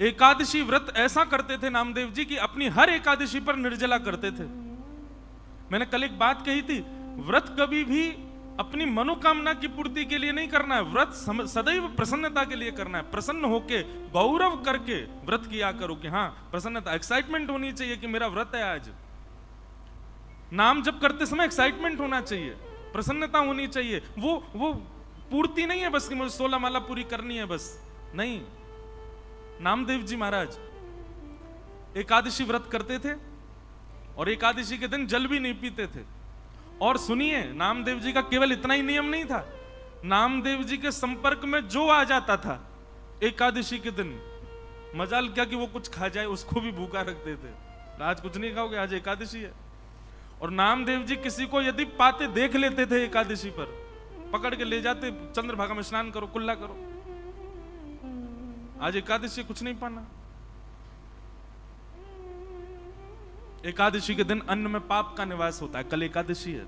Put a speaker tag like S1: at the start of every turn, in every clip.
S1: एकादशी व्रत ऐसा करते थे नामदेव जी कि अपनी हर एकादशी पर निर्जला करते थे। मैंने कल एक बात कही थी, व्रत कभी भी अपनी मनोकामना की पूर्ति के लिए नहीं करना है, व्रत सदैव प्रसन्नता के लिए करना है। प्रसन्न होके गौरव करके व्रत किया करो कि हाँ प्रसन्नता, एक्साइटमेंट होनी चाहिए कि मेरा व्रत है आज। नाम जप करते समय एक्साइटमेंट होना चाहिए, प्रसन्नता होनी चाहिए। वो पूर्ति नहीं है बस कि मुझे 16 माला पूरी करनी है बस, नहीं। नामदेव जी महाराज एकादशी व्रत करते थे और एकादशी के दिन जल भी नहीं पीते थे। और सुनिए, नामदेव जी का केवल इतना ही नियम नहीं था, नामदेव जी के संपर्क में जो आ जाता था एकादशी के दिन, मजाल क्या कि वो कुछ खा जाए, उसको भी भूखा रखते थे। आज कुछ नहीं खाओगे, आज एकादशी है। और नामदेव जी किसी को यदि पाते देख लेते थे एकादशी पर, पकड़ के ले जाते, चंद्रभागा में स्नान करो, कुल्ला करो, आज एकादशी कुछ नहीं पाना। एकादशी के दिन अन्न में पाप का निवास होता है। कल एकादशी है,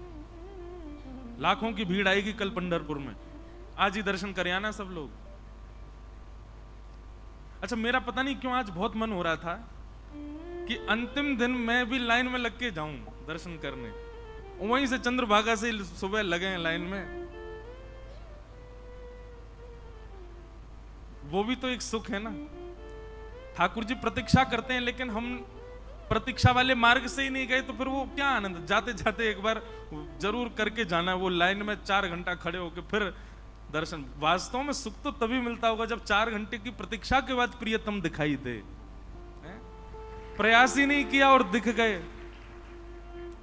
S1: लाखों की भीड़ आएगी कल पंढरपुर में, आज ही दर्शन कर आना सब लोग। अच्छा, मेरा पता नहीं क्यों आज बहुत मन हो रहा था कि अंतिम दिन मैं भी लाइन में लग के जाऊं दर्शन करने। वहीं से चंद्रभागा से सुबह लगे हैं लाइन में, वो भी तो एक सुख है ना। ठाकुर जी प्रतीक्षा करते हैं, लेकिन हम प्रतीक्षा वाले मार्ग से ही नहीं गए तो फिर वो क्या आनंद। जाते जाते एक बार जरूर करके जाना, वो लाइन में 4 घंटा खड़े होकर फिर दर्शन। वास्तव में सुख तो तभी मिलता होगा जब 4 घंटे की प्रतीक्षा के बाद प्रियतम दिखाई दे। प्रयास ही नहीं किया और दिख गए,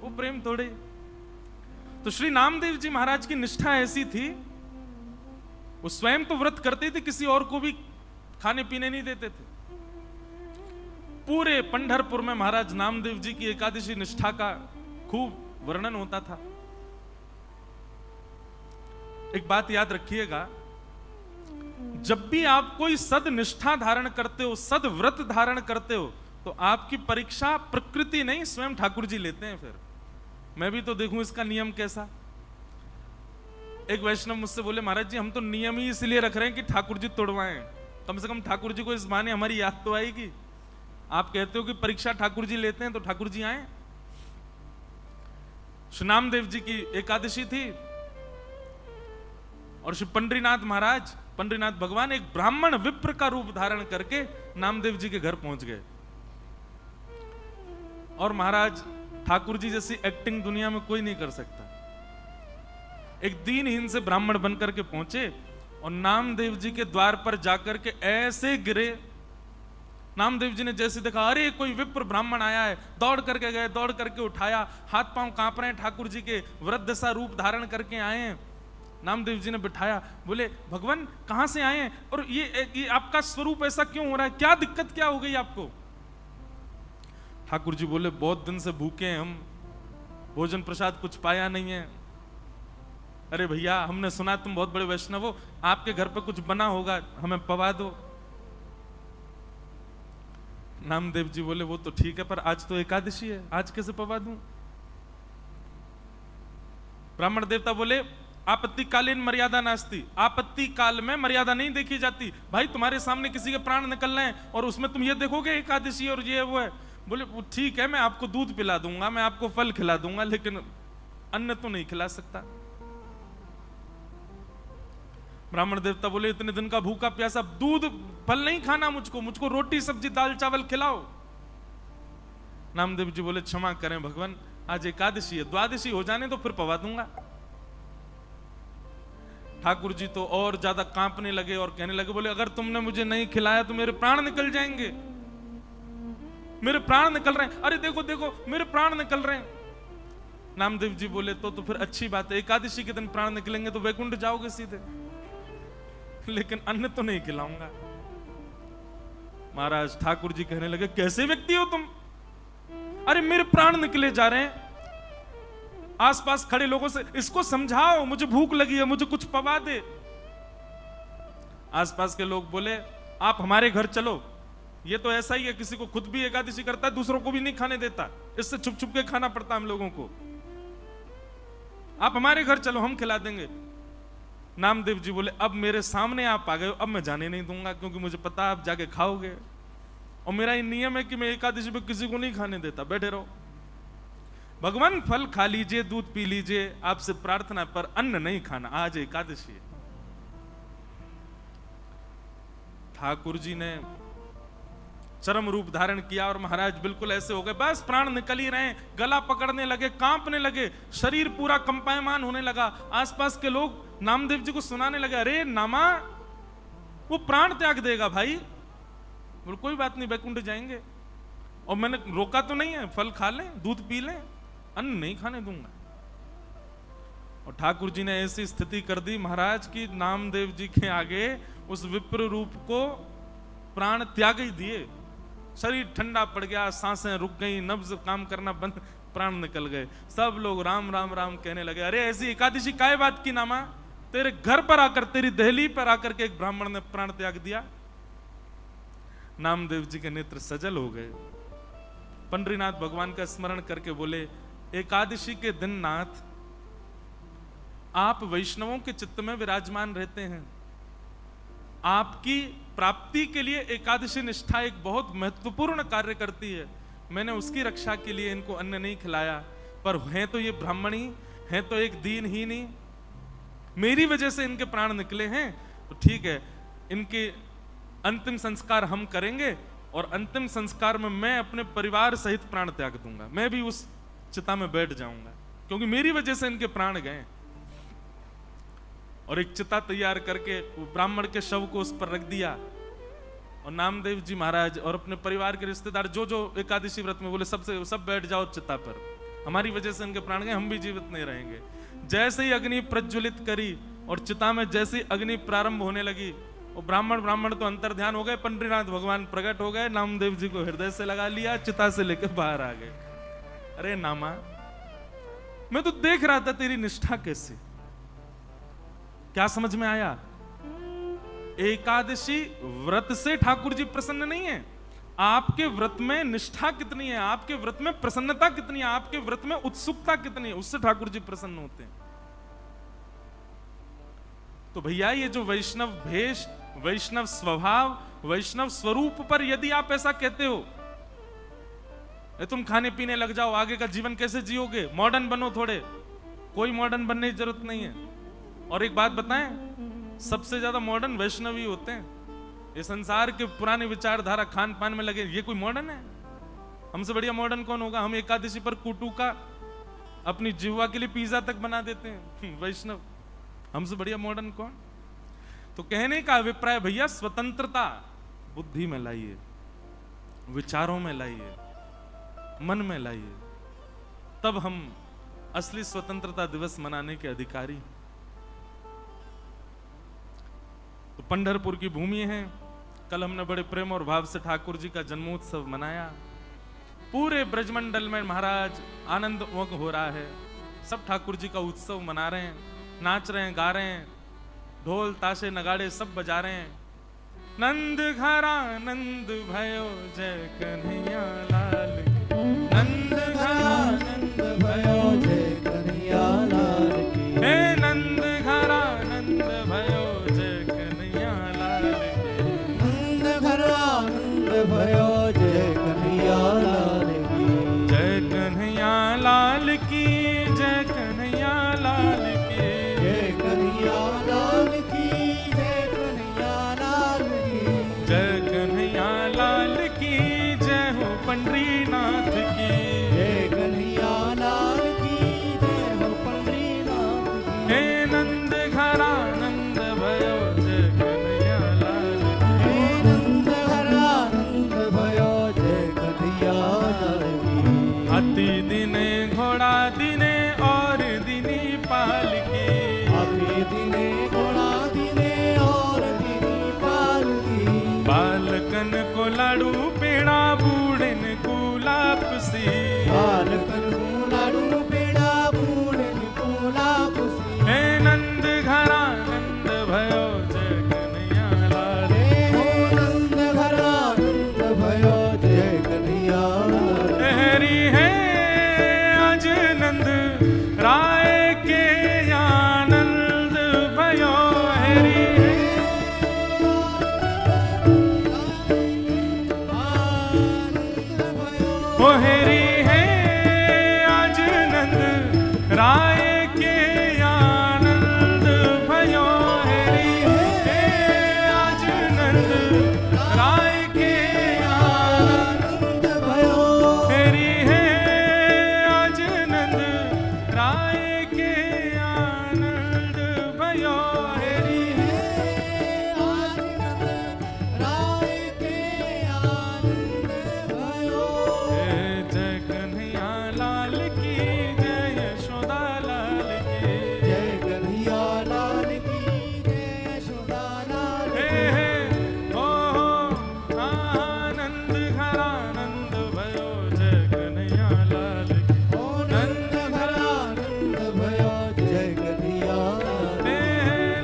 S1: वो प्रेम थोड़े। तो श्री नामदेव जी महाराज की निष्ठा ऐसी थी, वो स्वयं तो व्रत करते थे, किसी और को भी खाने पीने नहीं देते थे। पूरे पंढरपुर में महाराज नामदेव जी की एकादशी निष्ठा का खूब वर्णन होता था। एक बात याद रखिएगा, जब भी आप कोई सद निष्ठा धारण करते हो, सद व्रत धारण करते हो, तो आपकी परीक्षा प्रकृति नहीं स्वयं ठाकुर जी लेते हैं। फिर मैं भी तो देखूं इसका नियम कैसा। एक वैष्णव मुझसे बोले, महाराज जी हम तो नियम ही इसलिए रख रहे हैं कि ठाकुर जी तोड़वाएं, कम से कम ठाकुर जी को इस बहाने हमारी याद तो आएगी। आप कहते हो कि परीक्षा ठाकुर जी लेते हैं, तो ठाकुर जी आए। श्री नामदेव जी की एकादशी थी और श्री पंडरीनाथ महाराज, पंडरीनाथ भगवान एक ब्राह्मण विप्र का रूप धारण करके नामदेव जी के घर पहुंच गए। और महाराज ठाकुर जी जैसी एक्टिंग दुनिया में कोई नहीं कर सकता। एक दीनहीन से ब्राह्मण बनकर के पहुंचे और नामदेव जी के द्वार पर जाकर के ऐसे गिरे। नामदेव जी ने जैसे देखा, अरे कोई विप्र ब्राह्मण आया है, दौड़ करके गए, दौड़ करके उठाया, हाथ पांव कांप रहे हैं, ठाकुर जी के वृद्ध सा रूप धारण करके आए हैं। नामदेव जी ने बिठाया, बोले भगवान कहां से आए हैं और ये आपका स्वरूप ऐसा क्यों हो रहा है, क्या दिक्कत क्या हो गई आपको। ठाकुर जी बोले, बहुत दिन से भूखे हैं हम, भोजन प्रसाद कुछ पाया नहीं है। अरे भैया हमने सुना तुम बहुत बड़े वैष्णव हो, आपके घर पे कुछ बना होगा, हमें पवा दो। नामदेव जी बोले, वो तो ठीक है पर आज तो एकादशी है, आज कैसे पवा दूं। ब्राह्मण देवता बोले, आपत्ति कालीन मर्यादा नास्ती, आपत्ति काल में मर्यादा नहीं देखी जाती। भाई तुम्हारे सामने किसी के प्राण निकल रहे हैं और उसमें तुम ये देखोगे एकादशी और ये वो है। बोले वो ठीक है, मैं आपको दूध पिला दूंगा, मैं आपको फल खिला दूंगा, लेकिन अन्न तो नहीं खिला सकता। ब्राह्मण देवता बोले, इतने दिन का भूखा प्यासा, दूध फल नहीं खाना मुझको रोटी सब्जी दाल चावल खिलाओ। नामदेव जी बोले, क्षमा करें भगवान, आज एकादशी है, द्वादशी हो जाने तो फिर पवा दूंगा। ठाकुर जी तो और ज्यादा कांपने लगे और कहने लगे, बोले अगर तुमने मुझे नहीं खिलाया तो मेरे प्राण निकल जाएंगे, मेरे प्राण निकल रहे हैं, अरे देखो देखो मेरे प्राण निकल रहे हैं। नामदेव जी बोले, तो फिर अच्छी बात है, एकादशी के दिन प्राण निकलेंगे तो वैकुंठ जाओगे सीधे, लेकिन अन्न तो नहीं खिलाऊंगा। महाराज ठाकुर जी कहने लगे, कैसे व्यक्ति हो तुम, अरे मेरे प्राण निकले जा रहे हैं। आसपास खड़े लोगों से इसको समझाओ, मुझे भूख लगी है, मुझे कुछ पवा दे। आसपास के लोग बोले, आप हमारे घर चलो, ये तो ऐसा ही है, किसी को खुद भी एकादशी करता है, दूसरों को भी नहीं खाने देता, इससे छुप छुप के खाना पड़ता है हम लोगों को, आप हमारे घर चलो, हम खिला देंगे। नामदेव जी बोले, अब मेरे सामने आप आ गए हो, अब मैं जाने नहीं दूंगा, क्योंकि मुझे पता आप जाके खाओगे। और मेरा ये नियम है कि मैं एकादशी पे किसी को नहीं खाने देता, बैठे रहो। भगवान फल खा लीजिए, दूध पी लीजिए, आपसे प्रार्थना, पर अन्न नहीं खाना, आज एकादशी है। ठाकुर जी ने चरम रूप धारण किया और महाराज बिल्कुल ऐसे हो गए, बस प्राण निकल ही रहे, गला पकड़ने लगे, कांपने लगे, शरीर पूरा कंपायमान होने लगा। आसपास के लोग नामदेव जी को सुनाने लगे, अरे नामा वो प्राण त्याग देगा भाई। बोले कोई बात नहीं, बैकुंठ जाएंगे, और मैंने रोका तो नहीं है, फल खा लें, दूध पी लें, अन्न नहीं खाने दूंगा। और ठाकुर जी ने ऐसी स्थिति कर दी महाराज की नामदेव जी के आगे उस विप्र रूप को प्राण त्याग ही दिए। शरीर ठंडा पड़ गया, सांसें रुक गई, नब्ज काम करना बंद, प्राण निकल गए। सब लोग राम राम राम कहने लगे, अरे ऐसी एकादशी काय बात की नामा, तेरे घर पर आकर, तेरी दहली पर आकर के एक ब्राह्मण ने प्राण त्याग दिया। नामदेव जी के नेत्र सजल हो गए। पंडरीनाथ भगवान का स्मरण करके बोले, एकादशी के दिन नाथ आप वैष्णवों के चित्त में विराजमान रहते हैं, आपकी प्राप्ति के लिए एकादशी निष्ठा एक बहुत महत्वपूर्ण कार्य करती है। मैंने उसकी रक्षा के लिए इनको अन्न नहीं खिलाया, पर हैं तो ये ब्राह्मणी, हैं तो एक दीनहीनी, मेरी वजह से इनके प्राण निकले हैं, तो ठीक है, इनके अंतिम संस्कार हम करेंगे, और अंतिम संस्कार में मैं अपने परिवार सहित प्राण त्याग दूंगा, मैं भी उस चिता में बैठ जाऊंगा, क्योंकि मेरी वजह से इनके प्राण गए। और एक चिता तैयार करके वो ब्राह्मण के शव को उस पर रख दिया, और नामदेव जी महाराज और अपने परिवार के रिश्तेदार जो जो एकादशी व्रत में, बोले सब बैठ जाओ चिता पर, हमारी वजह से इनके प्राण गए, हम भी जीवित नहीं रहेंगे। जैसे ही अग्नि प्रज्वलित करी और चिता में जैसे ही अग्नि प्रारंभ होने लगी, और ब्राह्मण तो अंतर ध्यान हो गए, पंडरीनाथ भगवान प्रकट हो गए, नामदेव जी को हृदय से लगा लिया, चिता से लेकर बाहर आ गए। अरे नामा, मैं तो देख रहा था तेरी निष्ठा कैसी, क्या समझ में आया? एकादशी व्रत से ठाकुर जी प्रसन्न नहीं है, आपके व्रत में निष्ठा कितनी है, आपके व्रत में प्रसन्नता कितनी है, आपके व्रत में उत्सुकता कितनी है, उससे ठाकुर जी प्रसन्न होते हैं। तो भैया ये जो वैष्णव भेष, वैष्णव स्वभाव, वैष्णव स्वरूप पर यदि आप ऐसा कहते हो, तुम खाने पीने लग जाओ, आगे का जीवन कैसे जियोगे, मॉडर्न बनो थोड़े, कोई मॉडर्न बनने की जरूरत नहीं है। और एक बात बताएं, सबसे ज्यादा मॉडर्न वैष्णव ही होते हैं। ये संसार के पुराने विचारधारा खान पान में लगे, ये कोई मॉडर्न है? हमसे बढ़िया मॉडर्न कौन होगा? हम एकादशी पर कुटू का अपनी जिह्वा के लिए पिज्जा तक बना देते हैं वैष्णव, हमसे बढ़िया मॉडर्न कौन? तो कहने का अभिप्राय भैया, स्वतंत्रता बुद्धि में लाइए, विचारों में लाइए, मन में लाइए, तब हम असली स्वतंत्रता दिवस मनाने के अधिकारी। तो पंढरपुर की भूमि है, कल हमने बड़े प्रेम और भाव से ठाकुर जी का जन्मोत्सव मनाया, पूरे ब्रजमंडल में महाराज आनंद मग्न हो रहा है, सब ठाकुर जी का उत्सव मना रहे हैं, नाच रहे हैं, गा रहे हैं, ढोल ताशे नगाड़े सब बजा रहे हैं। नंद घरा नंद भयो जय कन्हैया लाल की, नंद घरा नंद भयो जय कन्हैया लाल की, हे नंद घरा नंद भयो जय कन्हैया लाल की, नंद घरा नंद भयो जय कन्हैया लाल की, जय कन्हैया लाल की, जय कन्हैया लाल की, जय कन्हैया लाल की, जय कन्हैया लाल की, जय कन्हैया लाल की, जय हो पंडरीनाथ की, जय कन्हैया लाल की, जय हो पंडरीनाथ की, हे नंद घरा नंद भयो जय कन्हैया लाल की, हे नंद घरा नंद भयो जय कन्हैया लाल की, हाथी दिने घोड़ा दिने और दिनी पाल की, हाथी दिने घोड़ा दिने और दिनी पाल की, बालकन को लाडू पेड़ा बूढ़न गुलाब सी, बालकन को लाडू पेड़ा बूढ़न गुलाब सी, हे नंद घरा नंद भयो जय कन्हैया लाल, हे नंद घरा नंद भयो जय कन्हैया लाल, हरी है आज नंद राय के आनंद भयो, हरी है ओ हेरी है आज नंद राय के आनंद भयो, हेरी है आज नंद राय के आनंद भयो, हेरी है आज नंद राय के आनंद भयो, हेरी है आज नंद राय के आनंद भयो। जय कन्हैया लाल की जय, यशोदा लाल की
S2: जय कन्हैया लाल की जय, यशोदा लाल की
S1: हो आनंद घर आनंद भयो, जय कन्हैया लाल की
S2: ओ नंद घर आनंद भयो, जय कन्हैया लाल की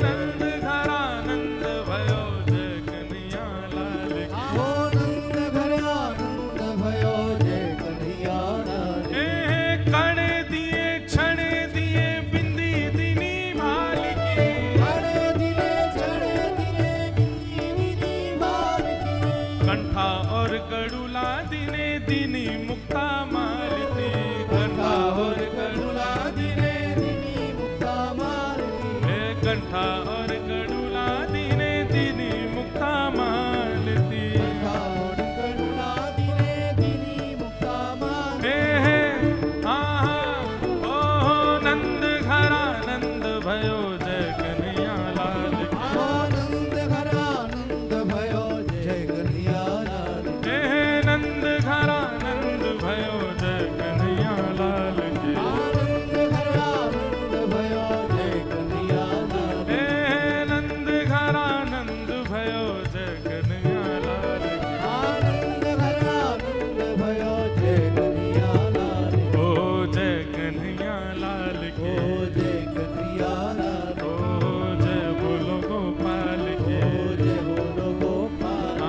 S1: नंद घर आनंद भयो, जय कन्हैया लाल की
S2: ओ नंद घर आनंद भयो, जय कन्हैया लाल की
S1: कण दिए क्षण दिए बिंदी दिनी भाल की,
S2: हरे दिने चढ़े दिने बिंदी बाल की
S1: कंठा और गड़ुला दिने दिनी मुक्ता मालती, कंठा और गड़ुला दिने
S2: दिनी मुक्ता माल की
S1: कंठा और गड़ुला दिने दिनी मुक्ता मालती,
S2: और करुणा दिने दिनी मुक्ता माल
S1: ओ नंद घर आनंद भयो, जय कन्हैया लाल की
S2: आनंद घर आनंद भयो, जय कन्हैया लाल की
S1: नंद घर आनंद भयो, जय कन्हैया लाल की
S2: आनंद घर आनंद भयो, जय कन्हैया लाल की
S1: नंद घर आनंद भयो, जय कन्हैया लाल की
S2: आनंद घर आनंद भयो, जय कन्हैया लाल की
S1: ओ जय कन्हैया लाल
S2: ओ
S1: की
S2: जय कन्हैया लाल
S1: ओ जय बोलो गोपाल
S2: ओ
S1: की
S2: जय बोलो गोपाल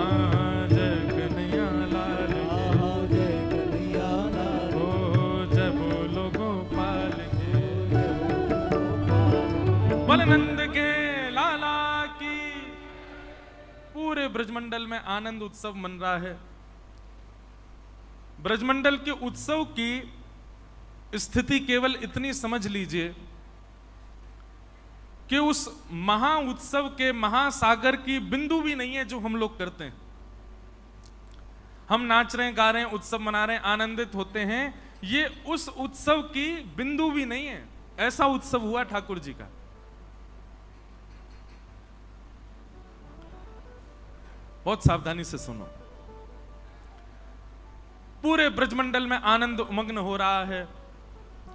S1: जय कन्हैया लाल की
S2: जय कन्हैया लाल
S1: ओ जय बोलो गोपाल की बोले नंद के लाला की। पूरे ब्रजमंडल में आनंद उत्सव मन रहा है। ब्रजमंडल के उत्सव की स्थिति केवल इतनी समझ लीजिए कि उस महा उत्सव के महासागर की बिंदु भी नहीं है जो हम लोग करते हैं। हम नाच रहे हैं, गा रहे हैं, उत्सव मना रहे हैं, आनंदित होते हैं, ये उस उत्सव की बिंदु भी नहीं है। ऐसा उत्सव हुआ ठाकुर जी का। बहुत सावधानी से सुनो। पूरे ब्रजमंडल में आनंद उमग्न हो रहा है,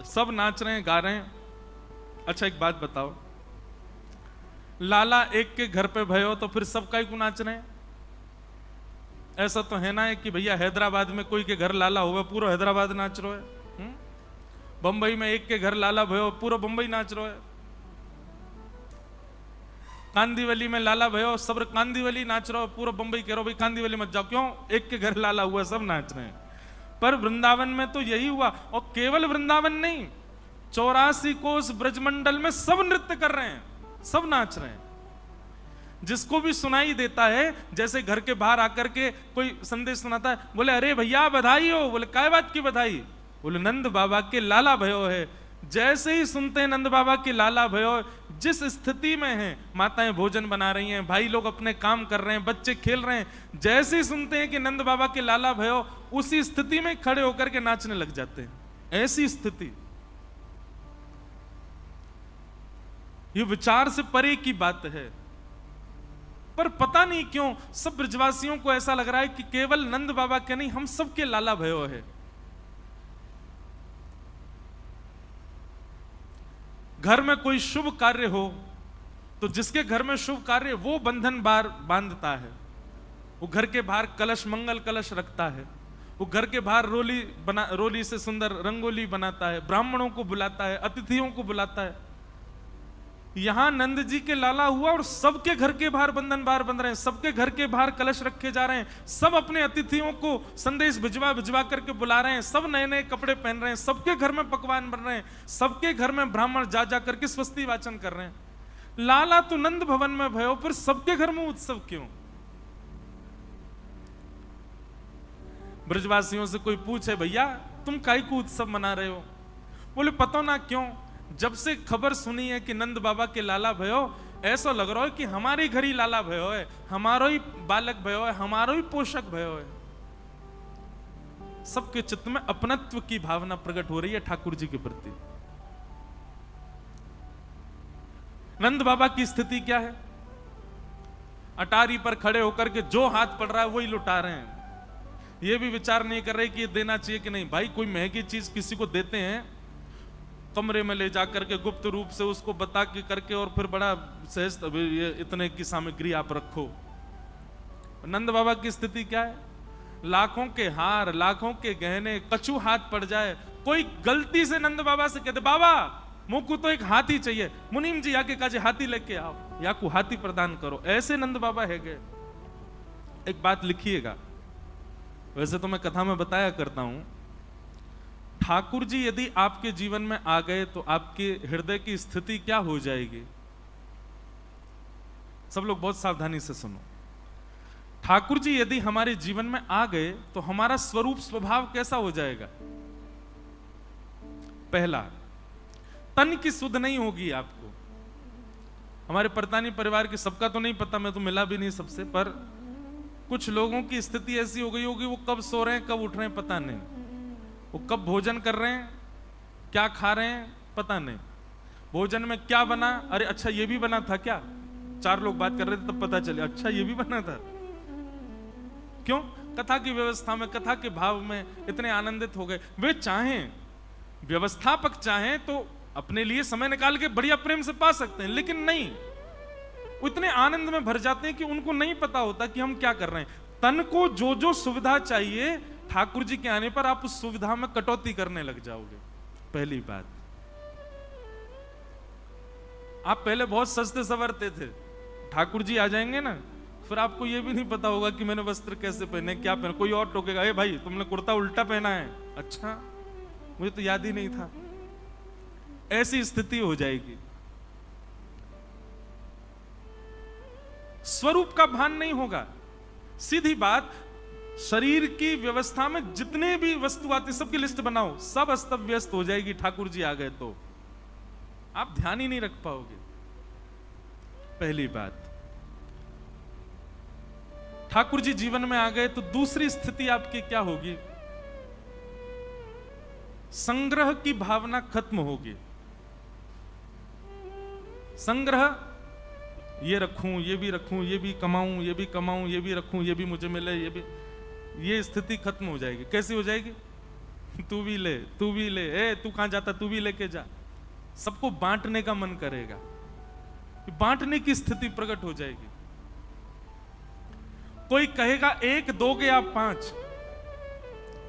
S1: सब नाच रहे हैं, गा रहे हैं। अच्छा एक बात बताओ, लाला एक के घर पे भयो तो फिर सब का ही क्यों नाच रहे हैं? ऐसा तो है ना है कि भैया हैदराबाद में कोई के घर लाला होगा, पूरा हैदराबाद नाच रहा है। बंबई में एक के घर लाला भयो, पूरा बंबई नाच रहा है। कांदीवली में लाला भयो, सब कांदीवली नाच रहा हो, पूरा बंबई कह रहा हो भाई कांदीवली मत जाओ, क्यों? एक के घर लाला हुआ, सब नाच रहे हैं। पर वृंदावन में तो यही हुआ, और केवल वृंदावन नहीं, 84 कोस ब्रजमंडल में सब नृत्य कर रहे हैं, सब नाच रहे हैं। जिसको भी सुनाई देता है, जैसे घर के बाहर आकर के कोई संदेश सुनाता है, बोले अरे भैया बधाई हो। बोले काय बात की बधाई? बोले नंद बाबा के लाला भयो है। जैसे ही सुनते हैं नंद बाबा के लाला भयो, जिस स्थिति में हैं, माताएं भोजन बना रही हैं, भाई लोग अपने काम कर रहे हैं, बच्चे खेल रहे हैं, जैसे ही सुनते हैं कि नंद बाबा के लाला भयो, उसी स्थिति में खड़े होकर के नाचने लग जाते हैं। ऐसी स्थिति, ये विचार से परे की बात है। पर पता नहीं क्यों सब ब्रजवासियों को ऐसा लग रहा है कि केवल नंद बाबा के नहीं, हम सबके लाला भयो है। घर में कोई शुभ कार्य हो तो जिसके घर में शुभ कार्य, वो बंधन बार बांधता है, वो घर के बाहर कलश, मंगल कलश रखता है, वो घर के बाहर रोली से सुंदर रंगोली बनाता है, ब्राह्मणों को बुलाता है, अतिथियों को बुलाता है। यहां नंद जी के लाला हुआ और सबके घर के बाहर बंधन बार बंध रहे हैं, सबके घर के बाहर कलश रखे जा रहे हैं, सब अपने अतिथियों को संदेश भिजवा करके बुला रहे हैं, सब नए नए कपड़े पहन रहे हैं, सबके घर में पकवान बन रहे हैं, सबके घर में ब्राह्मण जा करके स्वस्ति वाचन कर रहे हैं। लाला तो नंद भवन में भयो, फिर सबके घर में उत्सव क्यों? ब्रजवासियों से कोई पूछे भैया तुम काहे को उत्सव मना रहे हो, बोले पता ना क्यों जब से खबर सुनी है कि नंद बाबा के लाला भयो, ऐसा लग रहा है कि हमारे घर ही लाला भयो है, हमारा ही बालक भयो है, हमारा ही पोषक भयो है। सबके चित्त में अपनत्व की भावना प्रकट हो रही है ठाकुर जी के प्रति। नंद बाबा की स्थिति क्या है? अटारी पर खड़े होकर के जो हाथ पड़ रहा है वही लुटा रहे हैं। ये भी विचार नहीं कर रहे कि ये देना चाहिए कि नहीं। भाई कोई महंगी चीज किसी को देते हैं, कमरे में ले जाकर के गुप्त रूप से उसको बता के करके और फिर बड़ा सहज ये इतने की सामग्री आप रखो। नंद बाबा की स्थिति क्या है? लाखों के हार, लाखों के गहने, कछु हाथ पड़ जाए, कोई गलती से नंद बाबा से कहते बाबा मुझको तो एक हाथी चाहिए, मुनीम जी आके काजे हाथी लेके आओ या को हाथी प्रदान करो, ऐसे नंद बाबा है गए। एक बात लिखिएगा, वैसे तो मैं कथा में बताया करता हूं, ठाकुर जी यदि आपके जीवन में आ गए तो आपके हृदय की स्थिति क्या हो जाएगी? सब लोग बहुत सावधानी से सुनो। ठाकुर जी यदि हमारे जीवन में आ गए तो हमारा स्वरूप स्वभाव कैसा हो जाएगा? पहला, तन की सुध नहीं होगी आपको। हमारे परतानी परिवार के सबका तो नहीं पता, मैं तो मिला भी नहीं सबसे, पर कुछ लोगों की स्थिति ऐसी हो गई होगी वो कब सो रहे हैं कब उठ रहे हैं पता नहीं, वो कब भोजन कर रहे हैं, क्या खा रहे हैं पता नहीं, भोजन में क्या बना, अरे अच्छा ये भी बना था क्या, 4 लोग बात कर रहे थे तब पता चले अच्छा ये भी बना था। क्यों? कथा की व्यवस्था में, कथा के भाव में इतने आनंदित हो गए। वे चाहें, व्यवस्थापक चाहें तो अपने लिए समय निकाल के बढ़िया प्रेम से पा सकते हैं, लेकिन नहीं, वो इतने आनंद में भर जाते हैं कि उनको नहीं पता होता कि हम क्या कर रहे हैं। तन को जो जो सुविधा चाहिए ठाकुर जी के आने पर आप उस सुविधा में कटौती करने लग जाओगे। पहली बात, आप पहले बहुत सस्ते संवरते थे, ठाकुर जी आ जाएंगे ना फिर आपको यह भी नहीं पता होगा कि मैंने वस्त्र कैसे पहने, क्या पहने। कोई और टोकेगा, ए भाई तुमने कुर्ता उल्टा पहना है, अच्छा मुझे तो याद ही नहीं था। ऐसी स्थिति हो जाएगी। स्वरूप का भान नहीं होगा। सीधी बात, शरीर की व्यवस्था में जितने भी वस्तु आती सबकी लिस्ट बनाओ, सब अस्त व्यस्त हो जाएगी। ठाकुर जी आ गए तो आप ध्यान ही नहीं रख पाओगे। पहली बात, ठाकुर जी जीवन में आ गए तो दूसरी स्थिति आपकी क्या होगी? संग्रह की भावना खत्म होगी। संग्रह, ये रखूं, ये भी रखूं, ये भी कमाऊं, ये भी कमाऊं, ये भी रखूं, ये भी मुझे मिले, ये भी, ये स्थिति खत्म हो जाएगी। कैसी हो जाएगी? तू भी ले, तू भी ले, ए तू कहां जाता, तू भी लेके जा। सबको बांटने का मन करेगा, बांटने की स्थिति प्रकट हो जाएगी। कोई कहेगा 1 दोगे आप 5,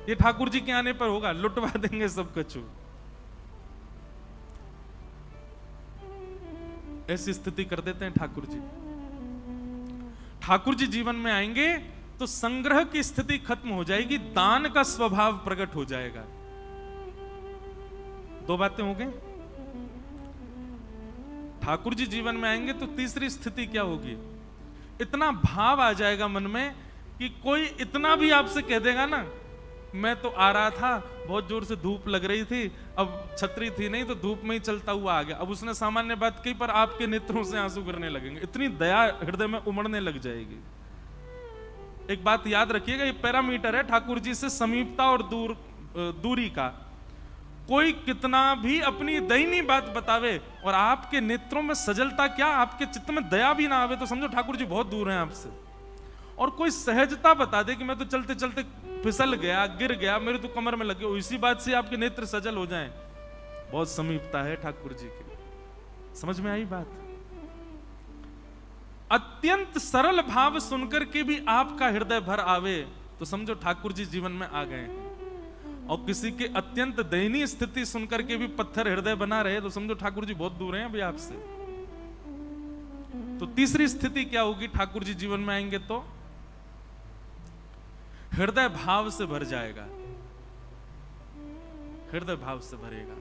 S1: ये ठाकुर जी के आने पर होगा, लुटवा देंगे सब कछु। ऐसी स्थिति कर देते हैं ठाकुर जी। ठाकुर जी जीवन में आएंगे तो संग्रह की स्थिति खत्म हो जाएगी, दान का स्वभाव प्रकट हो जाएगा। 2 बातें हो गई। ठाकुर जी जीवन में आएंगे तो तीसरी स्थिति क्या होगी? इतना भाव आ जाएगा मन में कि कोई इतना भी आपसे कह देगा ना, मैं तो आ रहा था, बहुत जोर से धूप लग रही थी, अब छतरी थी नहीं तो धूप में ही चलता हुआ आ गया। अब उसने सामान्य बात कही पर आपके नेत्रों से आंसू गिरने लगेंगे, इतनी दया हृदय में उमड़ने लग जाएगी। एक बात याद रखिएगा, ये पैरामीटर है ठाकुर जी से समीपता और दूरी का। कोई कितना भी अपनी दयनीय बात बतावे और आपके नेत्रों में सजलता क्या, आपके चित्त में दया भी ना आवे तो समझो ठाकुर जी बहुत दूर हैं आपसे। और कोई सहजता बता दे कि मैं तो चलते चलते फिसल गया, गिर गया, मेरे तो कमर में लगे, इसी बात से आपके नेत्र सजल हो जाएं, बहुत समीपता है ठाकुर जी की। समझ में आई बात? अत्यंत सरल भाव सुनकर के भी आपका हृदय भर आवे तो समझो ठाकुर जी जीवन में आ गए। और किसी के अत्यंत दयनीय स्थिति सुनकर के भी पत्थर हृदय बना रहे तो समझो ठाकुर जी बहुत दूर हैं अभी आपसे। तो तीसरी स्थिति क्या होगी? ठाकुर जी जीवन में आएंगे तो हृदय भाव से भर जाएगा, हृदय भाव से भरेगा।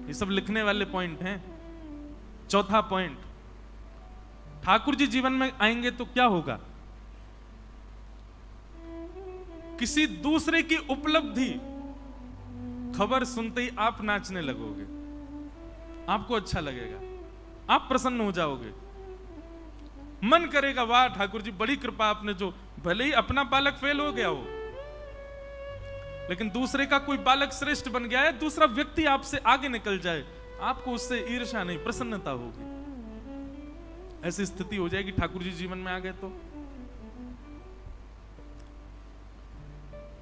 S1: ये सब लिखने वाले पॉइंट हैं। चौथा पॉइंट, ठाकुर जी जीवन में आएंगे तो क्या होगा? किसी दूसरे की उपलब्धि खबर सुनते ही आप नाचने लगोगे, आपको अच्छा लगेगा, आप प्रसन्न हो जाओगे, मन करेगा वाह ठाकुर जी बड़ी कृपा आपने, जो भले ही अपना बालक फेल हो गया हो लेकिन दूसरे का कोई बालक श्रेष्ठ बन गया है, दूसरा व्यक्ति आपसे आगे निकल जाए, आपको उससे ईर्ष्या नहीं प्रसन्नता होगी। ऐसी स्थिति हो जाएगी ठाकुर जी जीवन में आ गए तो।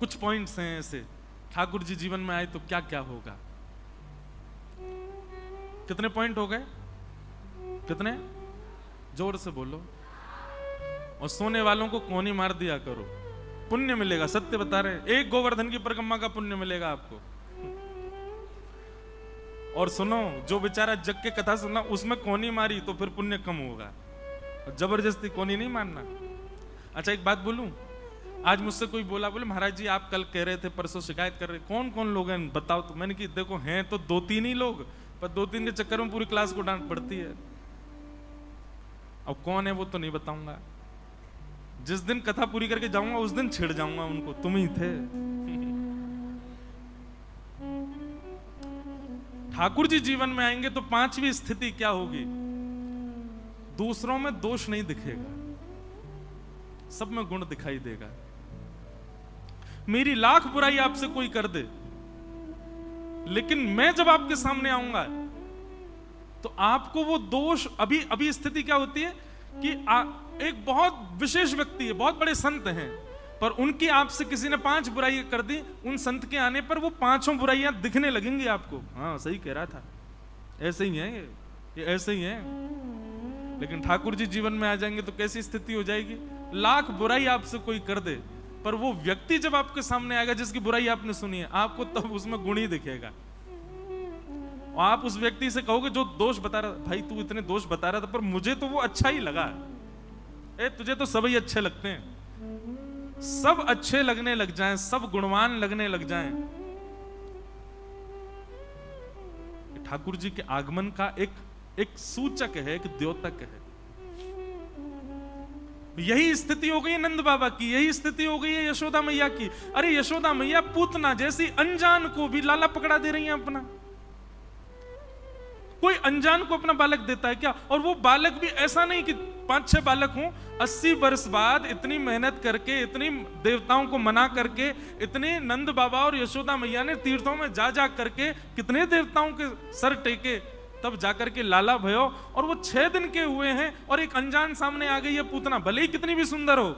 S1: कुछ पॉइंट्स हैं ऐसे, ठाकुर जी जीवन में आए तो क्या क्या होगा। कितने पॉइंट हो गए? कितने? जोर से बोलो। और सोने वालों को कोनी मार दिया करो, पुण्य मिलेगा, सत्य बता रहे। एक गोवर्धन की परिक्रमा का पुण्य मिलेगा आपको। और सुनो, जो बेचारा जग के कथा सुना उसमें कोनी मारी तो फिर पुण्य कम होगा, जबरदस्ती कोनी नहीं मारना। अच्छा एक बात बोलूं, आज मुझसे कोई बोला, बोले महाराज जी आप कल कह रहे थे, परसों शिकायत कर रहे, कौन कौन लोग हैं बताओ तो। मैंने कि देखो हैं तो 2-3 ही लोग, पर 2-3 के चक्कर में पूरी क्लास को डांट पड़ती है। अब कौन है वो तो नहीं बताऊंगा, जिस दिन कथा पूरी करके जाऊंगा उस दिन छिड़ जाऊंगा उनको, तुम ही थे। ठाकुर जी जीवन में आएंगे तो 5वीं स्थिति क्या होगी? दूसरों में दोष नहीं दिखेगा, सब में गुण दिखाई देगा। मेरी लाख बुराई आपसे कोई कर दे, लेकिन मैं जब आपके सामने आऊंगा तो आपको वो दोष, अभी स्थिति क्या होती है कि एक बहुत विशेष व्यक्ति है, बहुत बड़े संत हैं, पर उनकी आपसे किसी ने 5 बुराइयां कर दी, उन संत के आने पर वो 5 बुराइयां दिखने लगेंगी आपको। हाँ सही कह रहा था, ऐसे ही है ये ऐसे ही है। लेकिन ठाकुर जी जीवन में आ जाएंगे तो कैसी स्थिति हो जाएगी? लाख बुराई आपसे कोई कर दे, पर वो व्यक्ति जब आपके सामने आएगा जिसकी बुराई आपने सुनी है, आपको तब उसमें गुण ही दिखेगा। और आप उस व्यक्ति से कहोगे जो दोष बता रहा, भाई तू इतने दोष बता रहा था पर मुझे तो वो अच्छा ही लगा। तुझे तो सभी अच्छे लगते हैं। सब अच्छे लगने लग जाएं, सब गुणवान लगने लग जाएं। ठाकुर जी के आगमन का एक सूचक है, एक द्योतक है। यही स्थिति हो गई है नंद बाबा की, यही स्थिति हो गई है यशोदा मैया की। अरे यशोदा मैया पूतना जैसी अनजान को भी लाला पकड़ा दे रही है अपना। कोई अनजान को अपना बालक देता है क्या? और वो बालक भी ऐसा नहीं कि 5-6 बालक हों, 80 वर्ष बाद इतनी मेहनत करके, इतनी देवताओं को मना करके, इतने नंद बाबा और यशोदा मैया ने तीर्थों में जा जा करके कितने देवताओं के सर टेके, तब जाकर के लाला भयो। और वो 6 दिन के हुए हैं और एक अनजान सामने आ गई है पूतना, भले ही कितनी भी सुंदर हो,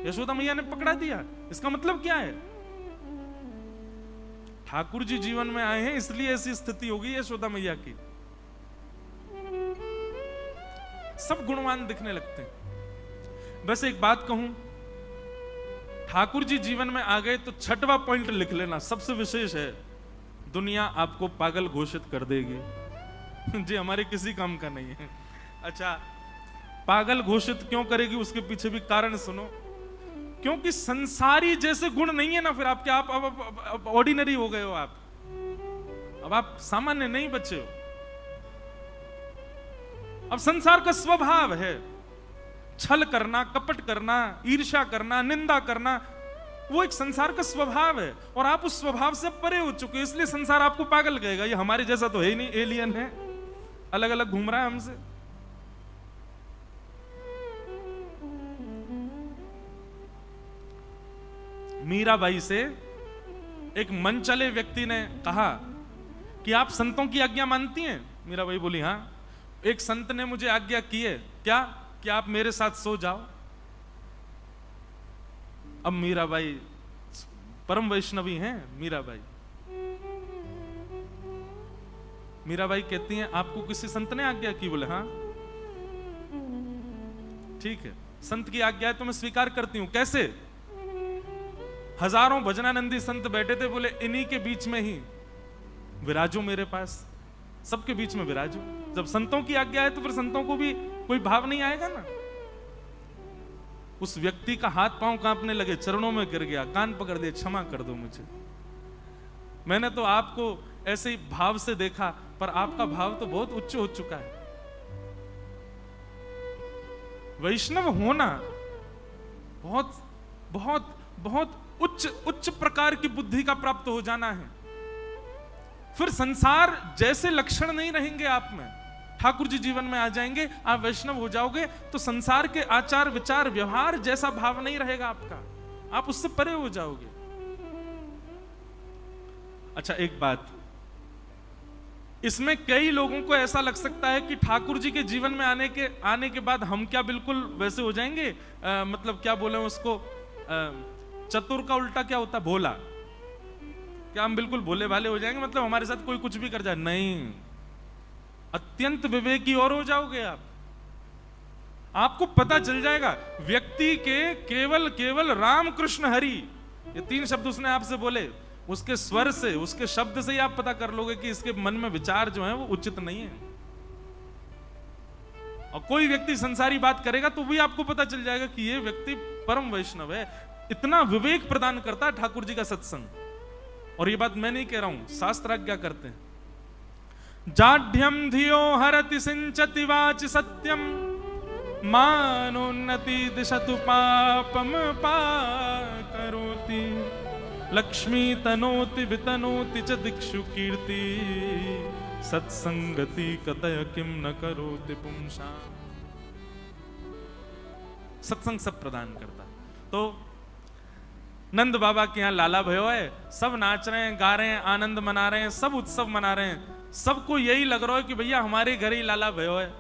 S1: यशोदा मैया ने पकड़ा दिया। इसका मतलब क्या है? ठाकुर जी जीवन में आए हैं इसलिए ऐसी स्थिति हो गई यशोदा मैया की। सब गुणवान दिखने लगते हैं। बस एक बात कहूं, ठाकुर जी जीवन में आ गए तो 6वां पॉइंट लिख लेना, सबसे विशेष है। दुनिया आपको पागल घोषित कर देगी। जी हमारे किसी काम का नहीं है। अच्छा, पागल घोषित क्यों करेगी उसके पीछे भी कारण सुनो। क्योंकि संसारी जैसे गुण नहीं है ना फिर आपके, आप अब ऑर्डिनरी हो गए हो, अब आप सामान्य नहीं बचे हो। अब संसार का स्वभाव है छल करना, कपट करना, ईर्ष्या करना, निंदा करना, वो एक संसार का स्वभाव है। और आप उस स्वभाव से परे हो चुके, इसलिए संसार आपको पागल कहेगा। ये हमारे जैसा तो है ही नहीं, एलियन है, अलग अलग घूम रहा है हमसे। मीराबाई से एक मन चले व्यक्ति ने कहा कि आप संतों की आज्ञा मानती हैं? मीराबाई बोली हाँ। एक संत ने मुझे आज्ञा की है, क्या? कि आप मेरे साथ सो जाओ। अब मीराबाई परम वैष्णवी हैं। मीराबाई कहती हैं आपको किसी संत ने आज्ञा की? बोले हाँ। ठीक है, संत की आज्ञा है तो मैं स्वीकार करती हूं। कैसे? हजारों भजनानंदी संत बैठे थे, बोले इन्हीं के बीच में ही विराजो मेरे पास, सबके बीच में विराजो। जब संतों की आज्ञा है तो फिर संतों को भी कोई भाव नहीं आएगा ना। उस व्यक्ति का हाथ पांव कांपने लगे, चरणों में गिर गया, कान पकड़ दिए, क्षमा कर दो मुझे, मैंने तो आपको ऐसे ही भाव से देखा, पर आपका भाव तो बहुत उच्च हो चुका है। वैष्णव होना बहुत बहुत बहुत उच्च उच्च प्रकार की बुद्धि का प्राप्त हो जाना है। फिर संसार जैसे लक्षण नहीं रहेंगे आप में, ठाकुर जी जीवन में आ जाएंगे, आप वैष्णव हो जाओगे तो संसार के आचार विचार व्यवहार जैसा भाव नहीं रहेगा आपका, आप उससे परे हो जाओगे। अच्छा एक बात, इसमें कई लोगों को ऐसा लग सकता है कि ठाकुर जी के जीवन में आने के बाद हम क्या बिल्कुल वैसे हो जाएंगे, मतलब क्या बोले उसको, चतुर का उल्टा क्या होता है, भोला, क्या हम बिल्कुल भोले भाले हो जाएंगे, मतलब हमारे साथ कोई कुछ भी कर जाए? नहीं, अत्यंत विवेकी और हो जाओगे आप। आपको पता चल जाएगा व्यक्ति के केवल राम कृष्ण हरि, ये 3 शब्द उसने आपसे बोले, उसके स्वर से, उसके शब्द से ही आप पता कर लोगे कि इसके मन में विचार जो है वो उचित नहीं है। और कोई व्यक्ति संसारी बात करेगा तो भी आपको पता चल जाएगा कि ये व्यक्ति परम वैष्णव है। इतना विवेक प्रदान करता है ठाकुर जी का सत्संग। और ये बात मैं नहीं कह रहा हूं, शास्त्र आज्ञा करते हैं। जाढ्यम धियो हरति सिंचति वाच सत्यम मानोन्नति दिशतु पापम पाकरोति लक्ष्मी तनोति वितनोति च दिक्षु कीर्ति सत्संगति कतय किम न करोति पुंसा। सत्संग सब प्रदान करता। तो नंद बाबा के यहाँ लाला भयो है, सब नाच रहे हैं, गा रहे हैं, आनंद मना रहे हैं, सब उत्सव मना रहे हैं, सबको यही लग रहा है कि भैया हमारे घर ही लाला भयो है।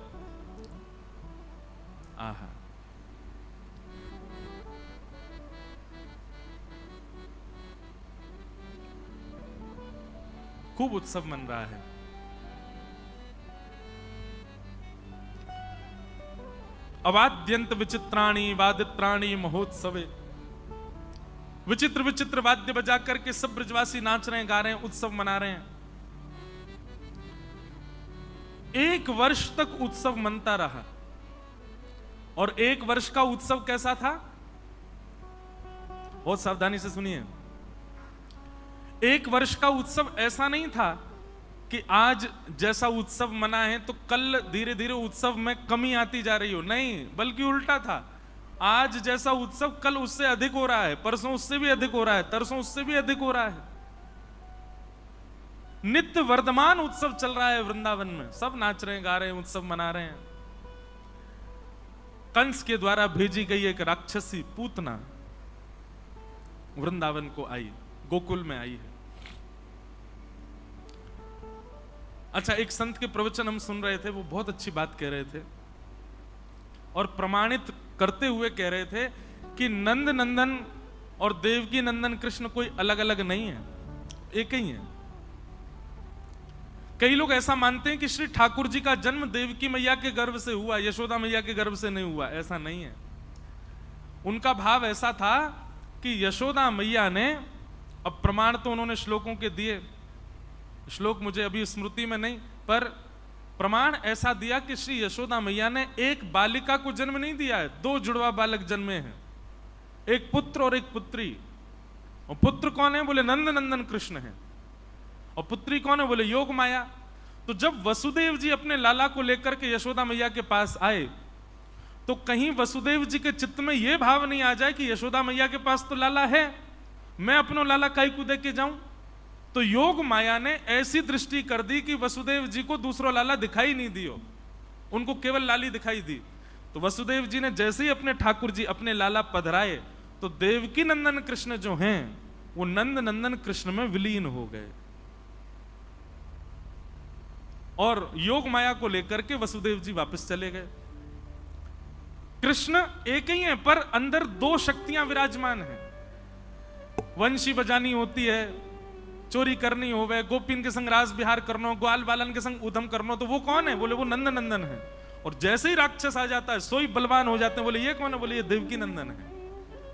S1: आहा, खूब उत्सव मन रहा है। अवाद्यंत विचित्राणी वादित्राणी महोत्सवे, विचित्र विचित्र वाद्य बजा करके सब ब्रजवासी नाच रहे हैं, गा रहे हैं, उत्सव मना रहे हैं। 1 वर्ष तक उत्सव मनता रहा। और 1 वर्ष का उत्सव कैसा था? बहुत सावधानी से सुनिए। 1 वर्ष का उत्सव ऐसा नहीं था कि आज जैसा उत्सव मना है तो कल धीरे धीरे उत्सव में कमी आती जा रही हो, नहीं, बल्कि उल्टा था। आज जैसा उत्सव कल उससे अधिक हो रहा है, परसों उससे भी अधिक हो रहा है, तरसों उससे भी अधिक हो रहा है। नित्य वर्धमान उत्सव चल रहा है वृंदावन में, सब नाच रहे हैं, गा रहे हैं, उत्सव मना रहे हैं। कंस के द्वारा भेजी गई एक राक्षसी पूतना वृंदावन को आई, गोकुल में आई है। अच्छा, एक संत के प्रवचन हम सुन रहे थे, वो बहुत अच्छी बात कह रहे थे और प्रमाणित करते हुए कह रहे थे कि नंद नंदन और देवकी नंदन कृष्ण कोई अलग अलग नहीं है, एक ही है। कई लोग ऐसा मानते हैं कि श्री ठाकुर जी का जन्म देवकी मैया के गर्भ से हुआ, यशोदा मैया के गर्भ से नहीं हुआ, ऐसा नहीं है। उनका भाव ऐसा था कि यशोदा मैया ने, अब प्रमाण तो उन्होंने श्लोकों के दिए, श्लोक मुझे अभी स्मृति में नहीं, पर प्रमाण ऐसा दिया कि श्री यशोदा मैया ने एक बालिका को जन्म नहीं दिया है, 2 जुड़वा बालक जन्मे हैं, एक पुत्र और एक पुत्री। और पुत्र कौन है? बोले नंद नंदन कृष्ण है। और पुत्री कौन है? बोले योग माया। तो जब वसुदेव जी अपने लाला को लेकर के यशोदा मैया के पास आए तो कहीं वसुदेव जी के चित्त में यह भाव नहीं आ जाए कि यशोदा मैया के पास तो लाला है, मैं अपनो लाला काई को दे के जाऊं। तो योग माया ने ऐसी दृष्टि कर दी कि वसुदेव जी को दूसरा लाला दिखाई नहीं दियो, उनको केवल लाली दिखाई दी। तो वसुदेव जी ने जैसे ही अपने ठाकुर जी अपने लाला पधराए तो देवकी नंदन कृष्ण जो हैं वो नंद नंदन कृष्ण में विलीन हो गए और योग माया को लेकर के वसुदेव जी वापस चले गए। कृष्ण एक ही है पर अंदर 2 शक्तियां विराजमान हैं। वंशी बजानी होती है, चोरी करनी होवे, गोपिन के संग रास विहार करना, ग्वाल बालन के संग उधम करना, तो वो कौन है? बोले वो नंद नंदन है। और जैसे ही राक्षस आ जाता है सोई बलवान हो जाते हैं, बोले ये कौन है? बोले ये देवकी नंदन है,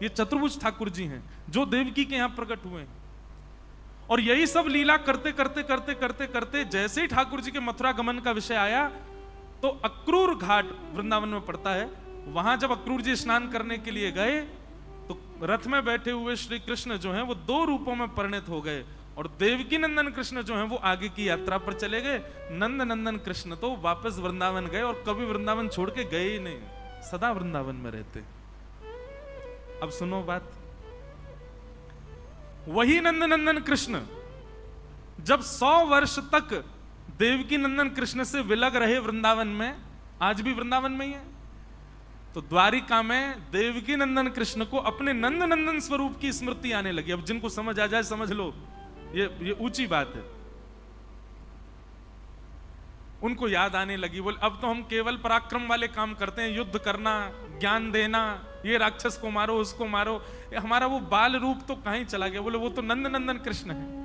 S1: ये चतुर्भुज ठाकुर जी हैं जो देवकी के यहां प्रकट हुए हैं। और यही सब लीला करते करते करते करते करते जैसे ही ठाकुर जी के मथुरा गमन का विषय आया तो अक्रूर घाट वृंदावन में पड़ता है, वहां जब अक्रूर जी स्नान करने के लिए गए तो रथ में बैठे हुए श्री कृष्ण जो हैं वो 2 रूपों में परिणत हो गए और देवकी नंदन कृष्ण जो हैं वो आगे की यात्रा पर चले गए। नंद नंदन कृष्ण तो वापस वृंदावन गए और कभी वृंदावन छोड़ के गए ही नहीं, सदा वृंदावन में रहते। अब सुनो बात, वही नंदनंदन कृष्ण जब 100 वर्ष तक देवकी नंदन कृष्ण से विलग रहे वृंदावन में, आज भी वृंदावन में ही है, तो द्वारिका में देवकी नंदन कृष्ण को अपने नंद नंदन स्वरूप की स्मृति आने लगी। अब जिनको समझ आ जाए समझ लो, ये ऊंची बात है। उनको याद आने लगी, बोले अब तो हम केवल पराक्रम वाले काम करते हैं, युद्ध करना, ज्ञान देना, ये राक्षस को मारो, उसको मारो, हमारा वो बाल रूप तो कहीं चला गया। बोले वो तो नंद नंदन कृष्ण है।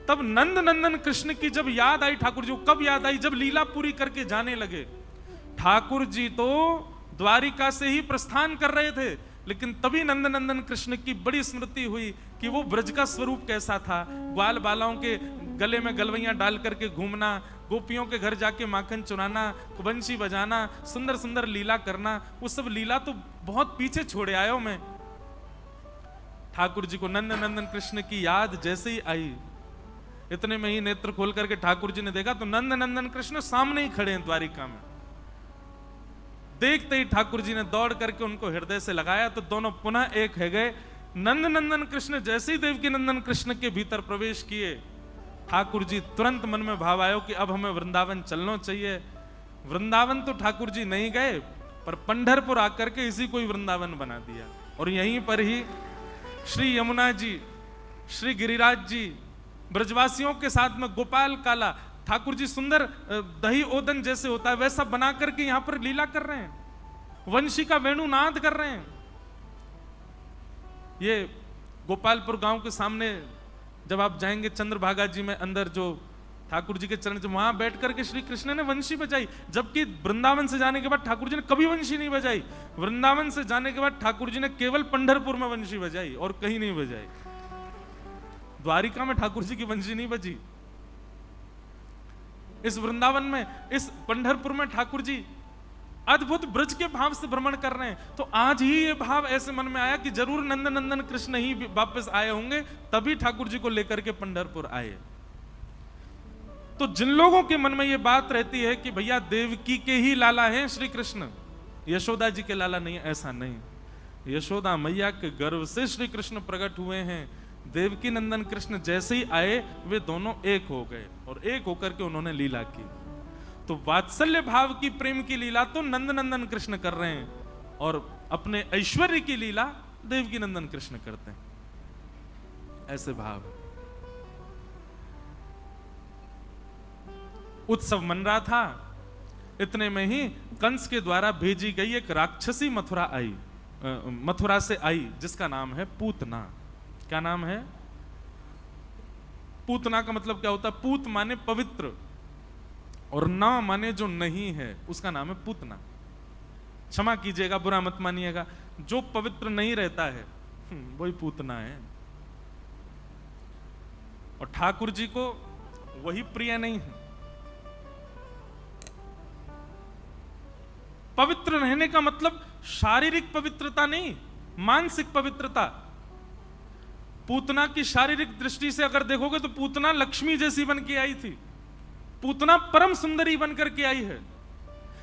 S1: तब नंद नंदन कृष्ण की जब याद आई ठाकुर जी को, कब याद आई? जब लीला पूरी करके जाने लगे। ठाकुर जी तो द्वारिका से ही प्रस्थान कर रहे थे, लेकिन तभी नंद नंदन कृष्ण की बड़ी स्मृति हुई कि वो ब्रज का स्वरूप कैसा था। ग्वाल बालाओं के गले में गलवैयां डाल करके घूमना, गोपियों के घर जाके माखन चुराना, बंशी बजाना, सुंदर सुंदर लीला करना, वो सब लीला तो बहुत पीछे छोड़े आयो मैं। ठाकुर जी को नंद नंदन कृष्ण की याद जैसे ही आई, इतने में ही नेत्र खोल करके ठाकुर जी ने देखा तो नंद नंदन कृष्ण सामने ही खड़े हैं द्वारिका में। देखते ही ठाकुर जी ने दौड़ करके उनको हृदय से लगाया तो दोनों पुनः एक है गए। नंद नंदन कृष्ण जैसे ही देवकी नंदन कृष्ण के भीतर प्रवेश किए, ठाकुर जी तुरंत मन में भाव आयो कि अब हमें वृंदावन चलना चाहिए। वृंदावन तो ठाकुर जी नहीं गए, पर पंढरपुर आकर के इसी को ही वृंदावन बना दिया। और यहीं पर ही श्री यमुना जी, श्री गिरिराज जी, ब्रजवासियों के साथ में गोपाल काला, ठाकुर जी सुंदर दही ओदन जैसे होता है वैसा बना करके यहां पर लीला कर रहे हैं, वंशी का वेणुनाद कर रहे हैं। ये गोपालपुर गांव के सामने जब आप जाएंगे चंद्रभागा जी में अंदर, जो ठाकुर जी के चरण, वहां बैठ करके श्री कृष्ण ने वंशी बजाई। जबकि वृंदावन से जाने के बाद ठाकुर जी ने कभी वंशी नहीं बजाई। वृंदावन से जाने के बाद ठाकुर जी ने केवल पंढरपुर में वंशी बजाई और कहीं नहीं बजाई। द्वारिका में ठाकुर जी की वंशी नहीं बजी। इस वृंदावन में, इस पंढरपुर में ठाकुर जी अद्भुत ब्रज के भाव से भ्रमण कर रहे हैं। तो आज ही ये भाव ऐसे मन में आया कि जरूर नंद नंदन कृष्ण ही वापस आए होंगे, तभी ठाकुर जी को लेकर के पंढरपुर आए। तो जिन लोगों के मन में ये बात रहती है कि भैया देवकी के ही लाला हैं श्री कृष्ण, यशोदा जी के लाला नहीं, ऐसा नहीं। यशोदा मैया के गर्भ से श्री कृष्ण प्रकट हुए हैं। देवकी नंदन कृष्ण जैसे ही आए वे दोनों एक हो गए और एक होकर के उन्होंने लीला की। तो वात्सल्य भाव की प्रेम की लीला तो नंद नंदन कृष्ण कर रहे हैं और अपने ऐश्वर्य की लीला देवकी नंदन कृष्ण करते हैं। ऐसे भाव। उत्सव मन रहा था, इतने में ही कंस के द्वारा भेजी गई एक राक्षसी मथुरा आई, मथुरा से आई, जिसका नाम है पूतना। क्या नाम है? पूतना का मतलब क्या होता है? पूत माने पवित्र और ना माने जो नहीं है, उसका नाम है पूतना। क्षमा कीजिएगा, बुरा मत मानिएगा, जो पवित्र नहीं रहता है वही पूतना है। और ठाकुर जी को वही प्रिय नहीं है। पवित्र रहने का मतलब शारीरिक पवित्रता नहीं, मानसिक पवित्रता। पूतना की शारीरिक दृष्टि से अगर देखोगे तो पूतना लक्ष्मी जैसी बन के आई थी, पूतना परम सुंदरी बनकर के आई है,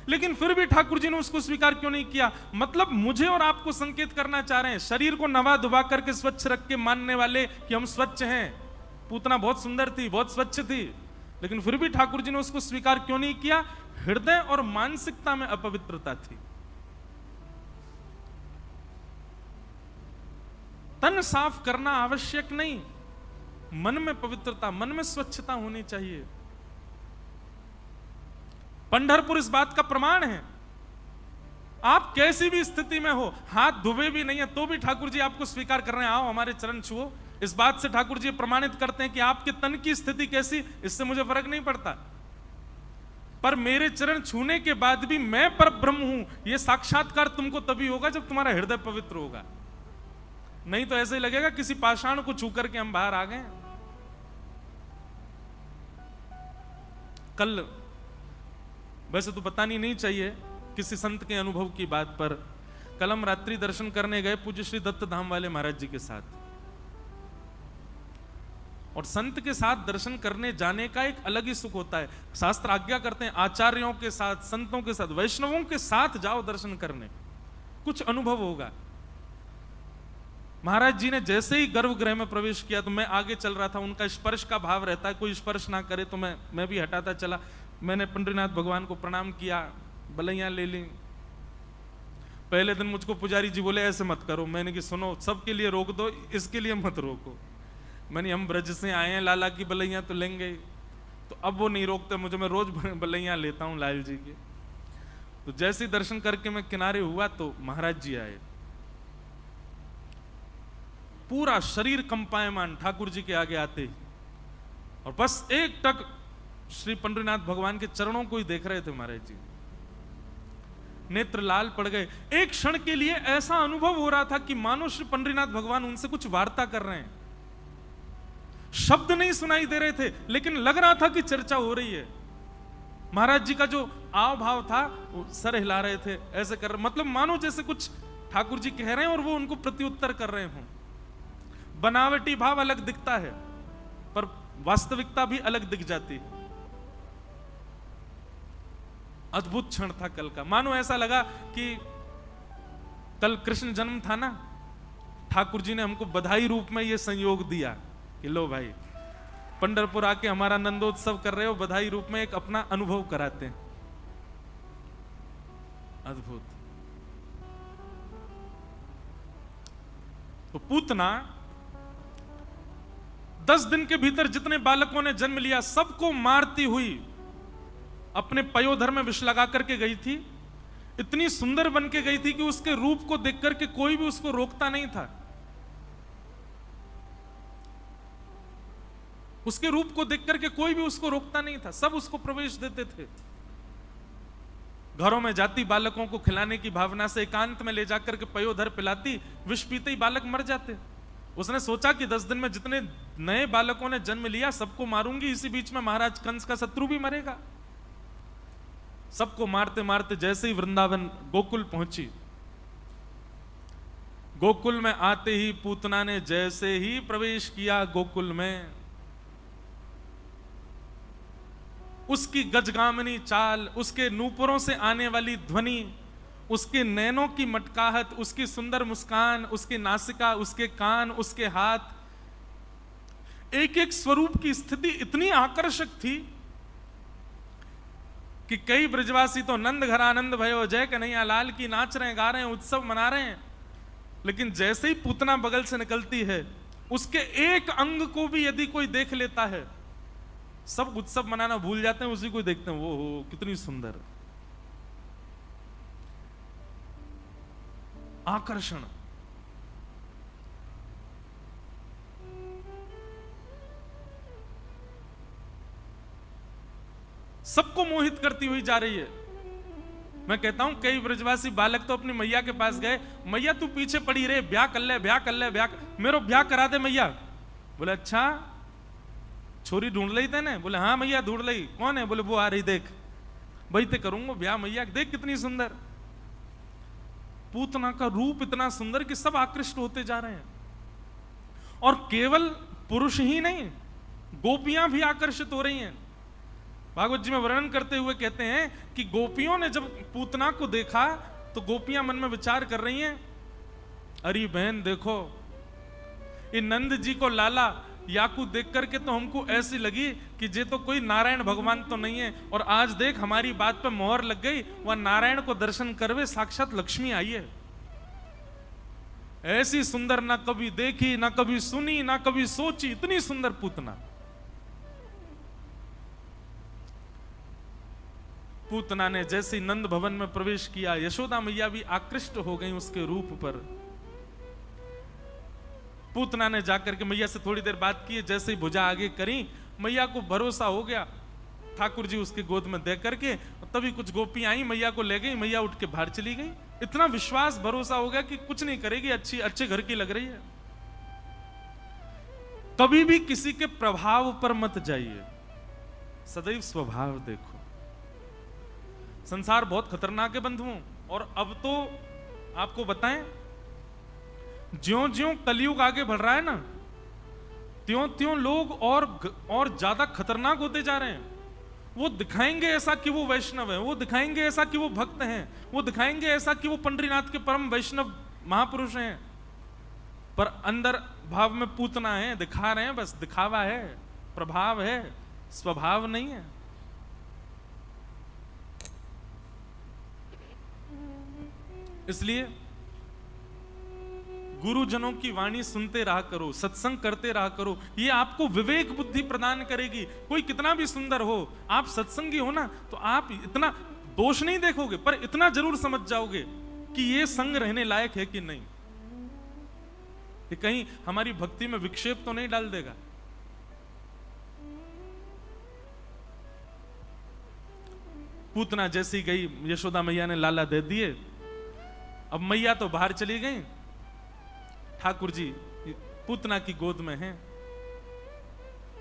S1: लेकिन फिर भी ठाकुर जी ने उसको स्वीकार क्यों नहीं किया? मतलब मुझे और आपको संकेत करना चाह रहे हैं, शरीर को नवा धुबा करके स्वच्छ रख के मानने वाले कि हम स्वच्छ हैं। पूतना बहुत सुंदर थी, बहुत स्वच्छ थी, लेकिन फिर भी ठाकुर जी ने उसको स्वीकार क्यों नहीं किया? हृदय और मानसिकता में अपवित्रता थी। तन साफ करना आवश्यक नहीं, मन में पवित्रता, मन में स्वच्छता होनी चाहिए। पंढरपुर इस बात का प्रमाण है। आप कैसी भी स्थिति में हो, हाथ धुबे भी नहीं है तो भी ठाकुर जी आपको स्वीकार कर रहे हैं, आओ हमारे चरण छुओ। इस बात से ठाकुर जी प्रमाणित करते हैं कि आपके तन की स्थिति कैसी, इससे मुझे फर्क नहीं पड़ता, पर मेरे चरण छूने के बाद भी मैं परब्रह्म हूं, यह साक्षात्कार तुमको तभी होगा जब तुम्हारा हृदय पवित्र होगा। नहीं तो ऐसे ही लगेगा किसी पाषाण को छू करके हम बाहर आ गए। कल, वैसे तो बतानी नहीं चाहिए किसी संत के अनुभव की बात, पर कल हम रात्रि दर्शन करने गए पूज्य श्री दत्त धाम वाले महाराज जी के साथ। और संत के साथ दर्शन करने जाने का एक अलग ही सुख होता है। शास्त्र आज्ञा करते हैं आचार्यों के साथ, संतों के साथ, वैष्णवों के साथ जाओ दर्शन करने, कुछ अनुभव होगा। महाराज जी ने जैसे ही गर्भगृह में प्रवेश किया तो मैं आगे चल रहा था, उनका स्पर्श का भाव रहता है, कोई स्पर्श ना करे तो मैं भी हटाता चला। मैंने पंडरीनाथ भगवान को प्रणाम किया, बलैया ले ली। पहले दिन मुझको पुजारी जी बोले ऐसे मत करो, मैंने कि सुनो सबके लिए रोक दो, इसके लिए मत रोको। मैंने हम ब्रज से आए हैं, लाला की बलैया तो लेंगे, तो अब वो नहीं रोकते मुझे, मैं रोज बलैया लेता हूँ लाल जी की। तो जैसे ही दर्शन करके मैं किनारे हुआ तो महाराज जी आए, पूरा शरीर कंपायमान ठाकुर जी के आगे आते ही, और बस एक टक श्री पंडरीनाथ भगवान के चरणों को ही देख रहे थे महाराज जी। नेत्र लाल पड़ गए। एक क्षण के लिए ऐसा अनुभव हो रहा था कि मानो श्री पंडरीनाथ भगवान उनसे कुछ वार्ता कर रहे हैं। शब्द नहीं सुनाई दे रहे थे, लेकिन लग रहा था कि चर्चा हो रही है। महाराज जी का जो आव भाव था, वो सर हिला रहे थे, ऐसे कर रहे, मतलब मानो जैसे कुछ ठाकुर जी कह रहे हैं और वो उनको प्रत्युत्तर कर रहे हों। बनावटी भाव अलग दिखता है, पर वास्तविकता भी अलग दिख जाती है। अद्भुत क्षण था कल का। मानो ऐसा लगा कि कल कृष्ण जन्म था ना, ठाकुर जी ने हमको बधाई रूप में ये संयोग दिया कि लो भाई, पंढरपुर आके हमारा नंदोत्सव कर रहे हो, बधाई रूप में एक अपना अनुभव कराते हैं। अद्भुत। तो पूतना 10 दिन के भीतर जितने बालकों ने जन्म लिया सबको मारती हुई अपने पयोधर में विष लगा करके गई थी। इतनी सुंदर बन के गई थी कि उसके रूप को देख करके कोई भी उसको रोकता नहीं था। उसके रूप को देख करके कोई भी उसको रोकता नहीं था, सब उसको प्रवेश देते थे। घरों में जाती, बालकों को खिलाने की भावना से एकांत में ले जाकर के पयोधर पिलाती, विष पीते ही बालक मर जाते। उसने सोचा कि 10 दिन में जितने नए बालकों ने जन्म लिया सबको मारूंगी, इसी बीच में महाराज कंस का शत्रु भी मरेगा। सबको मारते मारते जैसे ही वृंदावन गोकुल पहुंची, गोकुल में आते ही पूतना ने जैसे ही प्रवेश किया गोकुल में, उसकी गजगामिनी चाल, उसके नूपुरों से आने वाली ध्वनि, उसके नैनों की मटकाहट, उसकी सुंदर मुस्कान, उसकी नासिका, उसके कान, उसके हाथ, एक एक स्वरूप की स्थिति इतनी आकर्षक थी कि कई ब्रजवासी तो नंद घर आनंद भयो जय कन्हैया लाल की नाच रहे हैं, गा रहे हैं, उत्सव मना रहे हैं। लेकिन जैसे ही पूतना बगल से निकलती है, उसके एक अंग को भी यदि कोई देख लेता है, सब उत्सव मनाना भूल जाते हैं, उसी को देखते हैं, वो हो कितनी सुंदर। आकर्षण। सबको मोहित करती हुई जा रही है। मैं कहता हूं कई ब्रजवासी बालक तो अपनी मैया के पास गए, मैया तू पीछे पड़ी रे, ब्याह कर ले, ब्याह कर ले, ब्याह, मेरो ब्याह करा दे मैया। बोले अच्छा छोरी ढूंढ ली तेने? बोले हाँ मैया ढूंढ ली। कौन है? बोले वो आ रही, देख भाई ते करूंगा ब्याह, मैया देख कितनी सुंदर। पूतना का रूप इतना सुंदर कि सब आकृष्ट होते जा रहे हैं। और केवल पुरुष ही नहीं, गोपियां भी आकर्षित हो रही हैं। भागवत जी में वर्णन करते हुए कहते हैं कि गोपियों ने जब पूतना को देखा तो गोपियां मन में विचार कर रही हैं, अरे बहन देखो ये नंद जी को लाला याकू देख करके तो हमको ऐसी लगी कि ये तो कोई नारायण भगवान तो नहीं है, और आज देख हमारी बात पे मोहर लग गई, वह नारायण को दर्शन करवे साक्षात लक्ष्मी आई है। ऐसी सुंदर ना कभी देखी, ना कभी सुनी, ना कभी सोची, इतनी सुंदर पूतना। पूतना ने जैसे नंद भवन में प्रवेश किया, यशोदा मैया भी आकृष्ट हो गई उसके रूप पर। पूतना ने जाकर के मैया से थोड़ी देर बात की, जैसे ही भुजा आगे करी, मैया को भरोसा हो गया, ठाकुर जी उसके गोद में दे करके, तभी कुछ गोपियां आई, मैया को ले गई, मैया उठ के बाहर चली गई। इतना विश्वास भरोसा हो गया कि कुछ नहीं करेगी, अच्छे घर की लग रही है। कभी भी किसी के प्रभाव पर मत जाइए, सदैव स्वभाव देखो। संसार बहुत खतरनाक है बंधुओं, और अब तो आपको बताएं, ज्यों ज्यों कलयुग आगे बढ़ रहा है ना, त्यों त्यों लोग और ज्यादा खतरनाक होते जा रहे हैं। वो दिखाएंगे ऐसा कि वो वैष्णव है, वो दिखाएंगे ऐसा कि वो भक्त हैं, वो दिखाएंगे ऐसा कि वो पंडरीनाथ के परम वैष्णव महापुरुष हैं, पर अंदर भाव में पूतना है, दिखा रहे हैं, बस दिखावा है, प्रभाव है, स्वभाव नहीं है। इसलिए गुरुजनों की वाणी सुनते रहा करो, सत्संग करते रहा करो, ये आपको विवेक बुद्धि प्रदान करेगी। कोई कितना भी सुंदर हो, आप सत्संगी हो ना, तो आप इतना दोष नहीं देखोगे, पर इतना जरूर समझ जाओगे कि ये संग रहने लायक है कि नहीं, कि कहीं हमारी भक्ति में विक्षेप तो नहीं डाल देगा। पूतना जैसी गई, यशोदा मैया ने लाला दे दिए। अब मैया तो बाहर चली गई, ठाकुर जी पूतना की गोद में हैं।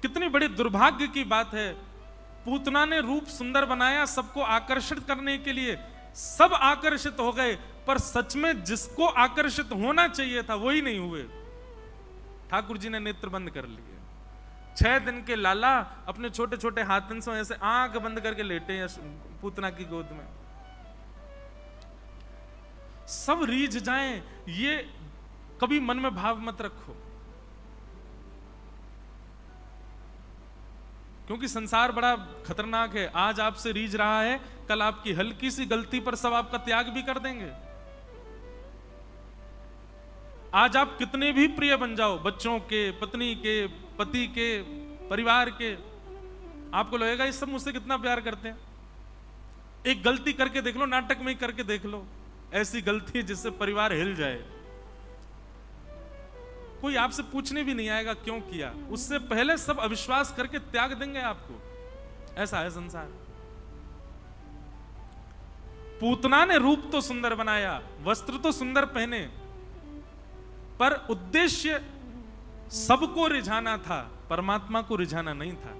S1: कितनी बड़ी दुर्भाग्य की बात है, पूतना ने रूप सुंदर बनाया सबको आकर्षित करने के लिए, सब आकर्षित हो गए, पर सच में जिसको आकर्षित होना चाहिए था वही नहीं हुए। ठाकुर जी ने नेत्र बंद कर लिए। 6 दिन के लाला अपने छोटे छोटे हाथन से ऐसे आंख बंद करके लेटे हैं पूतना की गोद में। सब रीझ जाएं, ये कभी मन में भाव मत रखो, क्योंकि संसार बड़ा खतरनाक है। आज आपसे रीझ रहा है, कल आपकी हल्की सी गलती पर सब आपका त्याग भी कर देंगे। आज आप कितने भी प्रिय बन जाओ, बच्चों के, पत्नी के, पति के, परिवार के, आपको लगेगा ये सब मुझसे कितना प्यार करते हैं। एक गलती करके देख लो, नाटक में ही करके देख लो, ऐसी गलती जिससे परिवार हिल जाए, कोई आपसे पूछने भी नहीं आएगा क्यों किया, उससे पहले सब अविश्वास करके त्याग देंगे आपको। ऐसा है संसार। पूतना ने रूप तो सुंदर बनाया, वस्त्र तो सुंदर पहने, पर उद्देश्य सबको रिझाना था, परमात्मा को रिझाना नहीं था।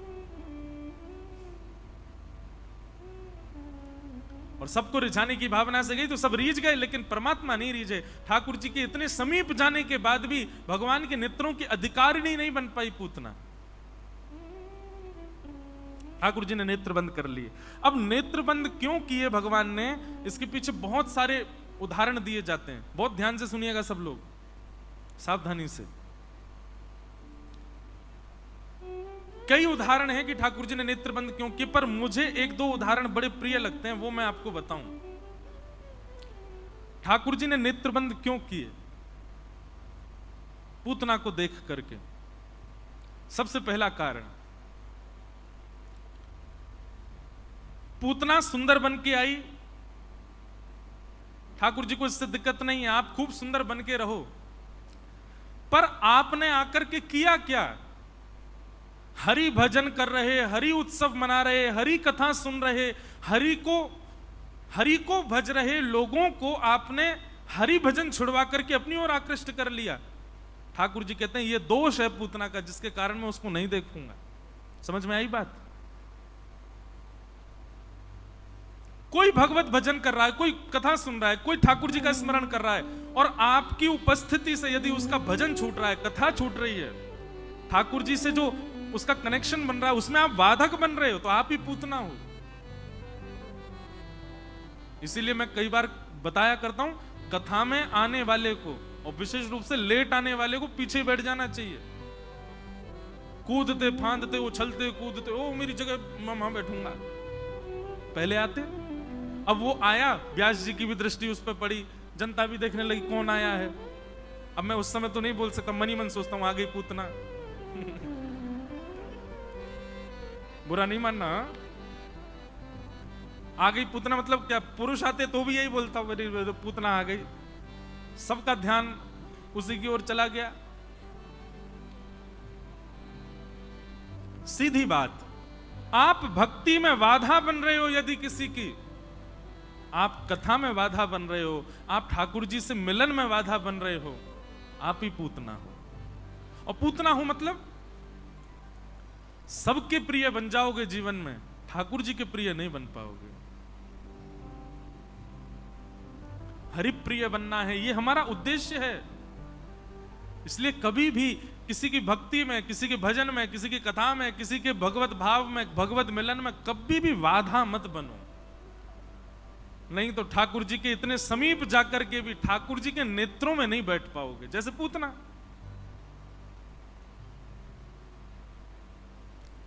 S1: और सबको रिझाने की भावना से गई तो सब रीझ गए, लेकिन परमात्मा नहीं रीझे। ठाकुर जी के इतने समीप जाने के बाद भी भगवान के नेत्रों की अधिकारिणी नहीं बन पाई पूतना। ठाकुर जी ने नेत्र बंद कर लिए। अब नेत्र बंद क्यों किए भगवान ने, इसके पीछे बहुत सारे उदाहरण दिए जाते हैं। बहुत ध्यान से सुनिएगा सब लोग, सावधानी से। कई उदाहरण हैं कि ठाकुर जी ने नेत्र बंद क्यों किए, पर मुझे 1-2 उदाहरण बड़े प्रिय लगते हैं, वो मैं आपको बताऊं। ठाकुर जी ने नेत्र बंद क्यों किए पूतना को देख करके? सबसे पहला कारण, पूतना सुंदर बन के आई। ठाकुर जी को इससे दिक्कत नहीं है, आप खूब सुंदर बन के रहो, पर आपने आकर के किया क्या? हरि भजन कर रहे, हरि उत्सव मना रहे, हरि कथा सुन रहे, हरि को भज रहे लोगों को आपने हरि भजन छुड़वा करके अपनी ओर आकृष्ट कर लिया। ठाकुर जी कहते हैं ये दोष है पूतना का, जिसके कारण मैं उसको नहीं देखूंगा। समझ में आई बात? कोई भगवत भजन कर रहा है, कोई कथा सुन रहा है, कोई ठाकुर जी का स्मरण कर रहा है, और आपकी उपस्थिति से यदि उसका भजन छूट रहा है, कथा छूट रही है, ठाकुर जी से जो उसका कनेक्शन बन रहा है उसमें आप बाधक बन रहे हो, तो आप ही पूतना हो। इसीलिए मैं कई बार बताया करता हूं, कथा में आने वाले को और विशेष रूप से लेट आने वाले को पीछे बैठ जाना चाहिए। कूदते फांदते, उछलते कूदते, ओ मेरी जगह मैं वहां बैठूंगा, पहले आते। अब वो आया, व्यास जी की भी दृष्टि उस पर पड़ी, जनता भी देखने लगी कौन आया है। अब मैं उस समय तो नहीं बोल सकता, मन ही मन सोचता हूं आ गई पूतना। बुरा नहीं मानना, आ गई पूतना मतलब क्या? पुरुष आते तो भी यही बोलता हूं, मेरी पूतना आ गई। सबका ध्यान उसी की ओर चला गया। सीधी बात, आप भक्ति में बाधा बन रहे हो यदि किसी की, आप कथा में बाधा बन रहे हो, आप ठाकुर जी से मिलन में बाधा बन रहे हो, आप ही पूतना हो। और पूतना हो मतलब सबके प्रिय बन जाओगे जीवन में, ठाकुर जी के प्रिय नहीं बन पाओगे। हरिप्रिय बनना है, ये हमारा उद्देश्य है। इसलिए कभी भी किसी की भक्ति में, किसी के भजन में, किसी की कथा में, किसी के भगवत भाव में, भगवत मिलन में कभी भी बाधा मत बनो। नहीं तो ठाकुर जी के इतने समीप जाकर के भी ठाकुर जी के नेत्रों में नहीं बैठ पाओगे। जैसे पूतना,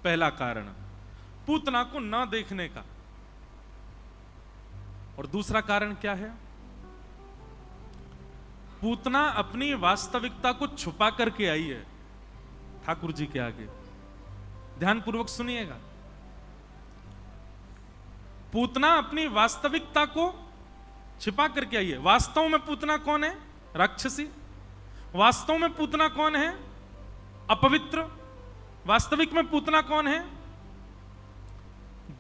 S1: पहला कारण पूतना को न देखने का। और दूसरा कारण क्या है? पूतना अपनी वास्तविकता को छुपा करके आई है ठाकुर जी के आगे। ध्यानपूर्वक सुनिएगा। पूतना अपनी वास्तविकता को छिपा करके आई है। वास्तव में पूतना कौन है? राक्षसी। वास्तव में पूतना कौन है? अपवित्र। वास्तविक में पूतना कौन है?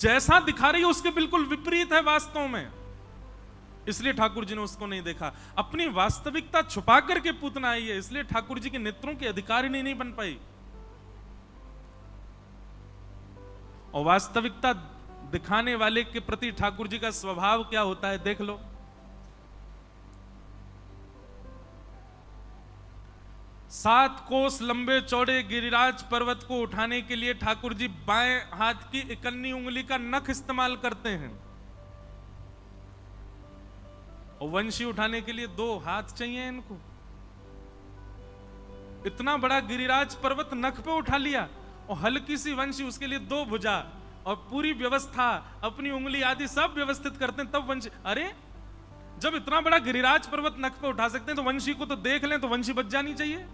S1: जैसा दिखा रही है उसके बिल्कुल विपरीत है वास्तव में। इसलिए ठाकुर जी ने उसको नहीं देखा। अपनी वास्तविकता छुपा करके पूतना आई है, इसलिए ठाकुर जी के नेत्रों की अधिकारिणी नहीं बन पाई। और वास्तविकता दिखाने वाले के प्रति ठाकुर जी का स्वभाव क्या होता है देख लो। 7 कोस लंबे चौड़े गिरिराज पर्वत को उठाने के लिए ठाकुर जी बाएं हाथ की इकन्नी उंगली का नख इस्तेमाल करते हैं, और वंशी उठाने के लिए 2 हाथ चाहिए इनको। इतना बड़ा गिरिराज पर्वत नख पे उठा लिया, और हल्की सी वंशी, उसके लिए 2 भुजा, और पूरी व्यवस्था, अपनी उंगली आदि सब व्यवस्थित करते हैं, तब वंशी। अरे जब इतना बड़ा गिरिराज पर्वत नख पे उठा सकते हैं तो वंशी को तो देख लें तो वंशी बच जानी चाहिए।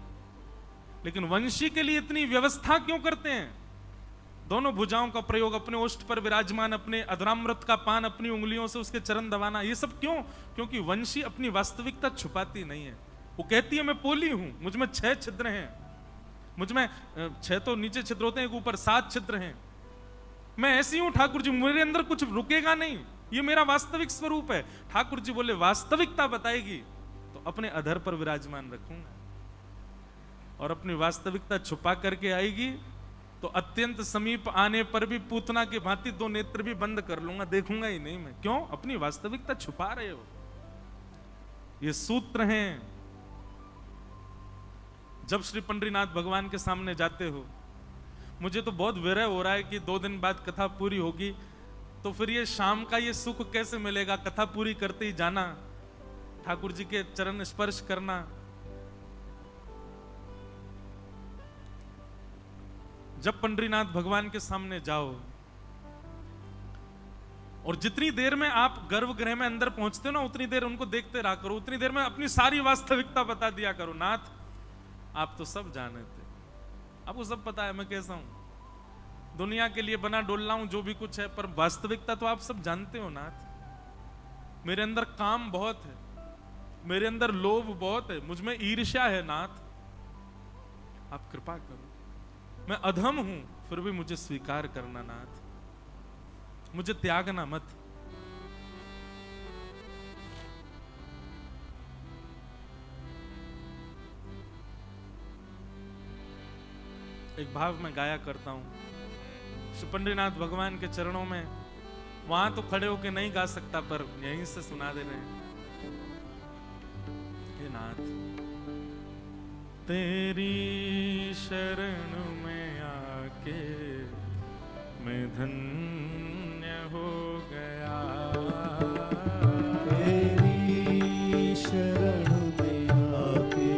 S1: लेकिन वंशी के लिए इतनी व्यवस्था क्यों करते हैं? दोनों भुजाओं का प्रयोग, अपने ओष्ठ पर विराजमान अपने अधरामृत का पान अपनी उंगलियों से उसके चरण दबाना, ये सब क्यों? क्योंकि वंशी अपनी वास्तविकता छुपाती नहीं है। वो कहती है मैं पोली हूं, मुझ में 6 छिद्र हैं, मुझ में 6 तो नीचे छिद्र होते हैं, ऊपर 7 छिद्र हैं। मैं ऐसी हूं ठाकुर जी, मेरे अंदर कुछ रुकेगा नहीं, ये मेरा वास्तविक स्वरूप है। ठाकुर जी बोले वास्तविकता बताएगी तो अपने अधर पर विराजमान रखूंगा, और अपनी वास्तविकता छुपा करके आएगी तो अत्यंत समीप आने पर भी पूतना की भांति 2 नेत्र भी बंद कर लूंगा, देखूंगा ही नहीं मैं। क्यों? अपनी वास्तविकता छुपा रहे हो। ये सूत्र हैं। जब श्री पंडरीनाथ भगवान के सामने जाते हो, मुझे तो बहुत विरह हो रहा है कि 2 दिन बाद कथा पूरी होगी, तो फिर ये शाम का ये सुख कैसे मिलेगा? कथा पूरी करते ही जाना, ठाकुर जी के चरण स्पर्श करना। जब पंडरीनाथ भगवान के सामने जाओ, और जितनी देर में आप गर्भगृह में अंदर पहुंचते हो ना, उतनी देर उनको देखते रहा करो, उतनी देर में अपनी सारी वास्तविकता बता दिया करो। नाथ आप तो सब जाने थे, आपको सब पता है मैं कैसा हूं, दुनिया के लिए बना डोलना हूं, जो भी कुछ है, पर वास्तविकता तो आप सब जानते हो नाथ। मेरे अंदर काम बहुत है, मेरे अंदर लोभ बहुत है, मुझ में ईर्ष्या है नाथ, आप कृपा करो। मैं अधम हूं, फिर भी मुझे स्वीकार करना नाथ, मुझे त्यागना मत। एक भाव में गाया करता हूं श्री पंडरीनाथ भगवान के चरणों में। वहां तो खड़े होके नहीं गा सकता, पर यहीं से सुना दे रहे हैं। हे नाथ, तेरी शरण में आके मैं धन्य हो गया,
S2: तेरी शरण में आके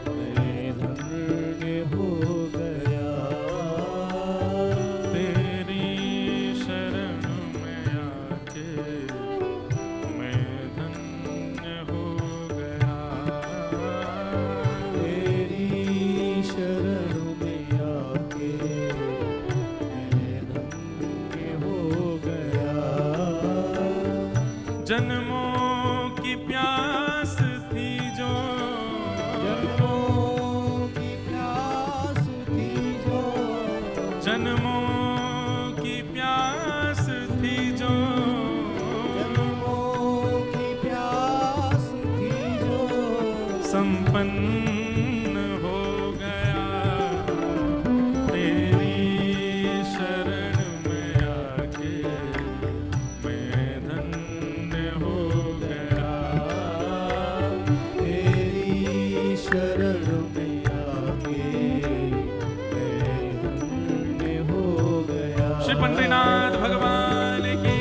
S2: मैं धन्य हो गया,
S1: तेरी शरण में आके मैं धन्य हो गया,
S2: तेरी शरण में आके मैं धन्य हो गया।
S1: जन्मों की प्यास थी जो,
S2: जन्मों की प्यास थी जो,
S1: जन्मों की प्यास थी जो,
S2: जन्मों की प्यास थी जो,
S1: संपन्न हो गया, तेरी शरण में आके मैं धन्य हो गया,
S2: तेरी शरण में आके मैं धन्य हो गया।
S1: श्री पंडरीनाथ भगवान की।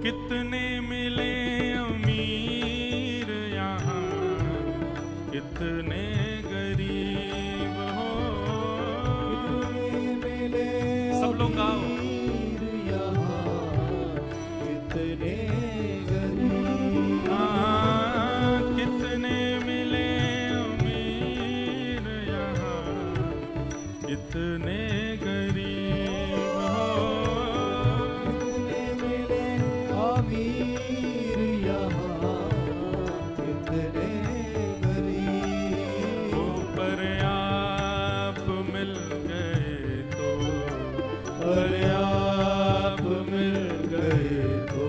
S1: कितने मिले अमीर यहाँ, कितने गरीब हो।
S2: मिले
S1: सब लोग गाओ।
S2: यहाँ कितने गरीब,
S1: हाँ, कितने मिले अमीर यहाँ, कितने गरीब हो।
S2: कितने मिले अमीर यहाँ कितने गरीब,
S1: पर आप मिल गए तो,
S2: पर आप मिल गए तो,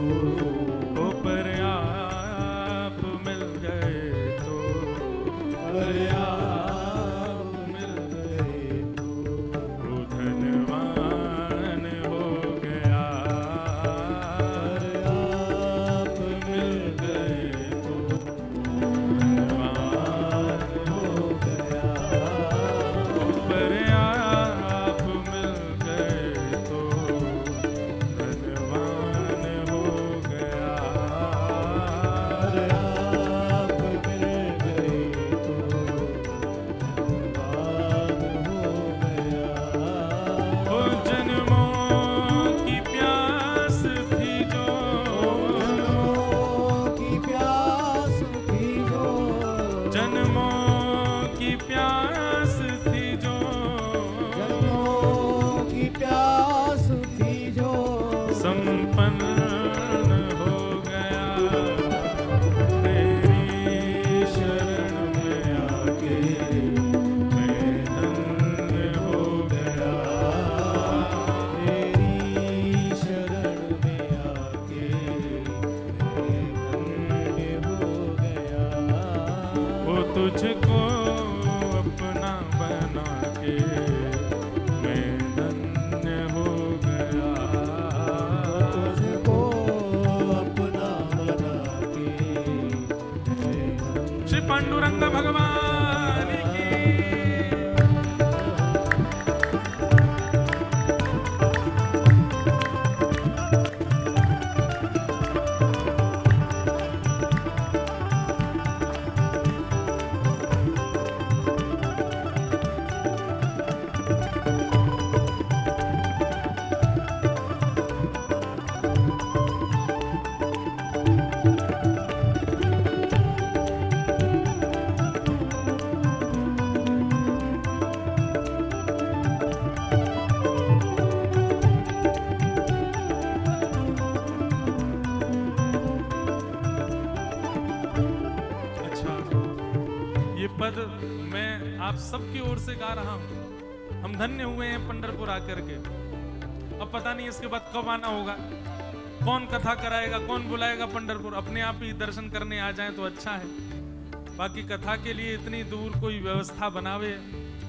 S1: पर आप मिल गए तो,
S2: पर आप मिल गए तो,
S1: वो धनवान हो गया।
S2: पर आप मिल गए तो, धनवान हो गया।
S1: पर आप मिल गए तो धनवान हो गया।
S2: पर आप मिल गए तो, धनवान हो गया।
S1: ओ जन्मों की प्यास थी जो,
S2: जन्मों की प्यास थी जो,
S1: जन्मों की प्यास थी जो,
S2: जन्मों की प्यास थी जो,
S1: संपन्न हो गया। तेरी शरण में आके मैं धन्य हो गया।
S2: तेरी शरण में आके मैं धन्य हो गया।
S1: वो तुझको अपना बना के मैं धन्य हो गया।
S2: तुझको अपना बना के मैं
S1: श्री पांडुरंग भगवान की। अच्छा, ये पद मैं आप सबकी ओर से गा रहा हूं। हम धन्य हुए हैं पंढरपुर आकर के। अब पता नहीं इसके बाद कब आना होगा, कौन कथा कराएगा, कौन बुलाएगा पंढरपुर। अपने आप ही दर्शन करने आ जाएं तो अच्छा है। बाकी कथा के लिए इतनी दूर कोई व्यवस्था बनावे,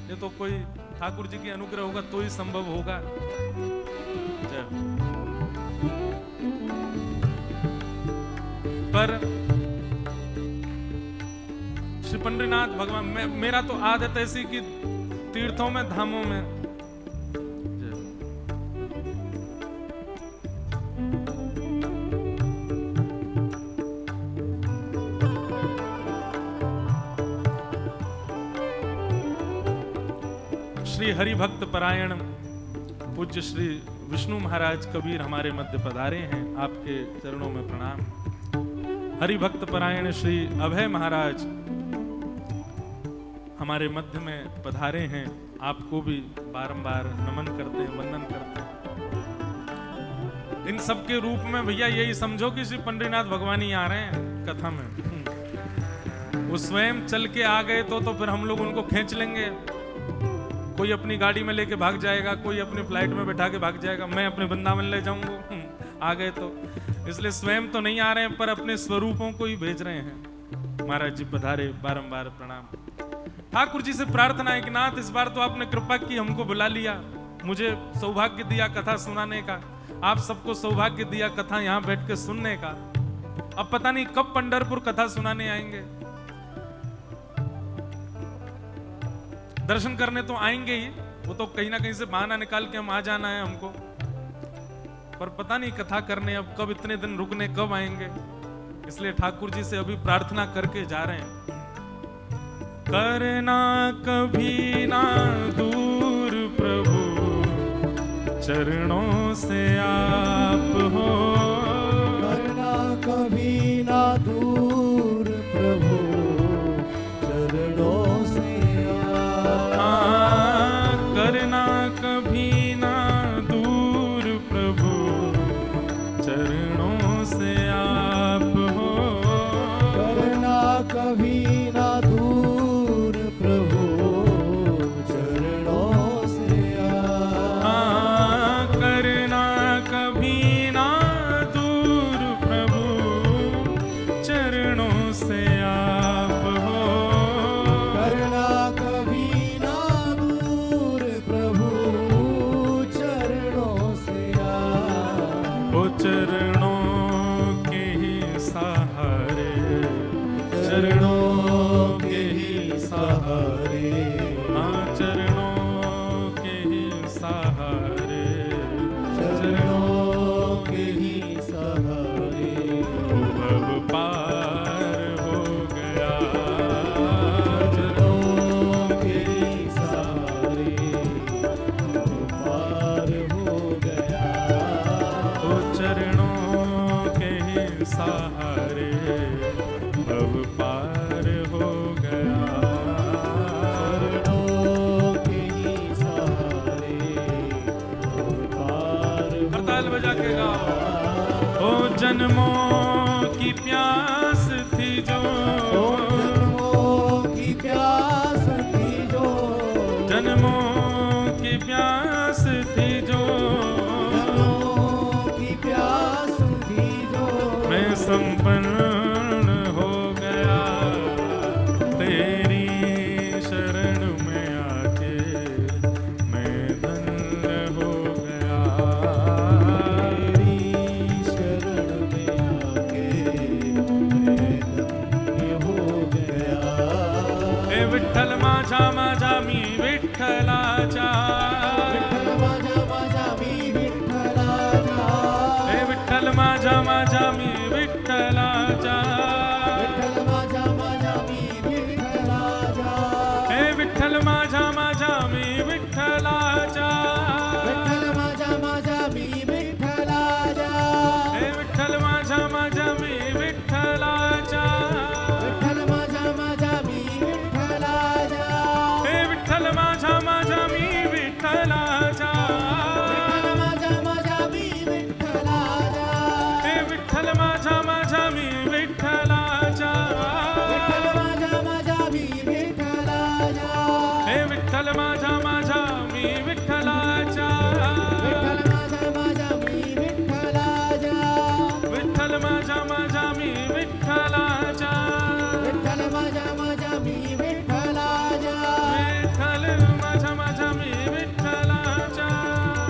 S1: ये तो कोई ठाकुर जी की अनुग्रह होगा तो ही संभव होगा। जय हो। पर श्री पंडरीनाथ भगवान, मेरा तो आदत ऐसी कि तीर्थों में, धामों में श्री हरि भक्त परायण पूज्य श्री विष्णु महाराज कबीर हमारे मध्य पधारे हैं। आपके चरणों में प्रणाम। हरि भक्त परायण श्री अभय महाराज हमारे मध्य में पधारे हैं। आपको भी बारंबार नमन करते हैं, वंदन करते हैं। इन सब के रूप में भैया यही समझो कि श्री पंडरीनाथ भगवान ही आ रहे हैं कथा में। वो स्वयं चल के आ गए तो फिर हम लोग उनको खींच लेंगे। कोई अपनी गाड़ी में लेके भाग जाएगा, कोई अपनी फ्लाइट में बैठा के भाग जाएगा, मैं अपने वृंदावन ले जाऊंगा। आ गए तो इसलिए स्वयं तो नहीं आ रहे हैं, पर अपने स्वरूपों को ही भेज रहे हैं। महाराज जी पधारे, बारंबार प्रणाम। ठाकुर जी से प्रार्थना है कि नाथ इस बार तो आपने कृपा की, हमको बुला लिया, मुझे सौभाग्य दिया कथा सुनाने का, आप सबको सौभाग्य दिया कथा यहाँ बैठ के सुनने का। अब पता नहीं कब पंढरपुर कथा सुनाने आएंगे। दर्शन करने तो आएंगे ही, वो तो कहीं ना कहीं से बहाना निकाल के हम आ जाना है हमको। पर पता नहीं कथा करने अब कब, इतने दिन रुकने कब आएंगे, इसलिए ठाकुर जी से अभी प्रार्थना करके जा रहे हैं। करना कभी ना दूर प्रभु, चरणों से आप हो।
S2: करना कभी ना दूर प्रभु, चरणों से आप।
S1: करना कभी ना दूर प्रभु, चरणों से आप हो।
S2: करना कभी ना दूर प्रभु, चरणों से आप।
S1: करना कभी ना दूर प्रभु, चरणों से आप हो।
S2: करना कभी ना दूर प्रभु, चरणों से आप।
S1: ओ चरणों के ही सहारे, चरणों के ही सहारे, हाँ चरणों के ही सहारे,
S2: चरणों के ही सहारे।
S1: अब पार हो गया।
S2: चरणों के ही सहारे, पार हो गया।
S1: ओ चरणों के ही सहारे, अब पार हो गया।
S2: चरणों के ही सहारे, पार हो
S1: हड़ताल बजा के गाओ। ओ जन्मों की प्यास थी जो,
S2: जन्मों की प्यास थी जो,
S1: जन्मों की प्यास थी जो,
S2: जन्मों की प्यास थी जो,
S1: मैं संपन्न हो गया तेरी शरण में आके, मैं धन्य हो गया।
S2: तेरी शरण में आके मैं धन्य हो गया।
S1: हे विठ्ठल माझा माझा मी विठ्ठलाचा,
S2: विठ्ठल माझा माझा मी विठ्ठलाचा,
S1: हे विठ्ठल माझा माझा मी विठ्ठलाचा,
S2: विठ्ठल माझा माझा मी विठ्ठलाचा,
S1: हे विठ्ठल माझा माझा मी विठ्ठलाचा,
S2: विठ्ठल माझा माझा मी विठ्ठलाचा,
S1: हे विठ्ठल माझा माझा मी विठ्ठलाचा,
S2: विठ्ठल माझा माझा मी विठ्ठलाचा,
S1: हे विठ्ठल माझा माझा मी विठ्ठलाचा,
S2: विठ्ठल माझा माझा मी विठ्ठलाचा,
S1: हे विठ्ठल माझा माझा मी विठ्ठलाचा,
S2: विठ्ठल माझा माझा मी विठ्ठलाचा,
S1: हे विठ्ठल माझा माझा मी विठ्ठलाचा,
S2: विठ्ठल माझा माझा मी विठ्ठलाचा,
S1: विठ्ठल माझा माझा मी विठ्ठलाचा,
S2: विठ्ठल माझा माझा मी विठ्ठलाचा,
S1: विठ्ठल माझा माझा मी विठ्ठलाचा,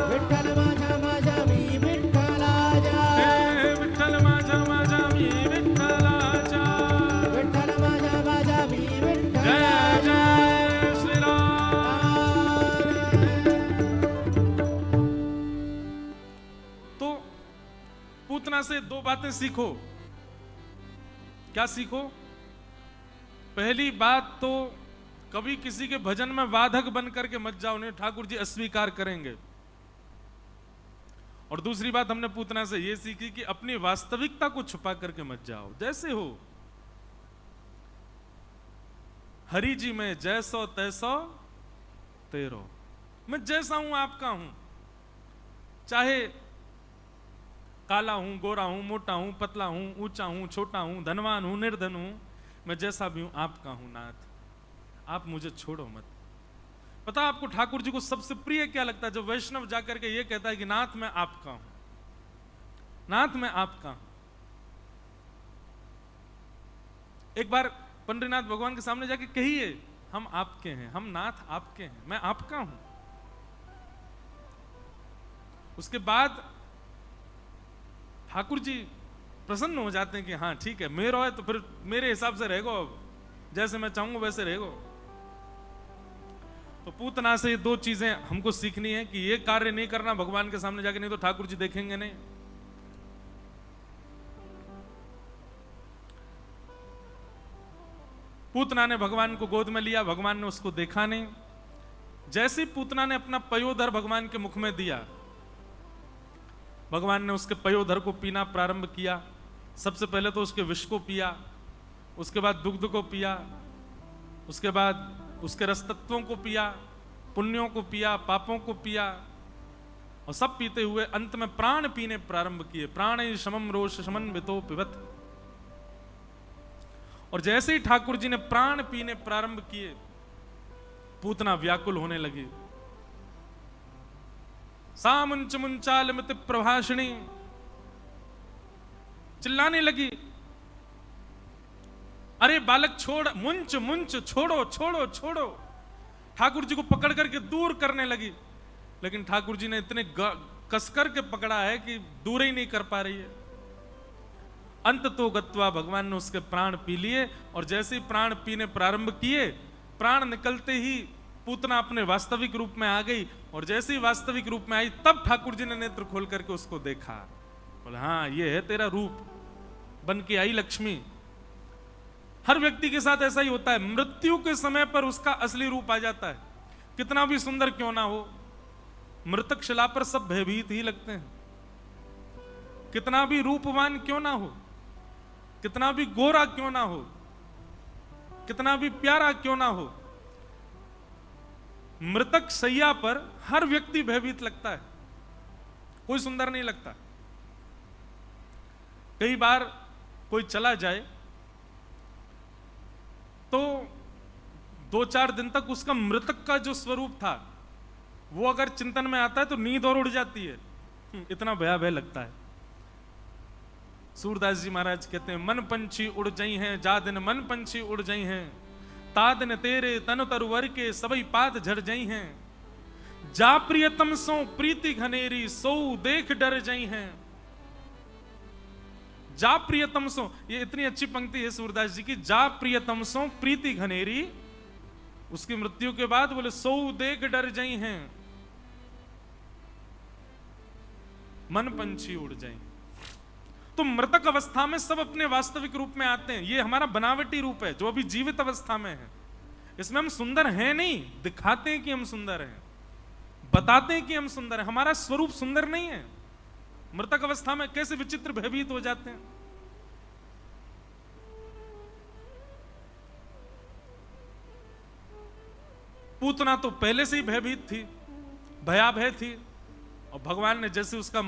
S2: विठ्ठल माझा माझा मी विठ्ठलाचा,
S1: हे विठ्ठल माझा माझा मी विठ्ठलाचा,
S2: विठ्ठल माझा माझा मी
S1: जय
S2: विठ्ठलाचा।
S1: जय श्री राम। तो पूतना से दो बातें सीखो। क्या सीखो? पहली बात तो कभी किसी के भजन में वादक बन करके मत जाओ, नहीं ठाकुर जी अस्वीकार करेंगे। और दूसरी बात हमने पूतना से यह सीखी कि अपनी वास्तविकता को छुपा करके मत जाओ, जैसे हो। हरि जी में जैसो तैसो तेरो, मैं जैसा हूं आपका हूं, चाहे काला हूं, गोरा हूं, मोटा हूं, पतला हूं, ऊंचा हूं, छोटा हूं, धनवान हूं, निर्धन हूं, मैं जैसा भी हूं आपका हूं नाथ, आप मुझे छोड़ो मत। पता आपको ठाकुर जी को सबसे प्रिय क्या लगता है? जब वैष्णव जाकर के ये कहता है कि नाथ मैं आपका हूं, नाथ मैं आपका हूं। एक बार पंडरीनाथ भगवान के सामने जाके कहिए, हम आपके हैं, हम नाथ आपके हैं, मैं आपका हूं। उसके बाद ठाकुर जी प्रसन्न हो जाते हैं कि हाँ ठीक है, मेरा है तो फिर मेरे हिसाब से रहेगो, अब जैसे मैं चाहूंगा वैसे रहेगो। तो पूतना से ये दो चीजें हमको सीखनी है कि ये कार्य नहीं करना भगवान के सामने जाके, नहीं तो ठाकुर जी देखेंगे नहीं। पूतना ने भगवान को गोद में लिया, भगवान ने उसको देखा नहीं। जैसे ही पूतना ने अपना पयोधर भगवान के मुख में दिया, भगवान ने उसके पयोधर को पीना प्रारंभ किया। सबसे पहले तो उसके विष को पिया, उसके बाद दुग्ध को पिया, उसके बाद उसके रस तत्वों को पिया, पुण्यों को पिया, पापों को पिया, और सब पीते हुए अंत में प्राण पीने प्रारंभ किए। प्राण शमम रोष शमन वितो पिबत। और जैसे ही ठाकुर जी ने प्राण पीने प्रारंभ किए, पूतना व्याकुल होने लगी। सा मुंच मुंचाल मित प्रभाषिणी, चिल्लाने लगी, अरे बालक छोड़, मुंच मुंच, छोड़ो छोड़ो छोड़ो। ठाकुर जी को पकड़ करके दूर करने लगी, लेकिन ठाकुर जी ने इतने कसकर के पकड़ा है कि दूर ही नहीं कर पा रही है। अंत तो गत्वा, भगवान ने उसके प्राण पी लिए। और जैसे ही प्राण पीने प्रारंभ किए, प्राण निकलते ही पूतना अपने वास्तविक रूप में आ गई। और जैसे ही वास्तविक रूप में आई, तब ठाकुर जी ने नेत्र खोल करके उसको देखा। बोले हाँ, ये है तेरा रूप, बन के आई लक्ष्मी। हर व्यक्ति के साथ ऐसा ही होता है, मृत्यु के समय पर उसका असली रूप आ जाता है। कितना भी सुंदर क्यों ना हो, मृतक शिला पर सब भयभीत ही लगते हैं। कितना भी रूपवान क्यों ना हो, कितना भी गोरा क्यों ना हो, कितना भी प्यारा क्यों ना हो, मृतक सैया पर हर व्यक्ति भयभीत लगता है, कोई सुंदर नहीं लगता। कई बार कोई चला जाए तो 2-4 दिन तक उसका मृतक का जो स्वरूप था वो अगर चिंतन में आता है तो नींद और उड़ जाती है, इतना भयावह लगता है। सूरदास जी महाराज कहते हैं, मन पंछी उड़ जाई हैं, जा दिन मन पंछी उड़ जाई हैं, तादन तेरे तन तरवर के सबई पात झड़ जाई हैं, जा प्रियतम सो प्रीति घनेरी सो देख डर जाई हैं। जा प्रियतम सो, ये इतनी अच्छी पंक्ति है सूरदास जी की। जा प्रियतम सो प्रीति घनेरी, उसकी मृत्यु के बाद बोले सो देख डर जाई हैं, मन पंछी उड़ जाए। तो मृतक अवस्था में सब अपने वास्तविक रूप में आते हैं। ये हमारा बनावटी रूप है जो अभी जीवित अवस्था में है। इसमें हम सुंदर हैं नहीं, दिखाते हैं कि हम सुंदर हैं, बताते हैं कि हम सुंदर हैं, हमारा स्वरूप सुंदर नहीं है। मृतक अवस्था में कैसे विचित्र भयभीत हो जाते हैं। पूतना तो पहले से ही भयभीत थी, भयाभय थी, और भगवान ने जैसे उसका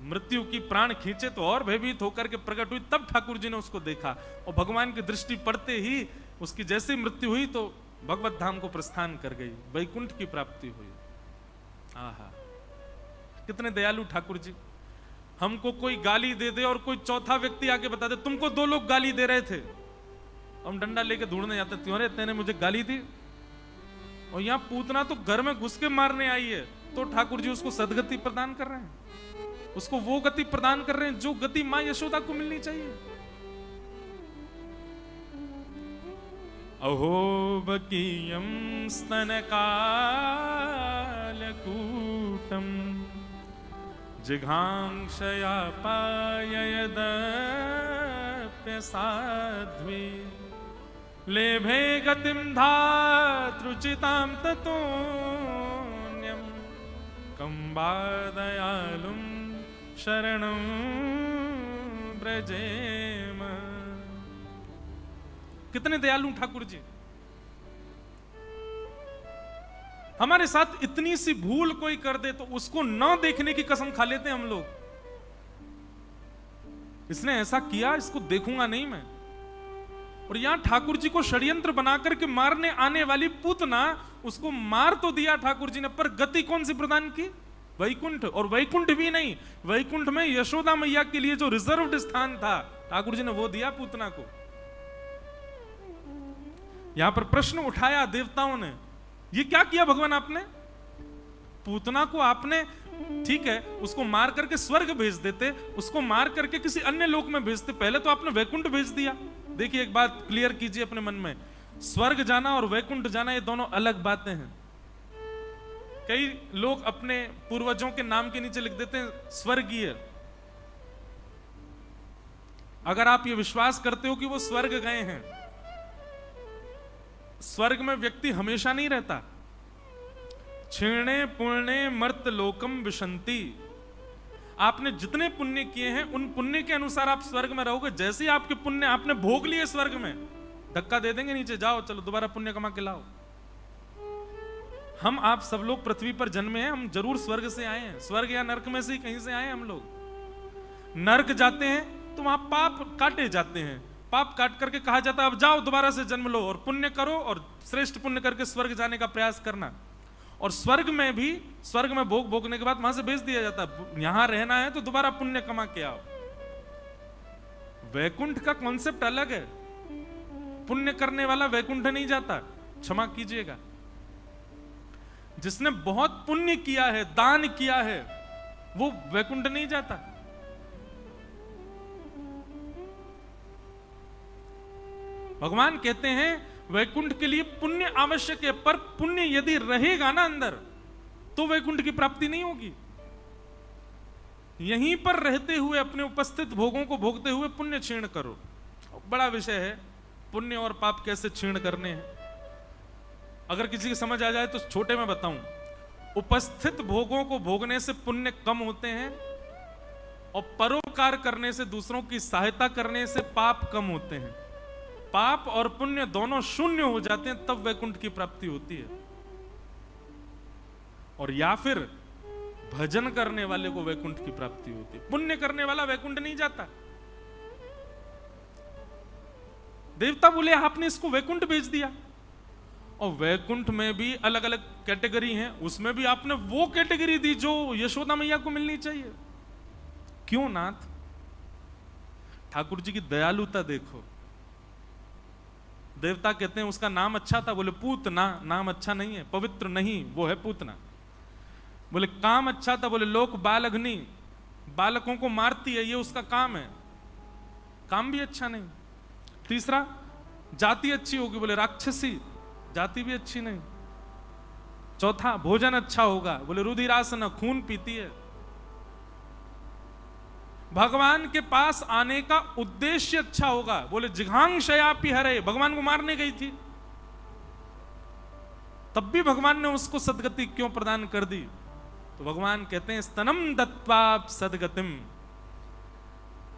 S1: मृत्यु की प्राण खींचे तो और भयभीत होकर के प्रकट हुई। तब ठाकुर जी ने उसको देखा और भगवान की दृष्टि पड़ते ही उसकी जैसे मृत्यु हुई तो भगवत धाम को प्रस्थान कर गई, वैकुंठ की प्राप्ति हुई। आहा, कितने दयालु ठाकुर जी। हमको कोई गाली दे दे और कोई चौथा व्यक्ति आके बता दे तुमको 2 लोग गाली दे रहे थे, हम डंडा लेके ढूंढने जाते, क्यों रे तेने मुझे गाली दी। और यहां पूतना तो घर में घुस के मारने आई है, तो ठाकुर जी उसको सदगति प्रदान कर रहे हैं, उसको वो गति प्रदान कर रहे हैं जो गति मां यशोदा को मिलनी चाहिए। अहो बकीयम स्तनकालकूटम जिघांक्षया पाययदप्यसाध्वी लेभे गतिम धातृचितां ततोन्यम कंबादयालुम शरणं ब्रजेम। कितने दयालु ठाकुर जी। हमारे साथ इतनी सी भूल कोई कर दे तो उसको न देखने की कसम खा लेते हैं हम लोग। इसने ऐसा किया, इसको देखूंगा नहीं मैं। और यहां ठाकुर जी को षड्यंत्र बनाकर के मारने आने वाली पूतना, उसको मार तो दिया ठाकुर जी ने, पर गति कौन सी प्रदान की? वैकुंठ। और वैकुंठ भी नहीं, वैकुंठ में यशोदा मैया के लिए जो रिजर्व्ड स्थान था ठाकुर जी ने वो दिया पूतना को। यहां पर प्रश्न उठाया देवताओं ने, ये क्या किया भगवान आपने? पूतना को आपने, ठीक है उसको मार करके स्वर्ग भेज देते, उसको मार करके किसी अन्य लोक में भेजते, पहले तो आपने वैकुंठ भेज दिया। देखिए एक बात क्लियर कीजिए अपने मन में, स्वर्ग जाना और वैकुंठ जाना ये दोनों अलग बातें हैं। कई लोग अपने पूर्वजों के नाम के नीचे लिख देते हैं स्वर्गीय। अगर आप ये विश्वास करते हो कि वो स्वर्ग गए हैं, स्वर्ग में व्यक्ति हमेशा नहीं रहता। क्षीणे पुण्य मर्त लोकम विशंति। आपने जितने पुण्य किए हैं उन पुण्य के अनुसार आप स्वर्ग में रहोगे। जैसे ही आपके पुण्य आपने भोग लिए स्वर्ग में, धक्का दे देंगे नीचे, जाओ चलो दोबारा पुण्य कमा के लाओ। हम आप सब लोग पृथ्वी पर जन्मे हैं, हम जरूर स्वर्ग से आए हैं। स्वर्ग या नरक में से ही कहीं से आए हैं हम लोग। नरक जाते हैं तो वहां पाप काटे जाते हैं, पाप काट करके कहा जाता है अब जाओ दोबारा से जन्म लो और पुण्य करो और श्रेष्ठ पुण्य करके स्वर्ग जाने का प्रयास करना। और स्वर्ग में भी, स्वर्ग में भोग भोगने के बाद वहां से भेज दिया जाता है, यहां रहना है तो दोबारा पुण्य कमा के आओ। वैकुंठ का कॉन्सेप्ट अलग है। पुण्य करने वाला वैकुंठ नहीं जाता, क्षमा कीजिएगा। जिसने बहुत पुण्य किया है, दान किया है, वो वैकुंठ नहीं जाता। भगवान कहते हैं वैकुंठ के लिए पुण्य आवश्यक है, पर पुण्य यदि रहेगा ना अंदर तो वैकुंठ की प्राप्ति नहीं होगी। यहीं पर रहते हुए अपने उपस्थित भोगों को भोगते हुए पुण्य क्षीण करो। बड़ा विषय है पुण्य और पाप कैसे क्षीण करने हैं। अगर किसी की समझ आ जाए तो छोटे में बताऊं, उपस्थित भोगों को भोगने से पुण्य कम होते हैं और परोपकार करने से, दूसरों की सहायता करने से पाप कम होते हैं। पाप और पुण्य दोनों शून्य हो जाते हैं, तब वैकुंठ की प्राप्ति होती है। और या फिर भजन करने वाले को वैकुंठ की प्राप्ति होती है। पुण्य करने वाला वैकुंठ नहीं जाता। देवता बोले आपने इसको वैकुंठ भेज दिया। और वैकुंठ में भी अलग अलग कैटेगरी हैं, उसमें भी आपने वो कैटेगरी दी जो यशोदा मैया को मिलनी चाहिए। क्यों नाथ? ठाकुर जी की दयालुता देखो। देवता कहते हैं उसका नाम अच्छा था, बोले पूतना नाम अच्छा नहीं है, पवित्र नहीं, वो है पूतना। बोले काम अच्छा था, बोले लोक बाल अग्नि, बालकों को मारती है, ये उसका काम है, काम भी अच्छा नहीं। तीसरा जाति अच्छी होगी, बोले राक्षसी, जाति भी अच्छी नहीं। चौथा भोजन अच्छा होगा, बोले रुधिरासन, खून पीती है। भगवान के पास आने का उद्देश्य अच्छा होगा, बोले जिघांक्षयापि हरे, भगवान को मारने गई थी तब भी भगवान ने उसको सदगति क्यों प्रदान कर दी? तो भगवान कहते हैं स्तनम दत्वा सदगतिम।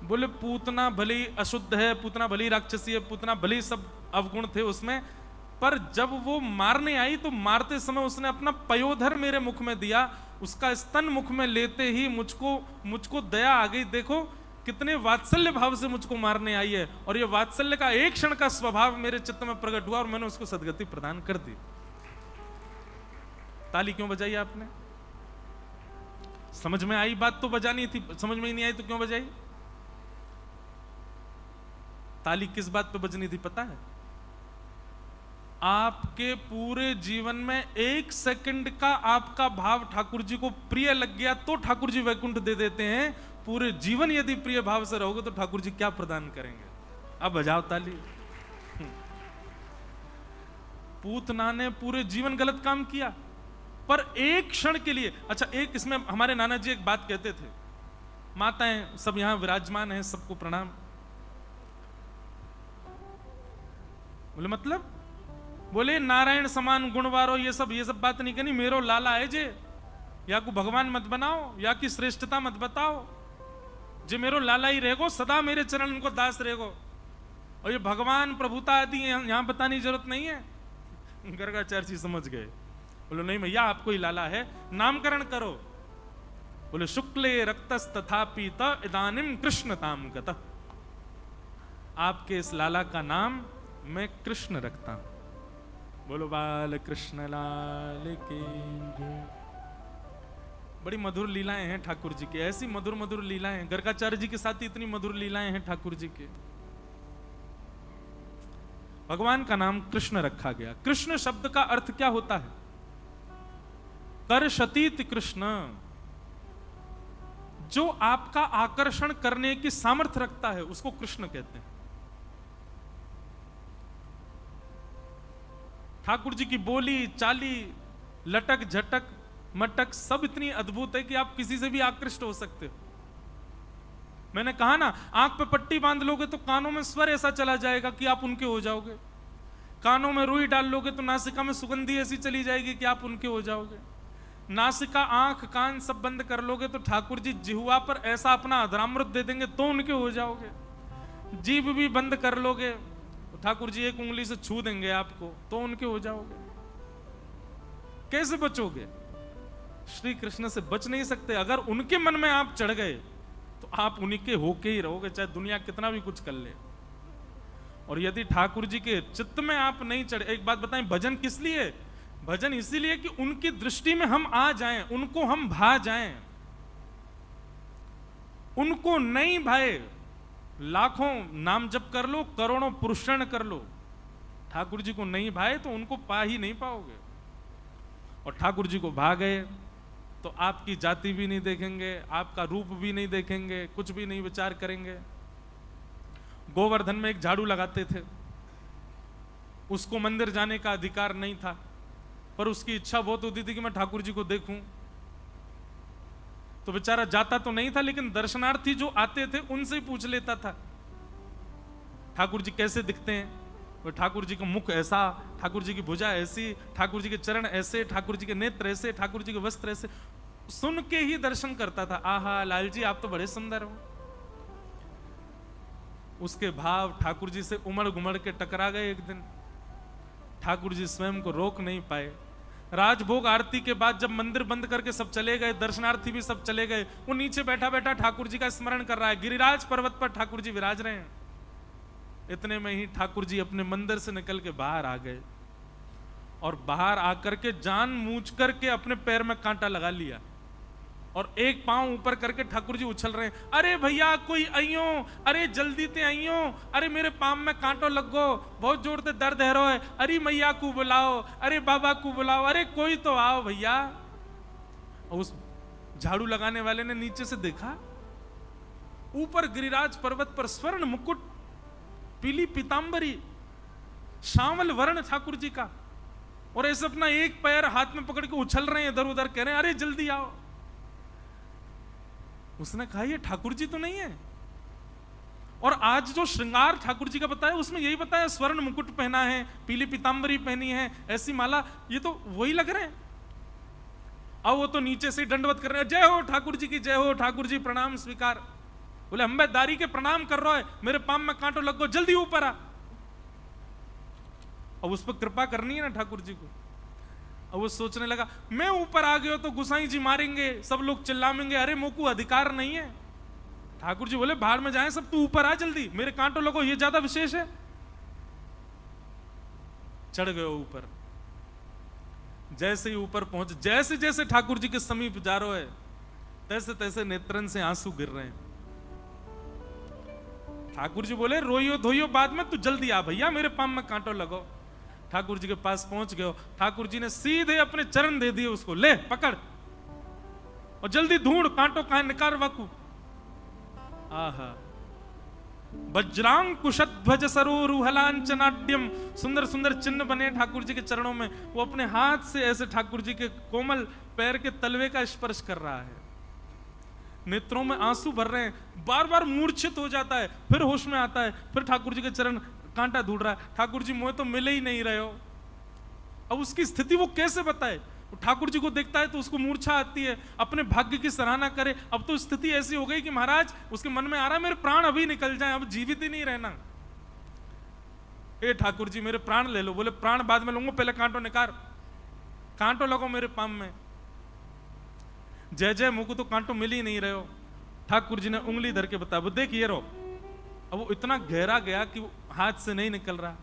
S1: बोले पूतना भली अशुद्ध है, पूतना भली राक्षसी है, पूतना भली सब अवगुण थे उसमें, पर जब वो मारने आई तो मारते समय उसने अपना पयोधर मेरे मुख में दिया, उसका स्तन मुख में लेते ही मुझको दया आ गई। देखो कितने वात्सल्य भाव से मुझको मारने आई है, और ये वात्सल्य का एक क्षण का स्वभाव मेरे चित्त में प्रकट हुआ और मैंने उसको सदगति प्रदान कर दी। ताली क्यों बजाई आपने? समझ में आई बात तो बजानी थी, समझ में ही नहीं आई तो क्यों बजाई? ताली किस बात पे बजनी थी पता है? आपके पूरे जीवन में 1 सेकंड का आपका भाव ठाकुर जी को प्रिय लग गया तो ठाकुर जी वैकुंठ दे देते हैं। पूरे जीवन यदि प्रिय भाव से रहोगे तो ठाकुर जी क्या प्रदान करेंगे? अब बजाओ ताली। पूतना ने पूरे जीवन गलत काम किया, पर एक क्षण के लिए। अच्छा, एक इसमें हमारे नाना जी एक बात कहते थे, माताएं सब यहां विराजमान हैं, सबको प्रणाम। बोले मतलब? बोले नारायण समान गुणवारो ये सब बात नहीं करनी। मेरो लाला है जे, या को भगवान मत बनाओ, या की श्रेष्ठता मत बताओ। जे मेरो लाला ही रहेगो, सदा मेरे चरण को दास रहेगो। और ये भगवान प्रभुता आदि यहां बताने की जरूरत नहीं है। गर्गाचार्य जी समझ गए, बोले नहीं भैया आपको ही लाला है, नामकरण करो। बोले शुक्ले रक्तस तथापि त इदानिम कृष्णताम गतः। आपके इस लाला का नाम मैं कृष्ण रखता हूं। बोलो बाल कृष्ण लाल की। बड़ी मधुर लीलाएं हैं ठाकुर जी की, ऐसी मधुर मधुर लीलाएं। गर्गाचार्य जी के साथ ही इतनी मधुर लीलाएं हैं ठाकुर जी के। भगवान का नाम कृष्ण रखा गया। कृष्ण शब्द का अर्थ क्या होता है? कर्षतीत कृष्ण, जो आपका आकर्षण करने की सामर्थ्य रखता है उसको कृष्ण कहते हैं। ठाकुर जी की बोली चाली, लटक झटक मटक सब इतनी अद्भुत है कि आप किसी से भी आकृष्ट हो सकते हो। मैंने कहा ना, आंख पे पट्टी बांध लोगे तो कानों में स्वर ऐसा चला जाएगा कि आप उनके हो जाओगे। कानों में रुई डाल लोगे तो नासिका में सुगंधी ऐसी चली जाएगी कि आप उनके हो जाओगे। नासिका, आंख, कान सब बंद कर लोगे तो ठाकुर जी जिह्वा पर ऐसा अपना अधरामृत दे देंगे तो उनके हो जाओगे। जीभ भी बंद कर लोगे तो ठाकुर जी एक उंगली से छू देंगे आपको तो उनके हो जाओगे। कैसे बचोगे? श्री कृष्ण से बच नहीं सकते। अगर उनके मन में आप चढ़ गए तो आप उन्हीं के होके ही रहोगे, चाहे दुनिया कितना भी कुछ कर ले। और यदि ठाकुर जी के चित्त में आप नहीं चढ़े, एक बात बताएं, भजन किस लिए? भजन इसीलिए कि उनकी दृष्टि में हम आ जाएं, उनको हम भा जाएं। उनको नहीं भाए, लाखों नाम जप कर लो, करोड़ों पुरुषण कर लो, ठाकुर जी को नहीं भाए तो उनको पा ही नहीं पाओगे। और ठाकुर जी को भा गए तो आपकी जाति भी नहीं देखेंगे, आपका रूप भी नहीं देखेंगे, कुछ भी नहीं विचार करेंगे। गोवर्धन में एक झाड़ू लगाते थे, उसको मंदिर जाने का अधिकार नहीं था, पर उसकी इच्छा बहुत होती थी कि मैं ठाकुर जी को देखूं। तो बेचारा जाता तो नहीं था, लेकिन दर्शनार्थी जो आते थे उनसे ही पूछ लेता था, ठाकुर जी कैसे दिखते हैं? वो ठाकुर जी का मुख ऐसा, ठाकुर जी की भुजा ऐसी, ठाकुर जी के चरण ऐसे, ठाकुर जी के नेत्र ऐसे, ठाकुर जी के वस्त्र ऐसे। सुन के ही दर्शन करता था, आहा लाल जी आप तो बड़े सुंदर हो। उसके भाव ठाकुर जी से उमड़ घुमड़ के टकरा गए। एक दिन ठाकुर जी स्वयं को रोक नहीं पाए। राजभोग आरती के बाद जब मंदिर बंद करके सब चले गए, दर्शनार्थी भी सब चले गए, वो नीचे बैठा बैठा ठाकुर जी का स्मरण कर रहा है। गिरिराज पर्वत पर ठाकुर जी विराज रहे हैं। इतने में ही ठाकुर जी अपने मंदिर से निकल के बाहर आ गए और बाहर आकर के जान मूझ करके अपने पैर में कांटा लगा लिया और एक पांव ऊपर करके ठाकुर जी उछल रहे हैं, अरे भैया कोई आइयो, अरे जल्दी ते आइयो, अरे मेरे पांव में कांटो लग गो, बहुत जोर से दर्द है रो है, अरे मैया को बुलाओ, अरे बाबा को बुलाओ, अरे कोई तो आओ भैया। और उस झाड़ू लगाने वाले ने नीचे से देखा, ऊपर गिरिराज पर्वत पर स्वर्ण मुकुट, पीली पीतांबरी, श्यामल वर्ण ठाकुर जी का, और ऐसे अपना एक पैर हाथ में पकड़ के उछल रहे हैं इधर उधर, कह रहे हैं अरे जल्दी आओ। उसने कहा ये ठाकुर जी तो नहीं है। और आज जो श्रृंगार ठाकुर जी का बताया उसमें यही बताया, स्वर्ण मुकुट पहना है, पीली पीतांबरी पहनी है, ऐसी माला, ये तो वही लग रहे हैं। अब वो तो नीचे से दंडवत कर रहे हैं, जय हो ठाकुर जी की, जय हो ठाकुर जी, प्रणाम स्वीकार। बोले अंबेदारी के प्रणाम कर रहा है, मेरे पांव में कांटो लग गो, जल्दी ऊपर आ। अब उस पर कृपा करनी है ना ठाकुर जी को। अब वो सोचने लगा मैं ऊपर आ गया तो गुसाई जी मारेंगे, सब लोग चिल्लाएंगे, अरे मोकू अधिकार नहीं है। ठाकुर जी बोले बाहर में जाएं सब, तू ऊपर आ जल्दी, मेरे कांटो लगो, ये ज्यादा विशेष है। चढ़ गए ऊपर। जैसे ही ऊपर पहुंच, जैसे जैसे ठाकुर जी के समीप जा रहे है, तैसे तैसे नेत्रन से आंसू गिर रहे हैं। ठाकुर जी बोले रोइयो धोइयो बाद में, तू जल्दी आ भैया, मेरे पांव में कांटो लगो। ठाकुर जी के पास पहुंच गए, ठाकुर जी ने सीधे अपने चरण दे दिए उसको, ले पकड़ और जल्दी ढूंढ, कांटो कहां निकाल वाकू। आहा, वज्रांग कुशध्वज सरोरुहलांचनाट्यम, सुंदर सुंदर चिन्ह बने ठाकुर जी के चरणों में। वो अपने हाथ से ऐसे ठाकुर जी के कोमल पैर के तलवे का स्पर्श कर रहा है। नेत्रों में आंसू भर रहे हैं, बार बार मूर्छित हो जाता है, फिर होश में आता है, फिर ठाकुर जी के चरण कांटा ढूंढ रहा है। ठाकुर जी मुझे तो मिले ही नहीं रहे हो। अब उसकी स्थिति वो कैसे बताए? ठाकुर जी को देखता है तो उसको मूर्छा आती है, अपने भाग्य की सराहना करे। अब तो स्थिति ऐसी हो गई कि महाराज उसके मन में आ रहा है मेरे प्राण अभी निकल जाए, अब जीवित ही नहीं रहना। ए ठाकुर जी मेरे प्राण ले लो। बोले प्राण बाद में लूंगा, पहले कांटो निकाल, कांटो लगो मेरे पाम में। जय जय मुझको तो कांटो मिल ही नहीं रहे हो। ठाकुर जी ने उंगली धर के बताया, वो देख ये रो। अब वो इतना गहरा गया कि वो हाथ से नहीं निकल रहा।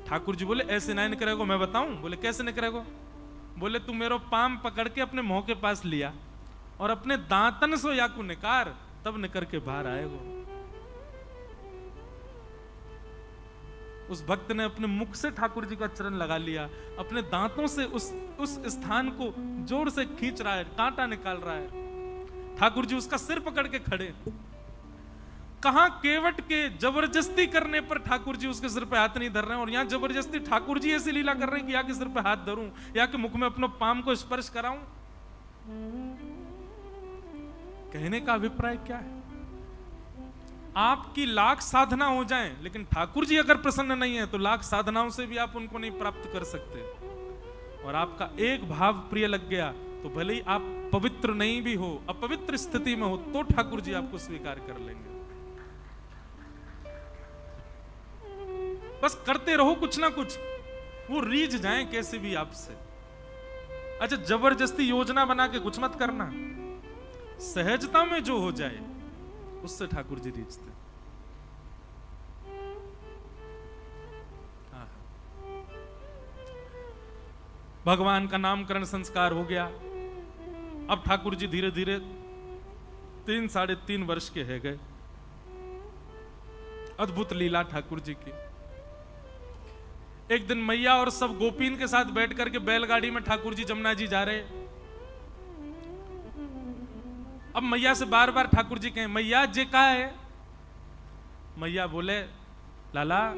S1: ठाकुर जी बोले ऐसे नहीं निकलेगा, मैं बताऊं? बोले कैसे निकलेगा? बोले तू मेरा पाम पकड़ के अपने मुंह के पास लिया और अपने दांतन से याकू निकार, तब निकर के बाहर आएगा। उस भक्त ने अपने मुख से ठाकुर जी का चरण लगा लिया, अपने दांतों से उस स्थान को जोर से खींच रहा है, कांटा निकाल रहा है। ठाकुर जी उसका सिर पकड़ के खड़े। कहां केवट के जबरदस्ती करने पर ठाकुर जी उसके सिर पे हाथ नहीं धर रहे हैं, और यहां जबरदस्ती ठाकुर जी ऐसी लीला कर रहे हैं कि या के सिर पे हाथ धरूं या के मुख में अपने पाम को स्पर्श कराऊं। कहने का अभिप्राय क्या है? आपकी लाख साधना हो जाएं, लेकिन ठाकुर जी अगर प्रसन्न नहीं है तो लाख साधनाओं से भी आप उनको नहीं प्राप्त कर सकते। और आपका एक भाव प्रिय लग गया तो भले ही आप पवित्र नहीं भी हो, अपवित्र स्थिति में हो, तो ठाकुर जी आपको स्वीकार कर लेंगे। बस करते रहो कुछ ना कुछ, वो रीझ जाएं कैसे भी आपसे। अच्छा, जबरदस्ती योजना बना के कुछ मत करना, सहजता में जो हो जाए उससे ठाकुर जी रीझते। भगवान का नामकरण संस्कार हो गया। अब ठाकुर जी धीरे धीरे 3-3.5 वर्ष के है गए। अद्भुत लीला ठाकुर जी की। एक दिन मैया और सब गोपीन के साथ बैठ करके बैलगाड़ी में ठाकुर जी जमुना जी जा रहे। अब मैया से बार बार ठाकुर जी कहें, मैया जे का है? मैया बोले, लाला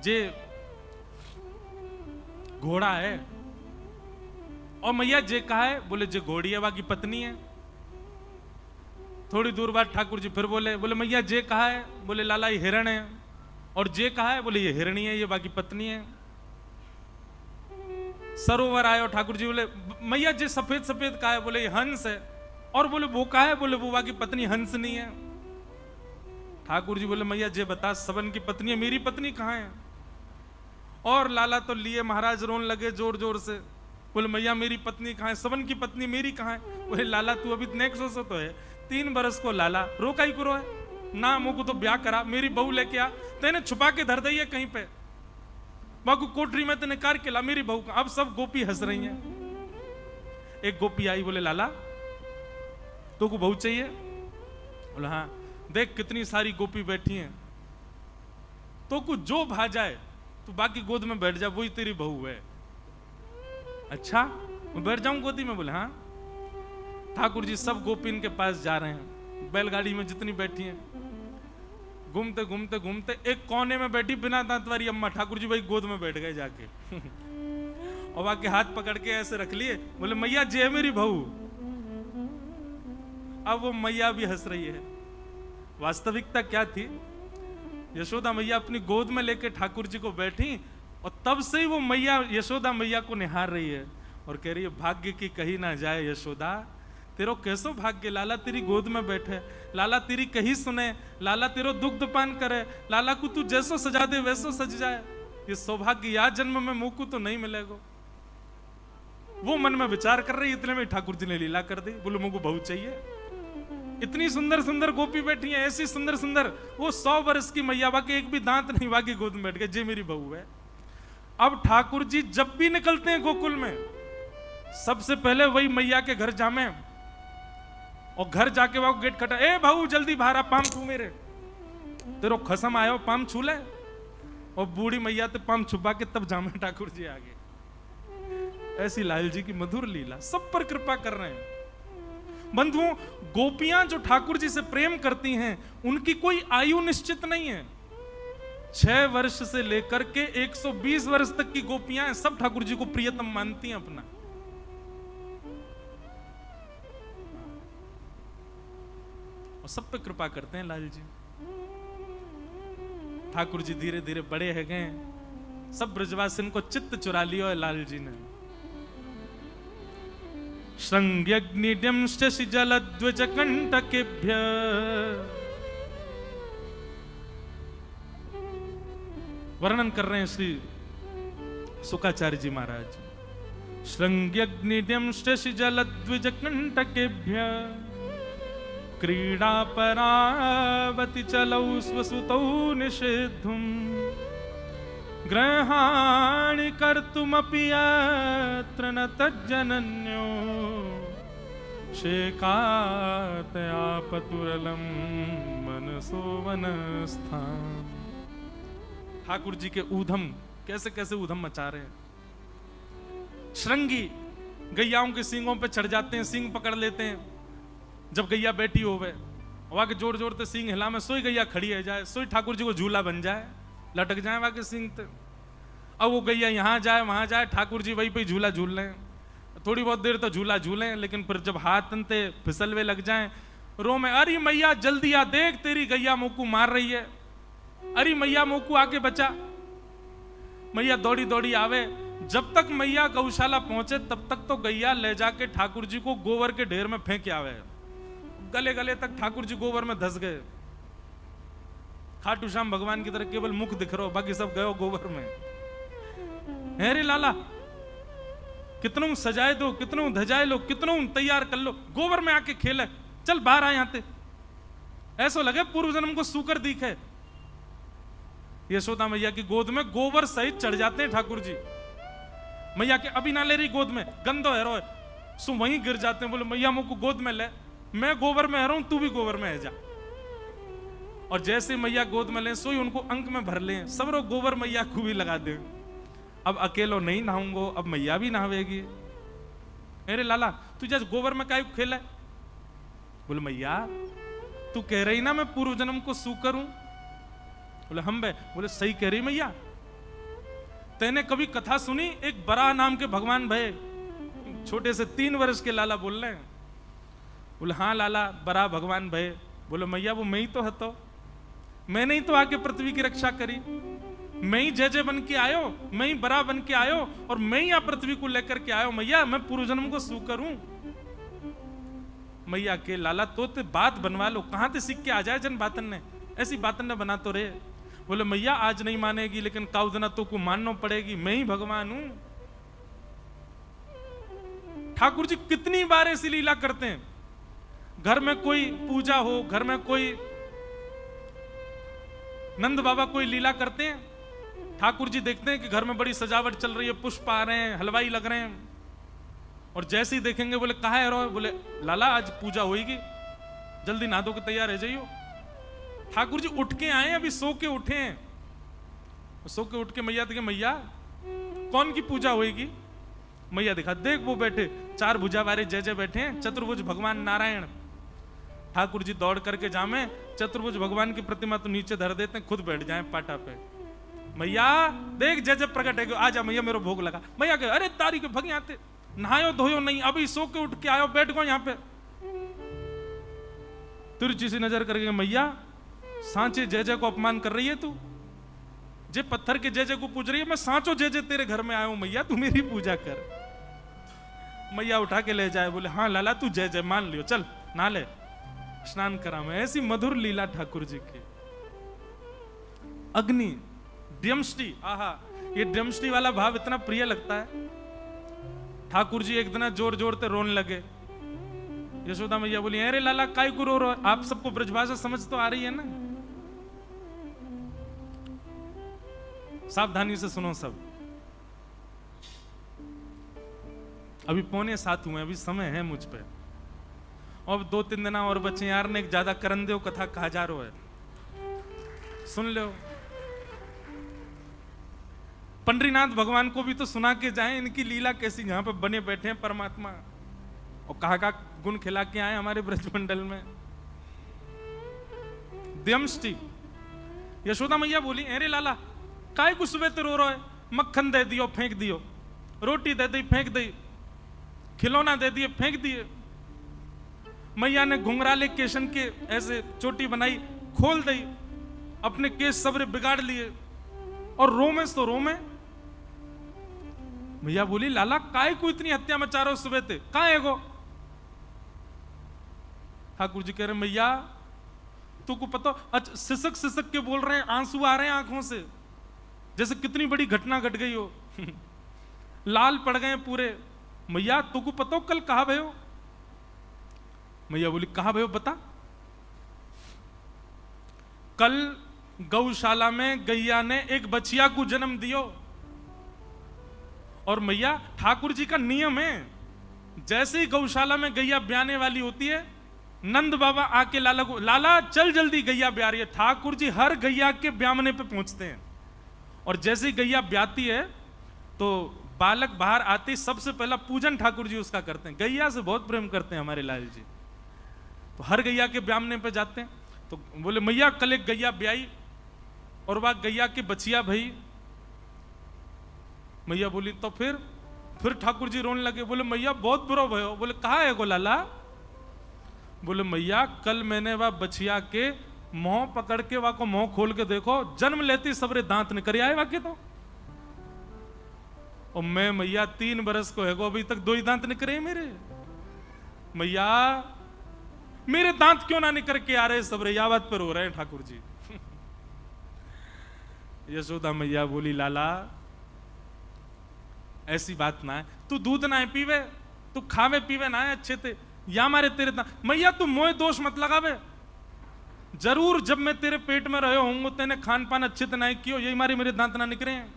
S1: जे घोड़ा है। और मैया जे कहा है? बोले जे घोड़ी है बाकी पत्नी है। थोड़ी दूर बाद ठाकुर जी फिर बोले मैया जे कहा है? बोले लाला ये हिरण है। और जे कहा है? बोले ये हिरणी है, ये बाकी पत्नी है। सरोवर आए और ठाकुर जी बोले मैया जे सफेद सफेद कहा है? बोले ये हंस है। और बोले वो कहा है? बोले वो बाकी पत्नी हंस नहीं है। ठाकुर जी बोले मैया जे बता सबन की पत्नी है, मेरी पत्नी कहां है? और लाला तो लिए महाराज रोन लगे जोर जोर से। बोले मैया मेरी पत्नी कहां है? सबन की पत्नी मेरी कहां है? बोले लाला तू अभी नेक्स्ट सो तो है, 3 बरस को लाला रोका ही करो है ना, मुझको तो ब्याह करा, मेरी बहू लेके आ, तेने छुपा के धर दी है कहीं पे, बाकू कोठरी में तेने कार के ला मेरी बहू का। अब सब गोपी हंस रही हैं। एक गोपी आई, बोले लाला तो को बहू चाहिए? बोले हाँ। देख कितनी सारी गोपी बैठी हैं, तो कुछ जो भा जाए तू बाकी गोद में बैठ जा, वही तेरी बहू है। अच्छा मैं बैठ जाऊं गोदी में? बोले हाँ। ठाकुर जी सब गोपीन के पास जा रहे हैं, बैलगाड़ी में जितनी बैठी हैं। घूमते घूमते घूमते एक कोने में बैठी बिना दांत वाली अम्मा, ठाकुर जी भाई गोद में बैठ गए जाके। और बाकी हाथ पकड़ के ऐसे रख लिए। बोले मैया जे मेरी बहू। अब वो मैया भी हंस रही है। वास्तविकता क्या थी? यशोदा मैया अपनी गोद में लेके ठाकुर जी को बैठी, और तब से ही वो मैया यशोदा मैया को निहार रही है और कह रही है भाग्य की कही ना जाए यशोदा, तेरो कैसो भाग्य, लाला तेरी गोद में बैठे, लाला तेरी कही सुने, लाला तेरो दुग्ध पान करे, लाला को तू जैसो सजा दे वैसो सज जाए। ये सौभाग्य या जन्म में मुंह को तो नहीं मिलेगा। वो मन में विचार कर रही, इतने में ठाकुर जी ने लीला कर दी। बोले मुझको बहू चाहिए। इतनी सुंदर सुंदर गोपी बैठी है, ऐसी सुंदर सुंदर, वो 100 वर्ष की मैया, बाकी एक भी दांत नहीं, बाकी गोद में बैठ गए, जे मेरी बहू है। अब ठाकुर जी जब भी निकलते हैं गोकुल में, सबसे पहले वही मैया के घर जामे, और घर जाके वहां गेट खटा, ए भाऊ जल्दी बाहर आ, पाम छू मेरे, तेरो खसम आयो पाम छू ले। और बूढ़ी मैया तो पाम छुपा के तब जामे ठाकुर जी आगे। ऐसी लाल जी की मधुर लीला, सब पर कृपा कर रहे हैं। बंधुओं, गोपियां जो ठाकुर जी से प्रेम करती हैं, उनकी कोई आयु निश्चित नहीं है। 6 वर्ष से लेकर के 120 वर्ष तक की गोपियां सब ठाकुर जी को प्रियतम मानती हैं अपना। और सब पे कृपा करते हैं लाल जी। ठाकुर जी धीरे धीरे बड़े है गए, सब ब्रजवासिन को चित्त चुरा लिया है लाल जी ने। श्रृंग्यग्निड्यंश्च जलद्विजकंटकेभ्य वर्णन कर रहे हैं श्री सुकाचार्य जी महाराज। श्रृंग्यग्निड्यंश्च जलद्विजकंटकेभ्य क्रीडा परावति चलौ स्वसुतौ निषेद्धुम् ग्रहाणि कर्तुमपि यत्र न तज्जनन्यो शेकातयापतुरलं मनसो वनस्थान। ठाकुर जी के ऊधम कैसे कैसे ऊधम मचा रहे हैं। श्रृंगी गैयाओं के सींगों पे चढ़ जाते हैं, सींग पकड़ लेते हैं। जब गैया बैठी होवे वहां के जोर जोर से सींग हिला में सोई गैया खड़ी है जाए, सोई ठाकुर जी को झूला बन जाए, लटक जाए वहां के सींग ते। अब वो गैया यहाँ जाए वहां जाए, ठाकुर जी वहीं पे झूला झूल रहे हैं। थोड़ी बहुत देर तो झूला झूले, लेकिन फिर जब हाथ तनते फिसलवे लग जाएं, रो में, अरे मैया जल्दी आ, देख तेरी गैया मोकू मार रही है, अरे मैया मोकू आके बचा। मैया दौड़ी दौड़ी आवे। जब तक मैया गौशाला पहुंचे तब तक तो गैया ले जाके ठाकुर जी को गोबर के ढेर में फेंक आवे। गले गले तक ठाकुर जी गोबर में धस गए। खाटू श्याम भगवान की तरह केवल मुख दिख रहा हो, बाकी सब गयो गोबर में। अरे लाला कितनों सजाए दो, कितनों धजाए लो, कितनों तैयार कर लो, गोबर में आके खेले, चल बाहर आ यहाँ ते। ऐसा लगे पूर्व जन्म को सूकर दिखे। यशोदा मैया की गोद में गोबर सहित चढ़ जाते हैं ठाकुर जी। मैया के अभी ना ले रही गोद में, गंदो है रो, सो वहीं गिर जाते हैं। बोले मैया मुझको गोद में ले, मैं गोबर में हूं, तू भी गोबर में है जा। और जैसे मैया गोद में ले सोई उनको अंक में भर ले, सब रो गोबर मैया को भी लगा दे। अब अकेलो नहीं नहाऊंगो, अब मैया भी नहावेगी। अरे लाला तू जैसे गोबर में काहे खेला? बोले मैया तू कह रही ना मैं पूर्व जन्म को सूकर हूं। बोले हम बे। बोले सही कह रही मैया। तेने कभी कथा सुनी? एक बराह नाम के भगवान भय, छोटे से 3 वर्ष के लाला बोल रहे हैं। बोले हाँ लाला बराह भगवान भय। बोले मैया वो मैं ही तो हतो, मैंने ही तो आके पृथ्वी की रक्षा करी, मैं ही जय जय बन के आयो, मैं ही बराह बन के आयो, और मैं ही यहाँ पृथ्वी को लेकर के आयो। मैया मैं पूर्व जन्म को सूकर हूं। मैया के लाला तो ते बात बनवा लो, कहां ते सीख के आ जाए जन बातन ने, ऐसी बातन ने बना तो रे। बोले मैया आज नहीं मानेगी, लेकिन काउदना तो को मानना पड़ेगी, मैं ही भगवान हूं। ठाकुर जी कितनी बार ऐसी लीला करते हैं। घर में कोई पूजा हो, घर में कोई नंद बाबा कोई लीला करते हैं, ठाकुर जी देखते हैं कि घर में बड़ी सजावट चल रही है, पुष्प आ रहे हैं, हलवाई लग रहे हैं, और जैसे ही देखेंगे बोले कहाँ है रो? बोले लाला आज पूजा होगी, जल्दी नहा धो के तैयार है जाइयो। ठाकुर जी उठ के आए, अभी सो के उठे हैं। सो के उठ के मैया देखे, मैया कौन की पूजा होगी? मैया दिखा, देख वो बैठे 4 भुजा वाले जय जय बैठे हैं, चतुर्भुज भगवान नारायण। ठाकुर जी दौड़ करके जामे, चतुर्भुज भगवान की प्रतिमा तो नीचे धर देते हैं, खुद बैठ जाए पाटा पे। मैया देख जय जय प्रकट है, आजा मैया मेरे भोग लगा। मैया कहे अरे तारी के भग आते, नहायो धोयो नहीं, अभी सो के उठ के आयो, बैठ गो यहाँ पे। तिरछी सी नजर करके, मैया सांचे जय जय को अपमान कर रही है तू, जे पत्थर के जय जय को पूज रही है, मैं सांचो जय जय तेरे घर में आया हूं, मैया तू मेरी पूजा कर। मैया उठा के ले जाए। बोले हाँ लाला तू जय जय मान लियो, चल नहा ले, स्नान करा मैं। ऐसी मधुर लीला ठाकुर जी की। अग्नि ड्यमष्टि, आहा ये ड्यमष्टि वाला भाव इतना प्रिय लगता है। ठाकुर जी एक दिन जोर जोर से रोने लगे। यशोदा मैया बोली अरे लाला काय को रो रहे? आप सबको ब्रजभाषा समझ तो आ रही है ना? सावधानी से सुनो सब। अभी 6:45 हुए, अभी समय है मुझ पे, और 2-3 दिन और बच्चे यार ने एक ज्यादा करन दो कथा कहा जा रहा है, सुन लो। पंडरीनाथ भगवान को भी तो सुना के जाएं, इनकी लीला कैसी यहाँ पे बने बैठे हैं परमात्मा, और कहा गुण खिला के आए हमारे ब्रजमंडल में। द्यमष्टि। यशोदा मैया बोली अरे लाला काय को सुबह रो रहा है? मक्खन दे दियो फेंक दियो, रोटी दे दी फेंक दी, खिलौना दे दिए फेंक दिए। मैया ने घुंघराले केशन के ऐसे चोटी बनाई, खोल दी, अपने केस सबरे बिगाड़ लिए, और रोमे तो रोमे। मैया बोली लाला काय को इतनी हत्या मचा रहे हो सुबह थे, कहां है गो? ठाकुर जी कह रहे मैया तुमको पता, अच्छा सिसक सिसक के बोल रहे हैं, आंसू आ रहे हैं आंखों से, जैसे कितनी बड़ी घटना घट गई हो। लाल पड़ गए पूरे। मैया तुमको पता कल कहा भयो? मैया बोली कहा भयो बता। कल गौशाला में गैया ने एक बछिया को जन्म दियो, और मैया ठाकुर जी का नियम है, जैसे ही गौशाला में गैया ब्याने वाली होती है, नंद बाबा आके लाला को, लाला चल जल्दी गैया ब्या रही है। ठाकुर जी हर गैया के ब्यामने पे पहुंचते हैं, और जैसे ही गैया ब्याती है तो बालक बाहर आते ही सबसे पहला पूजन ठाकुर जी उसका करते हैं। गैया से बहुत प्रेम करते हैं हमारे लाल जी, तो हर गैया के ब्यामने पे जाते हैं। तो बोले मैया कल एक गैया ब्याई और वह गैया की बचिया भई। मैया बोली तो फिर ठाकुर जी रोने लगे। बोले मैया बहुत बुरा भयो। बोले कहा है गो लाला? बोले मैया कल मैंने वह बचिया के मुंह पकड़ के वह को मुंह खोल के देखो, जन्म लेती सबरे दांत निकल आए वाके तो। और मैं मैया 3 बरस को है गो, अभी तक 2 ही दांत निकले मेरे। मैया मेरे दांत क्यों ना निकल के आ रहे सबरे, या बात पर हो रहे हैं ठाकुर जी। यशोदा मैया बोली लाला ऐसी बात ना है, तू दूध ना है पीवे, तू खावे पीवे ना है अच्छे थे, या मारे तेरे दांत। मैया तू मोए दोष मत लगावे, जरूर जब मैं तेरे पेट में रहे होंगे तेने खान पान अच्छे से नहीं कियो, यही मारे मेरे दांत ना निकले हैं।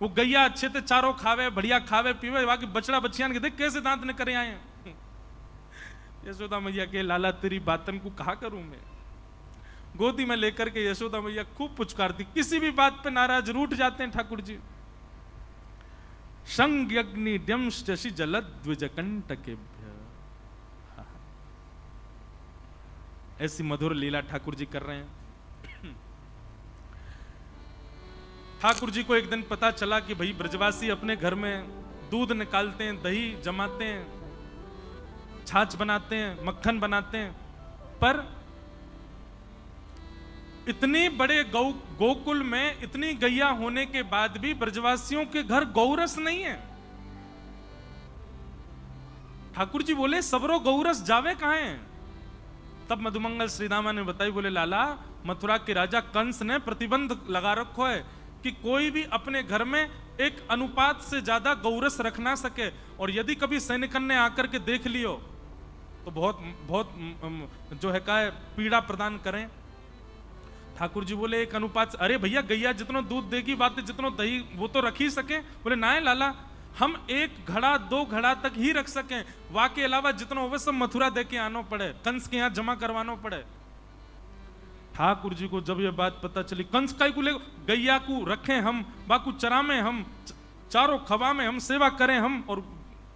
S1: वो गैया अच्छे से चारों खावे, बढ़िया खावे पीवे, बाकी बछड़ा बच्चियां के देख कैसे दांत निकले आए हैं। यशोदा मैया के लाला तेरी बातन को कहा करूं मैं। गोदी में लेकर के यशोदा मैया खूब पुचकारती, किसी भी बात पे नाराज रूठ जाते हैं ठाकुर जी। संज्ञग्नि डम्श जशी जलद द्विजकंटकेभ्य। ऐसी मधुर लीला ठाकुर जी कर रहे हैं। ठाकुर जी को एक दिन पता चला कि भाई ब्रजवासी अपने घर में दूध निकालते हैं, दही जमाते हैं, छाछ बनाते हैं, मक्खन बनाते हैं, पर इतने बड़े गोकुल में इतनी गैया होने के बाद भी ब्रजवासियों के घर गौरस नहीं है। ठाकुर जी बोले सबरो गौरस जावे कहां है? तब मधुमंगल श्रीदामा ने बताई, बोले लाला मथुरा के राजा कंस ने प्रतिबंध लगा रखो है कि कोई भी अपने घर में एक अनुपात से ज्यादा गौरस रख ना सके, और यदि कभी सैनिकन ने आकर के देख लियो तो बहुत बहुत जो है का पीड़ा प्रदान करें। ठाकुर जी बोले एक अनुपात, अरे भैया गैया जितना दूध देगी बातें जितना दही वो तो रख ही सके। बोले ना है लाला, हम 1 घड़ा 2 घड़ा तक ही रख सकें, वहां के अलावा जितना होवे सब मथुरा दे के आना पड़े, कंस के यहाँ जमा करवाना पड़े। ठाकुर जी को जब ये बात पता चली, कंस का को ले गैया को रखें हम, बाकू चरा में हम, चारों खवा में हम सेवा करें हम, और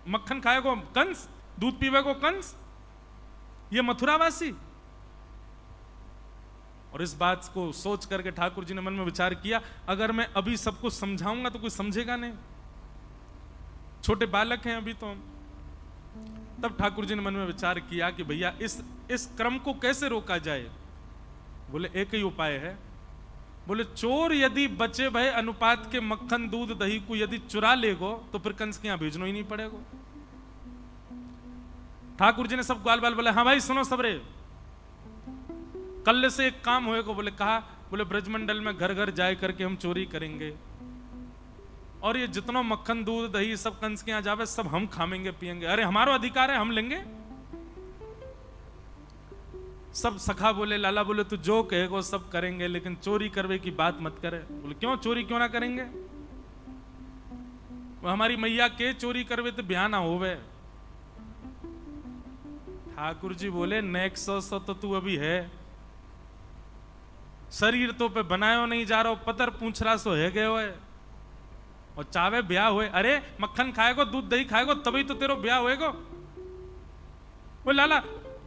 S1: मक्खन खाएगो कंस, दूध पीवेगो कंस, ये मथुरावासी। और इस बात को सोच करके ठाकुर जी ने मन में विचार किया, अगर मैं अभी सबको समझाऊंगा तो कोई समझेगा नहीं, छोटे बालक हैं अभी तो हम। तब ठाकुर जी ने मन में विचार किया कि भैया इस क्रम को कैसे रोका जाए। बोले एक ही उपाय है। बोले चोर यदि बचे भय अनुपात के मक्खन दूध दही को यदि चुरा लेगो तो फिर कंस के यहां भेजना ही नहीं पड़ेगा। ठाकुर जी ने सब ग्वाल बाल बोले हाँ भाई सुनो सबरे, कल से एक काम होएगा। बोले कहा? बोले ब्रजमंडल में घर घर जाए करके हम चोरी करेंगे, और ये जितना मक्खन दूध दही सब कंस के यहाँ जावे सब हम खाएंगे पिएंगे। अरे हमारा अधिकार है, हम लेंगे। सब सखा बोले लाला बोले तू जो कहेगा सब करेंगे, लेकिन चोरी करवे की बात मत करे। बोले क्यों चोरी क्यों ना करेंगे? वो हमारी मैया के चोरी करवे तो ब्याह ना होवे। ठाकुर जी बोले नेक्स्ट सौ तो तू अभी है, शरीर तो पे बनायो नहीं जा रहा, पतर पूछ रहा सो है गए हुए, और चावे ब्याह हुए। अरे मक्खन खाएगो दूध दही खाएगो तभी तो तेरो ब्याह होएगो। बोले लाला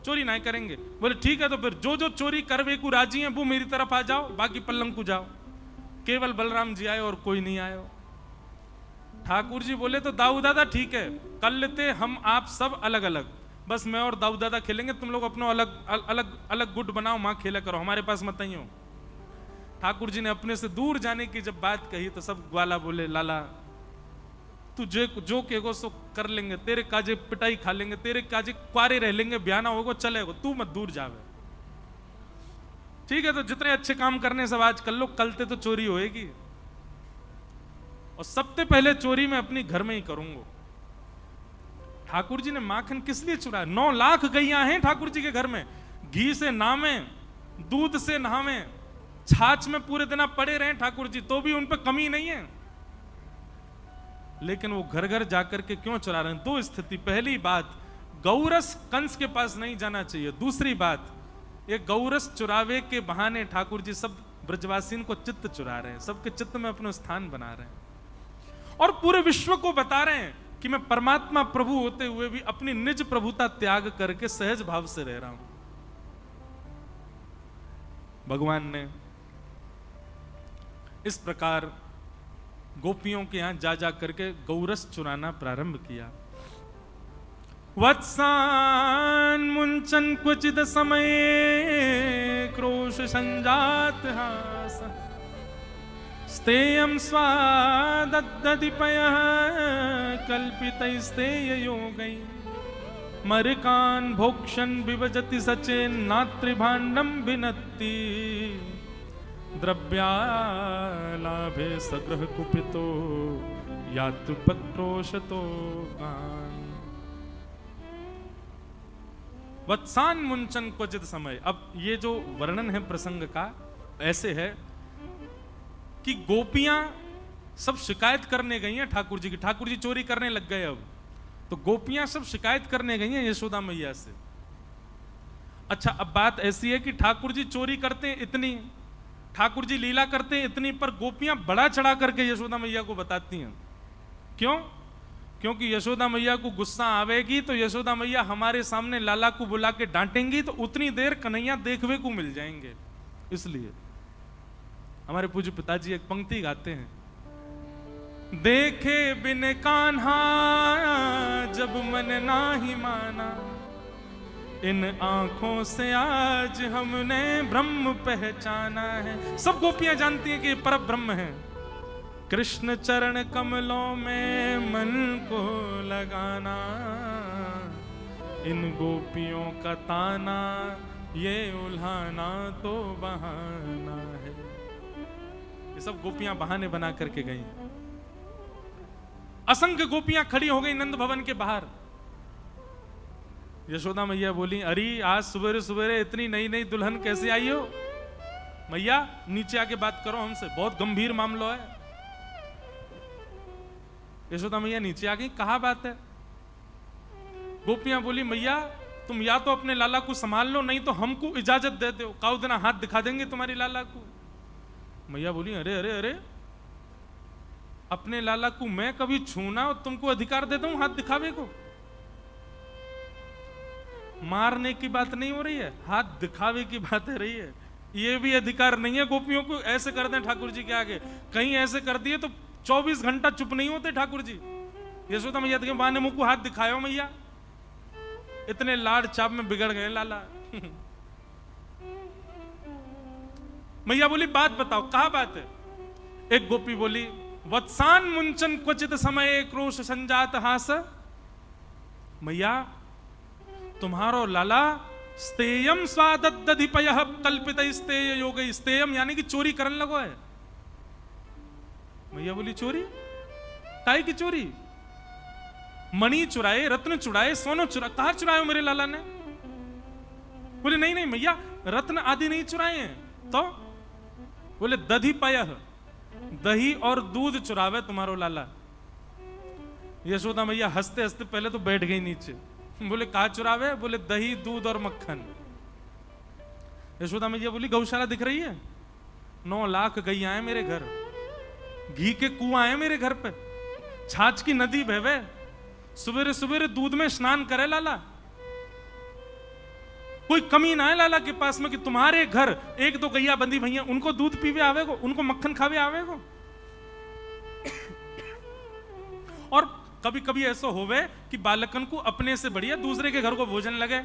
S1: चोरी नहीं करेंगे। बोले ठीक है, तो फिर जो जो चोरी करवे को राजी है वो मेरी तरफ आ जाओ, बाकी पल्लंग को जाओ। केवल बलराम जी आए और कोई नहीं आए। ठाकुर जी बोले तो दाऊ दादा ठीक है, कल लेते हम आप सब अलग अलग, बस मैं और दाऊ दादा खेलेंगे, तुम लोग अपना अलग अलग अलग गुट बनाओ, मां खेला करो, हमारे पास मत ही हो। ठाकुर जी ने अपने से दूर जाने की जब बात कही तो सब ग्वाला बोले लाला तू जो कहेगो सो कर लेंगे, तेरे काजे पिटाई खा लेंगे, तेरे काजे क्वारे रह लेंगे, ब्याना होगा चलेगा, तू मत दूर जावे। ठीक है, तो जितने अच्छे काम करने सब आज कर लो, कलते तो चोरी होएगी, और सबसे पहले चोरी मैं अपनी घर में ही करूंगा। ठाकुर जी ने माखन किस लिए चुराया? 9 लाख गैया हैं ठाकुर जी के घर में, घी से नहावे, दूध से नहावे, छाछ में पूरे दिन पड़े रहे ठाकुर जी, तो भी उन पर कमी नहीं है। लेकिन वो घर घर जाकर के क्यों चुरा रहे हैं? 2 स्थिति। पहली बात, गौरस कंस के पास नहीं जाना चाहिए। दूसरी बात, ये गौरस चुरावे के बहाने ठाकुर जी सब ब्रजवासियों को चित्त चुरा रहे हैं, सबके चित्त में अपना स्थान बना रहे हैं। और पूरे विश्व को बता रहे हैं कि मैं परमात्मा प्रभु होते हुए भी अपनी निज प्रभुता त्याग करके सहज भाव से रह रहा हूं। भगवान ने इस प्रकार गोपियों के यहां जा जा करके गौरस चुराना प्रारंभ किया। वत्सान मुंचन क्वचिद समय क्रोश संजात हास स्तेयं स्वादद्दधिपयः कल्पितैस्तेय योगै मरिकान् भोक्षन् विभजति सचेन्नात्रिभाण्डं भिनत्ति द्रव्यालाभे सग्रह कुपितो यातृपत्रोषतो गान्। वत्सान मुंचन क्वचित समय। अब ये जो वर्णन है प्रसंग का ऐसे है कि गोपियां सब शिकायत करने गई हैं ठाकुर जी की। ठाकुर जी चोरी करने लग गए। अब तो गोपियां सब शिकायत करने गई हैं यशोदा मैया से। अच्छा, अब बात ऐसी है कि ठाकुर जी चोरी करते हैं इतनी, ठाकुर जी लीला करते हैं इतनी, पर गोपियां बड़ा चढ़ा करके यशोदा मैया को बताती हैं। क्यों? क्योंकि यशोदा मैया को गुस्सा आवेगी तो यशोदा मैया हमारे सामने लाला को बुला के डांटेंगी तो उतनी देर कन्हैया देखने को मिल जाएंगे। इसलिए हमारे पूज्य पिताजी एक पंक्ति गाते हैं, देखे बिन कान्हा जब मन नाही माना, इन आंखों से आज हमने ब्रह्म पहचाना है। सब गोपियां जानती हैं कि ये पर ब्रह्म है। कृष्ण चरण कमलों में मन को लगाना, इन गोपियों का ताना ये उल्हाना तो बहाना है। ये सब गोपियां बहाने बना करके गई। असंख्य गोपियां खड़ी हो गई नंद भवन के बाहर। यशोदा मैया बोली, अरे आज सुबेरे सुबेरे इतनी नई नई दुल्हन कैसे आई हो? मैया नीचे आके बात करो हमसे, बहुत गंभीर मामला है। यशोदा मैया नीचे आ गई, कहा बात है? गोपियां बोली, मैया तुम या तो अपने लाला को संभाल लो, नहीं तो हमको इजाजत दे दो, काउ दिन हाथ दिखा देंगे तुम्हारी लाला को। मैया बोली, अरे अरे अरे, अपने लाला को मैं कभी छूना और तुमको अधिकार देता हूं हाथ दिखावे को? मारने की बात नहीं हो रही है, हाथ दिखावे की बात है रही है। ये भी अधिकार नहीं है गोपियों को ऐसे कर दें ठाकुर जी के आगे। कहीं ऐसे कर दिए तो 24 घंटा चुप नहीं होते ठाकुर जी। यशोदा मैया के बाने मुंह को हाथ दिखायो मैया, इतने लाड चाप में बिगड़ गए लाला। मैया बोली, बात बताओ, कहा बात है? एक गोपी बोली, वत्सान मुंचन क्वचित समय क्रोश संजात हास। मैया तुम्हारो लाला स्तेयम स्वादद्दधिपयः कल्पित स्तेय योग, स्तेयम यानी कि चोरी करने लगो है। मैया बोली, चोरी? काय की चोरी? मणि चुराए, रत्न चुराए, सोनो चुरा, कहा चुराए मेरे लाला ने? बोले नहीं नहीं मैया, रत्न आदि नहीं चुराए हैं। तो बोले दधिपयः, दही और दूध चुरावे तुम्हारो लाला। यशोदा मैया हंसते हंसते पहले तो बैठ गई नीचे। बोले कहा चुरावे? बोले दही दूध और मक्खन। यशोदा मैया बोली, गौशाला दिख रही है? 9 लाख गैया है मेरे घर, घी के कुआं है मेरे घर पे, छाछ की नदी बहवे, सुबेरे सुबेरे दूध में स्नान करे लाला। कोई कमी ना है लाला के पास में कि तुम्हारे घर 1-2 गैया बंदी भैया उनको दूध पीवे आवेगो, उनको मक्खन खावे आवेगो। और कभी कभी ऐसा होवे कि बालकन को अपने से बढ़िया दूसरे के घर को भोजन लगे।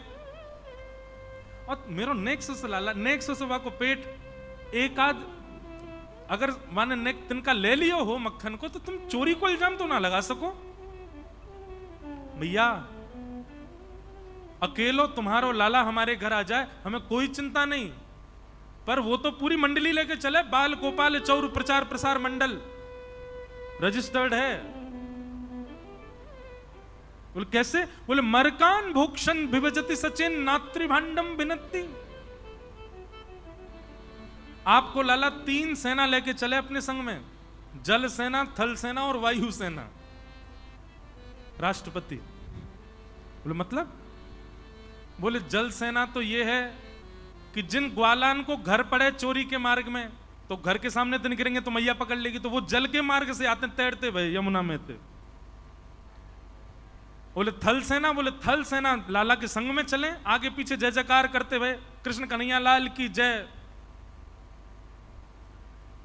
S1: और मेरो नेक्स्ट से लाला, नेक्स्ट से को पेट एक आध अगर माने नेक तिनका ले लियो हो मक्खन को, तो तुम चोरी को इल्जाम तो ना लगा सको। भैया अकेलो तुम्हारो लाला हमारे घर आ जाए हमें कोई चिंता नहीं, पर वो तो पूरी मंडली लेके चले, बाल गोपाल चौर प्रचार प्रसार मंडल रजिस्टर्ड है। बोले कैसे? बोले मरकान भोक्षण विभजति सचेन नात्रिभांडम भिनत्ति। आपको लाला 3 सेना लेके चले अपने संग में, जल सेना, थल सेना और वायु सेना। राष्ट्रपति बोले मतलब? बोले जल सेना तो ये है कि जिन ग्वालान को घर पड़े चोरी के मार्ग में, तो घर के सामने तो निकलेंगे तो मैया पकड़ लेगी, तो वो जल के मार्ग से आते तैरते भाई यमुना में थे। बोले थल सेना लाला के संग में चले, आगे पीछे जय जयकार करते हुए कृष्ण कन्हैया लाल की जय।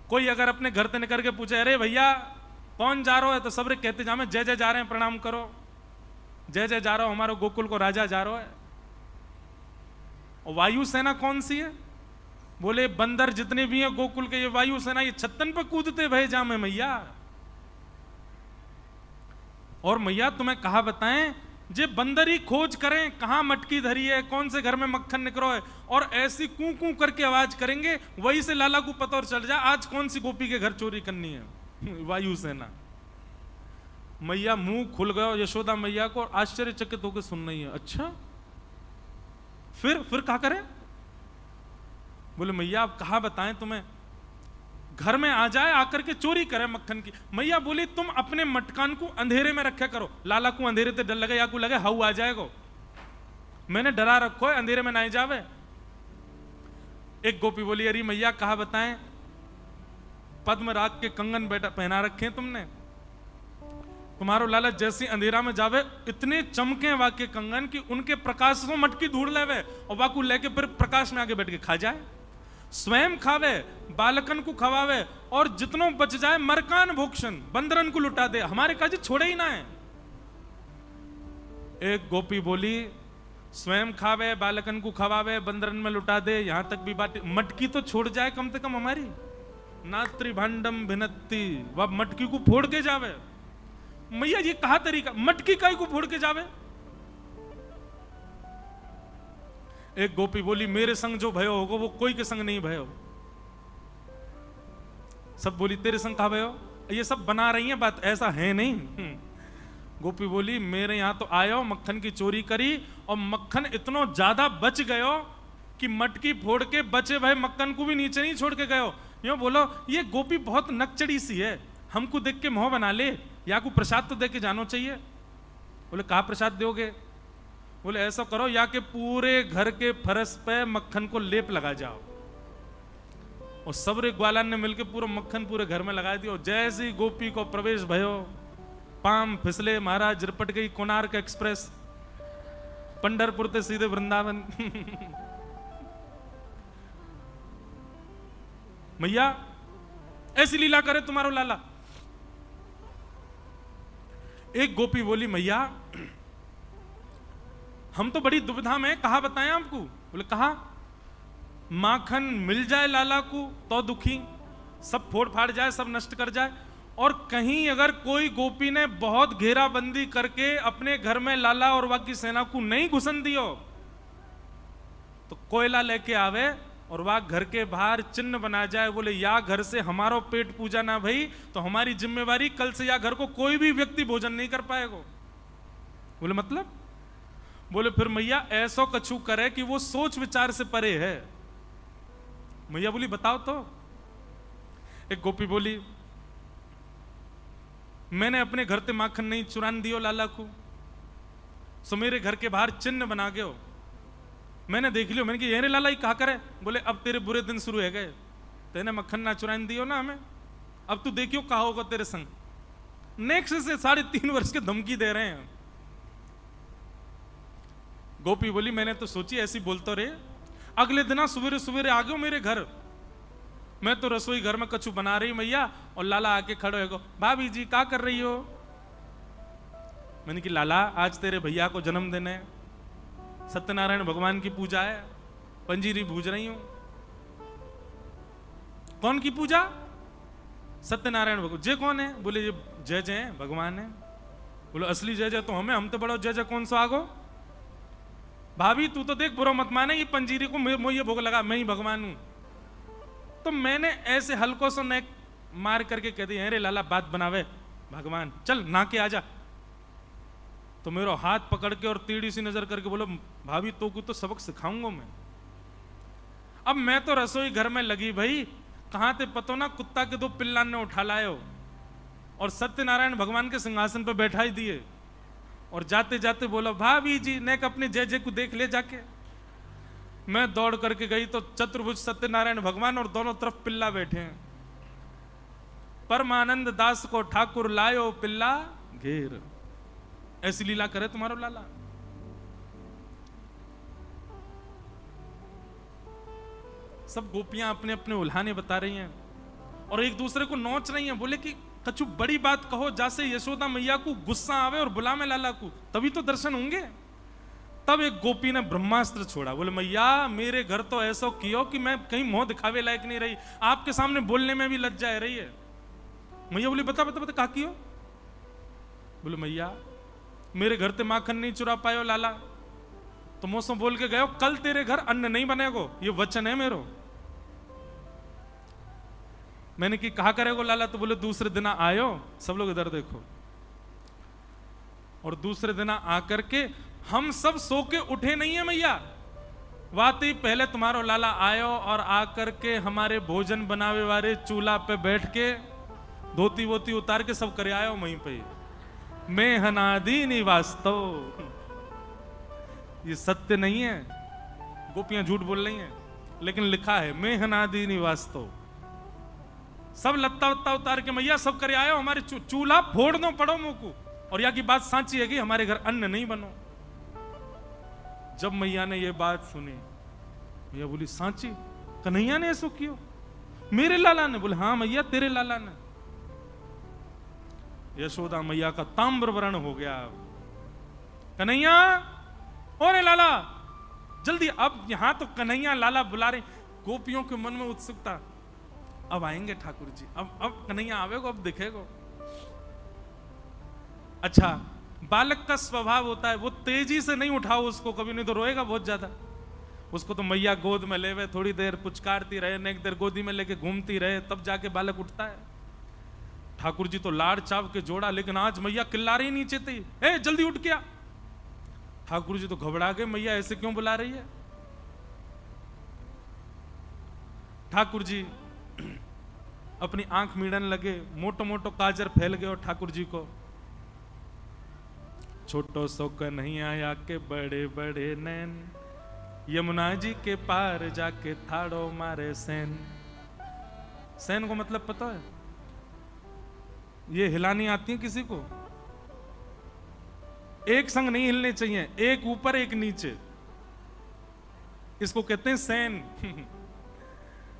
S1: कोई अगर अपने घर से निकल के पूछे अरे भैया कौन जा रहा है, तो सब कहते जा मैं जय जय जा रहे हैं, प्रणाम करो, जय जय जा रहा हूं, हमारा गोकुल को राजा जा रहा है। और वायुसेना कौन सी है? बोले बंदर जितने भी हैं गोकुल के, ये वायुसेना, ये छत्तन पे कूदते भय जा में मैया। और मैया तुम्हें कहा बताएं, जे बंदर ही खोज करें कहां मटकी धरी है, कौन से घर में मक्खन निकलो है, और ऐसी कू कू करके आवाज करेंगे, वही से लाला को पता और चल जाए आज कौन सी गोपी के घर चोरी करनी है। वायुसेना। मैया मुंह खुल गया, यशोदा मैया को आश्चर्यचकित होकर सुन रही है। अच्छा फिर क्या करें? बोले मैया आप कहा बताएं तुम्हें, घर में आ जाए आकर के चोरी करे मक्खन की। मैया बोली तुम अपने मटकान को अंधेरे में रखा करो, लाला को अंधेरे से डर लगे या को लगे हाउ आ जाएगा, मैंने डरा रखो है अंधेरे में ना जावे। एक गोपी बोली अरे मैया कहा बताएं, पद्म राग के कंगन बेटा पहना रखे तुमने, तुम्हारो लाला जैसे अंधेरा में जावे इतने चमके वाके कंगन कि उनके प्रकाश से मटकी ढूंढ लेवे और वाकू लेके फिर प्रकाश में आगे बैठ के खा जाए, स्वयं खावे, बालकन को खवावे, और जितनों बच जाए मरकान भोक्षण बंदरन को लुटा दे, हमारे काजी छोड़े ही ना है। एक गोपी बोली स्वयं खावे, बालकन को खवावे, बंदरन में लुटा दे, यहां तक भी बात, मटकी तो छोड़ जाए कम से कम हमारी। नात्री भांडम भिनत्ती, वह मटकी को फोड़ के जावे। मैया ये कहा तरीका, मटकी काई को फोड़ के जावे? एक गोपी बोली मेरे संग जो भयो होगा वो कोई के संग नहीं भयो। सब बोली तेरे संग कहा भयो? ये सब बना रही हैं बात, ऐसा है नहीं। गोपी बोली मेरे यहां तो आयो, मक्खन की चोरी करी और मक्खन इतना ज्यादा बच गयो कि मटकी फोड़ के बचे भाई मक्खन को भी नीचे नहीं छोड़ के गयो। यूं बोलो ये गोपी बहुत नकचड़ी सी है, हमको देख के मोह बना ले, या को प्रसाद तो दे के जानो चाहिए। बोले कहा प्रसाद दोगे? बोले ऐसा करो या के पूरे घर के फरस पे मक्खन को लेप लगा जाओ। और सबरे ग्वालन ने मिलकर पूरा मक्खन पूरे घर में लगा दिया। जैसी गोपी को प्रवेश भयो, पाम फिसले महाराज, रिपट गई कोणार्क एक्सप्रेस, पंढरपुर से सीधे वृंदावन। मैया ऐसी लीला करे तुम्हारो लाला। एक गोपी बोली मैया हम तो बड़ी दुविधा में, कहा बताएं आपको? बोले कहा माखन मिल जाए लाला को तो दुखी, सब फोड़ फाड़ जाए, सब नष्ट कर जाए, और कहीं अगर कोई गोपी ने बहुत घेराबंदी करके अपने घर में लाला और बाकी सेना को नहीं घुसन दियो तो कोयला लेके आवे और वह घर के बाहर चिन्ह बना जाए, बोले या घर से हमारो पेट पूजा ना भई तो हमारी जिम्मेवारी, कल से या घर को कोई भी व्यक्ति भोजन नहीं कर पाएगा। बोले मतलब? बोले फिर मैया ऐसो कछु करे कि वो सोच विचार से परे है। मैया बोली बताओ तो। एक गोपी बोली मैंने अपने घर से माखन नहीं चुरान दियो लाला को, सो मेरे घर के बाहर चिन्ह बना गयो, मैंने देख लियो, मैंने कि ये रे लाला ही कहा करे। बोले अब तेरे बुरे दिन शुरू है गए, तेने मक्खन ना चुरान दियो ना हमें, अब तू देखियो कहा होगा तेरे संग। नेक्स्ट से 3.5 वर्ष के धमकी दे रहे हैं। गोपी बोली मैंने तो सोची ऐसी बोलते रे, अगले दिन सवेरे सवेरे आ गयो मेरे घर, मैं तो रसोई घर में कछु बना रही मैया, और लाला आके खड़े हो, भाभी जी क्या कर रही हो? मैंने कि लाला आज तेरे भैया को जन्मदिन है, सत्यनारायण भगवान की पूजा है, पंजीरी भूज रही हूं। कौन की पूजा? सत्यनारायण भगवान। जय कौन है? बोले ये जय जय भगवान है। बोले असली जय जय तो हमें, हम तो बड़ो जय जय कौन सा आगो? भाभी तू तो देख बुरा मत माने, ये पंजीरी को ये भोग लगा, मैं ही भगवान हूं। तो मैंने ऐसे हल्को से नेक मार करके कह दी अरे लाला बात बनावे भगवान, चल ना के आजा। तो मेरा हाथ पकड़ के और टेढ़ी सी नजर करके बोलो भाभी तो को तो सबक सिखाऊंगा मैं। अब मैं तो रसोई घर में लगी भाई, कहां थे पतो ना कुत्ता के 2 पिल्लान ने उठा लायो और सत्यनारायण भगवान के सिंहासन पर बैठा ही दिए, और जाते जाते बोलो भाभी जी ने अपने जय जय को देख ले जाके। मैं दौड़ करके गई तो चतुर्भुज सत्यनारायण भगवान और दोनों तरफ पिल्ला बैठे हैं। परमानंद दास को ठाकुर लायो पिल्ला घेर। ऐसी लीला करे तुम्हारो लाला। सब गोपियां अपने अपने उल्हाने बता रही हैं और एक दूसरे को नोच रही हैं। बोले कि कछु बड़ी बात कहो जैसे यशोदा मैया को गुस्सा आवे और बुलावे लाला को, तभी तो दर्शन होंगे। तब एक गोपी ने ब्रह्मास्त्र छोड़ा। बोले मैया मेरे घर तो ऐसा कियो कि मैं कहीं मुंह दिखावे लायक नहीं रही, आपके सामने बोलने में भी लज्जा आ रही है। मैया बोली बता बता बता कहा कियो। बोले मैया मेरे घर ते माखन नहीं चुरा पायो लाला, तो मौसम बोल के गयो कल तेरे घर अन्न नहीं बनेगो, ये वचन है मेरो। मैंने कि कहा करेगो लाला, तो बोले दूसरे दिन आयो। सब लोग इधर देखो। और दूसरे दिन आकर के हम सब सो के उठे नहीं है मैया, वाकई पहले तुम्हारो लाला आयो और आकर के हमारे भोजन बनावे वाले चूल्हा पे बैठ के धोती वोती उतार के सब करे आयो वहीं पे। मैं हनादी निवास्तो, ये सत्य नहीं है, गोपियां झूठ बोल रही हैं, लेकिन लिखा है मैं हनादी निवास्तो। सब लत्ता वत्ता उतार के मैया सब करे आयो, हमारे चूल्हा फोड़ दो पड़ो मुंह को, और यहाँ की बात सांची है कि हमारे घर अन्न नहीं बनो। जब मैया ने ये बात सुनी, मैया बोली सांची कन्हैया ने ऐसा किया? मेरे लाला ने? बोले हाँ मैया तेरे लाला ने। यशोदा मैया का ताम्र वर्ण हो गया। कन्हैया ओरे लाला जल्दी, अब यहां तो कन्हैया लाला बुला रहे। गोपियों के मन में उत्सुकता, अब आएंगे ठाकुर जी, अब कन्हैया आवेगो, अब दिखेगो। अच्छा बालक का स्वभाव होता है वो तेजी से नहीं उठाओ उसको, कभी नहीं तो रोएगा बहुत ज्यादा। उसको तो मैया गोद में लेवे, थोड़ी देर पुचकारती रहे, नेक देर गोदी में लेके घूमती रहे, तब जाके बालक उठता है। ठाकुर जी तो लाड़ चाव के जोड़ा, लेकिन आज मैया किल्ला रही नीचे थी, ए जल्दी उठ गया। ठाकुर जी तो घबरा गए, मैया ऐसे क्यों बुला रही है। ठाकुर जी अपनी आंख मीड़न लगे, मोटो मोटो काजर फैल गए और ठाकुर जी को छोटो सो कन्हैया के बड़े बड़े नैन, यमुना जी के पार जाके थाड़ो मारे सैन। सैन को मतलब पता है? ये हिलानी आती है किसी को? एक संग नहीं हिलने चाहिए, एक ऊपर एक नीचे, इसको कहते हैं सैन।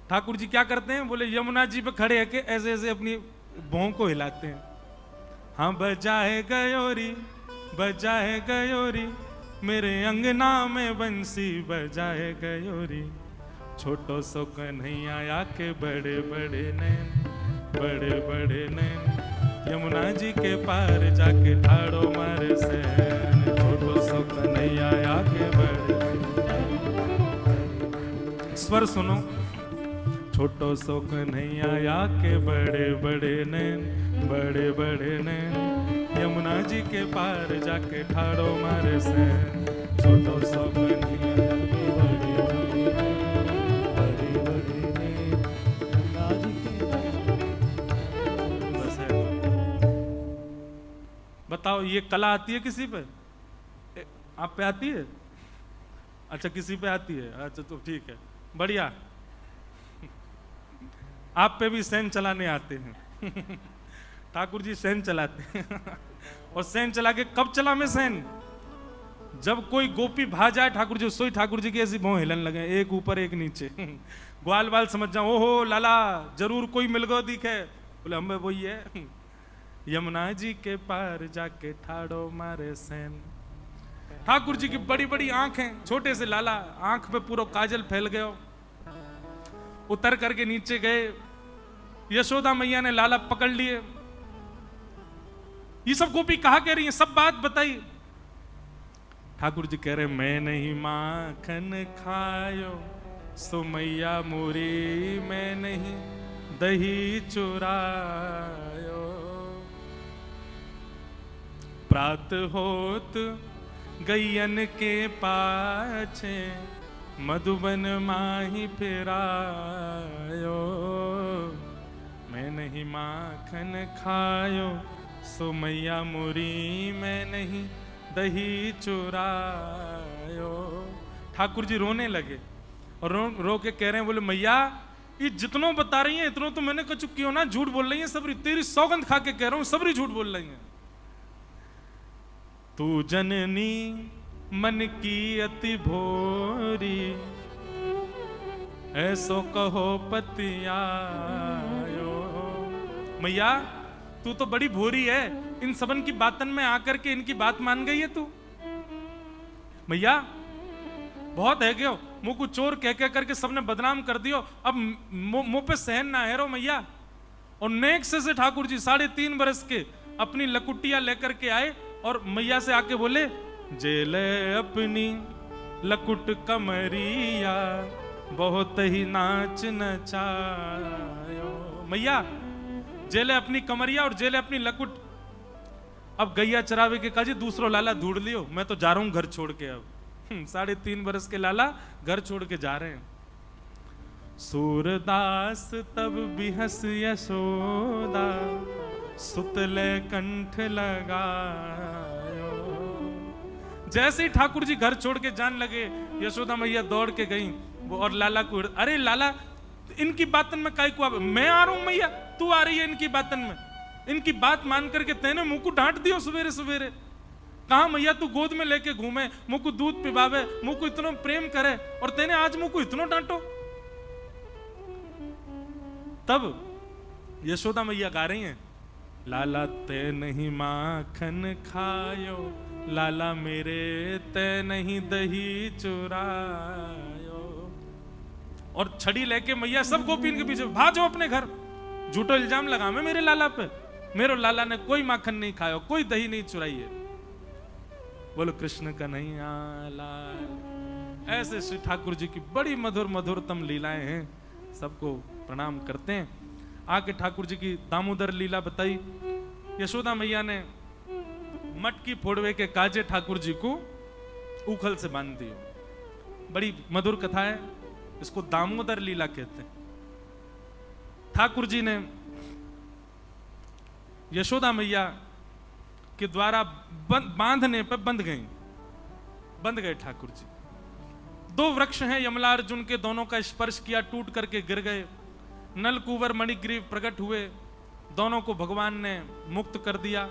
S1: ठाकुर जी क्या करते हैं? बोले यमुना जी पे खड़े है के ऐसे ऐसे अपनी भौं को हिलाते हैं। हाँ बजाए गयोरी बजाए गयोरी, मेरे अंगना में बंसी बजाए गयोरी, छोटो सो कन्हैया के बड़े बड़े नैन, बड़े बड़े नैन, यमुना जी के पार जाके ठाड़ो मारे सैन, छोटो सो कन्हैया के बड़े। स्वर सुनो, छोटो सो कन्हैया के बड़े बड़े नैन, बड़े बड़े नैन, यमुना जी के पार जाके ठाड़ो मारे सैन, छोटो सो कन्हैया के बड़े बड़े नैन, बड़े बड़े नैन, यमुना जी के। बस है। बताओ ये कला आती है किसी पे? आप पे आती है? अच्छा किसी पे आती है, अच्छा तो ठीक है, बढ़िया। आप पे भी सैन चलाने आते हैं। ठाकुर जी सैन चलाते हैं। और सैन चला के कब चला मैं सैन? जब कोई गोपी भा जाए ठाकुर जी, सोई ठाकुर जी की ऐसी भौं हिलन लगे, एक ऊपर एक नीचे। ग्वाल बाल समझ जाओ, ओहो लाला जरूर कोई मिल गो दिखे। बोले हमें वही है, यमुना जी के पार जाके ठाड़ो मारे सैन। ठाकुर जी की बड़ी बड़ी आंखें, छोटे से लाला, आंख पे पूरा काजल फैल गयो। उतर करके नीचे गए, यशोदा मैया ने लाला पकड़ लिए। ये सब गोपी कहा कह रही है, सब बात बताई। ठाकुर जी कह रहे मैं नहीं माखन खायो, सो मैया मोरी मैं नहीं दही चुरायो, प्रात होत गैयन के पाछे, मधुबन माही फिरायो, मैं नहीं माखन खायो, सो मैया मुरी मैं नहीं दही चुरायो। ठाकुर जी रोने लगे, और रो के कह रहे हैं, बोले मैया ये जितनों बता रही हैं इतनों तो मैंने कछु क्यों ना झूठ बोल रही है सबरी, तेरी सौगंध खा के कह रहा हूं सबरी झूठ बोल रही है। तू जननी मन की अति भोरी, ऐसो कहो पतियायो। मैया तू तो बड़ी भोरी है, इन सबन की बातन में आकर के इनकी बात मान गई है तू। मैया बहुत है क्यों, मुंह को चोर कह कह करके सबने बदनाम कर दियो, अब मुंह पे सहन ना है रो मैया। और नेक से ठाकुर जी 3.5 बरस के अपनी लकुटिया लेकर के आए और मैया से आके बोले, जेले अपनी लकुट कमरिया बहुत ही नाच नचायो। मैया जेले अपनी कमरिया और जेले अपनी लकुट। अब गैया चरावे के काजी दूसरो लाला ढूंढ लियो, मैं तो जा रहा हूं घर छोड़ के। अब 3.5 बरस के लाला घर छोड़ के जा रहे हैं। सूरदास तब बिहस यशोदा, सुतले कंठ लगायो। जैसे ही ठाकुर जी घर छोड़ के जान लगे, यशोदा मैया दौड़ के गई वो और लाला को, अरे लाला इनकी बातन में काय को, मैं आ रहा हूं मैया, तू आ रही है इनकी बातन में। इनकी बात मान करके तेने मुंह को डांट दियो सवेरे सवेरे। कहा मैया तू गोद में लेके घूमे, मुंह को दूध पिबावे, मुंह को इतना प्रेम करे, और तेने आज मुंह को इतना डांटो। तब यशोदा मैया गा रही हैं, लाला ते नहीं माखन खायो, लाला मेरे ते नहीं दही चुरायो। और छड़ी लेके मैया सब गोपीन के पीछे भाजो अपने घर, झूठो इल्जाम लगा मैं मेरे लाला पे, मेरे लाला ने कोई माखन नहीं खायो, कोई दही नहीं चुराई है। बोलो कृष्ण कन्हैया लाल। ऐसे श्री ठाकुर जी की बड़ी मधुर मधुरतम लीलाएं हैं, सबको प्रणाम करते हैं। आके ठाकुर जी की दामोदर लीला बताई। यशोदा मैया ने मटकी फोड़वे के काजे ठाकुर जी को उखल से बांध दियो। बड़ी मधुर कथा है, इसको दामोदर लीला कहते हैं। ठाकुर जी ने यशोदा मैया के द्वारा बांधने पर बंध गए ठाकुर जी। 2 वृक्ष हैं यमला अर्जुन के, दोनों का स्पर्श किया, टूट करके गिर गए। नलकुवर मणिग्रीव प्रकट हुए, दोनों को भगवान ने मुक्त कर दिया।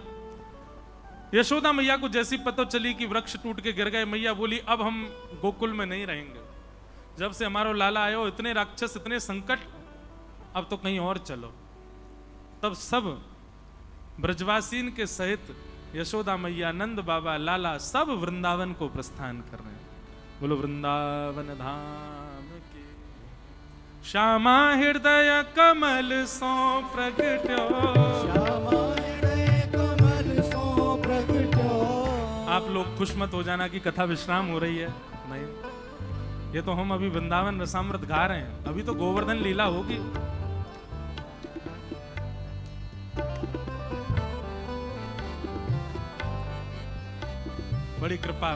S1: यशोदा मैया को जैसी पता चली कि वृक्ष टूट के गिर गए, मैया बोली अब हम गोकुल में नहीं रहेंगे, जब से हमारा लाला आयो इतने राक्षस इतने संकट, अब तो कहीं और चलो। तब सब ब्रजवासीन के सहित यशोदा मैया, नंद बाबा, लाला सब वृंदावन को प्रस्थान कर रहे हैं। बोलो वृंदावन धाम की। श्यामा हृदय कमल सो प्रगट्यो,
S2: श्यामा हृदय कमल सो प्रगट्यो।
S1: आप लोग खुश मत हो जाना कि कथा विश्राम हो रही है, नहीं, ये तो हम अभी वृंदावन रसामृत गा रहे हैं, अभी तो गोवर्धन लीला होगी। बड़ी कृपा।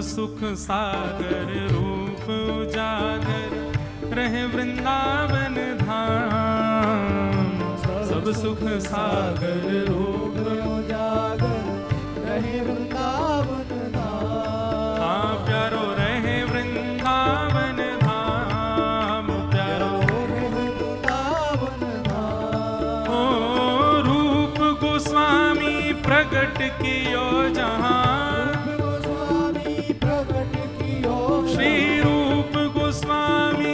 S1: सुख सागर रूप उजागर रहे वृंदावन धाम। सब सुख सागर रूप उजागर रहे वृंदावन धाम। हाँ प्यारो रहे वृंदावन धाम, प्यारो रहे वृंदावन धाम। ओ रूप गोस्वामी प्रकट कियो जहाँ, श्री रूप गोस्वामी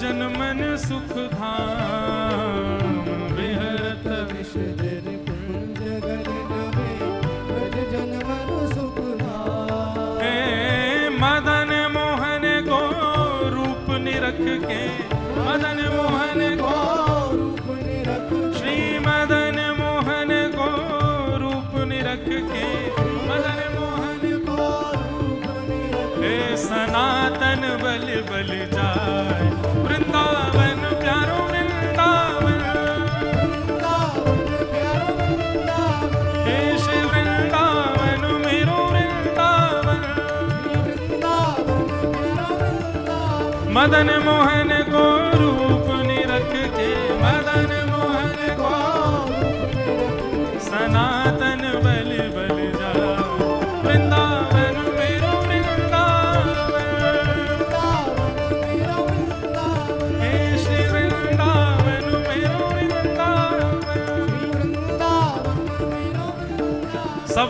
S1: जन मन सुख धाम विहरत
S2: विषदिन कुंज गगन में ब्रज जन मन सुख धाम।
S1: हे मदन मोहन को रूप निरख के, मदन मोहन को
S2: रूप निरख
S1: श्री मदन मोहन को रूप निरख के, मदन मोहन
S2: को रूप निरख
S1: हे सनातन बल बल जाए वृंदावन प्यारो वृंदावन,
S2: वृंदावन प्यारो वृंदावन।
S1: हे श्री वृंदावन मेरो वृंदावन,
S2: वृंदावन प्यारो वृंदावन।
S1: मदन मोहन को रूप निरख के, मदन मोहन को सनातन बल बल जाए वृंदावन मेरो वृंदावन, हे श्री वृंदावन मेरो वृंदावन। सब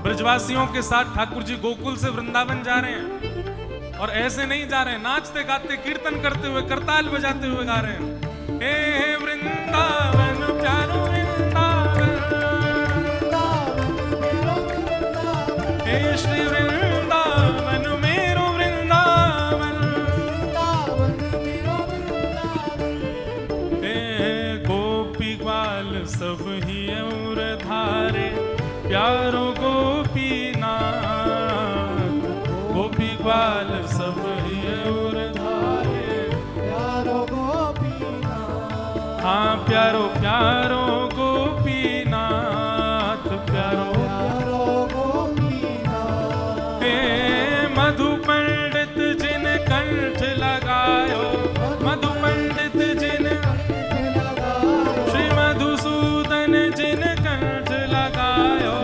S1: ब्रजवासियों के साथ ठाकुर जी गोकुल से वृंदावन जा रहे हैं, और ऐसे नहीं जा रहे हैं, नाचते गाते कीर्तन करते हुए करताल बजाते हुए गा रहे हैं। हे वृंदावन प्यारो वृंदावन, हे श्री वृंदावन मेरो वृंदावन, हे गोपी ग्वाल सब ही और धारे प्यारो गोपीनाथ, गोपी ग्वाल सब ही और धारे
S2: प्यारो गोपीनाथ।
S1: हाँ प्यारो प्यारो गोपीनाथ प्यारो,
S2: प्यारो गोपीनाथ।
S1: हे मधु पंडित जिन कंठ लगायो, मधु पंडित जिन श्री मधुसूदन जिन कंठ लगायो,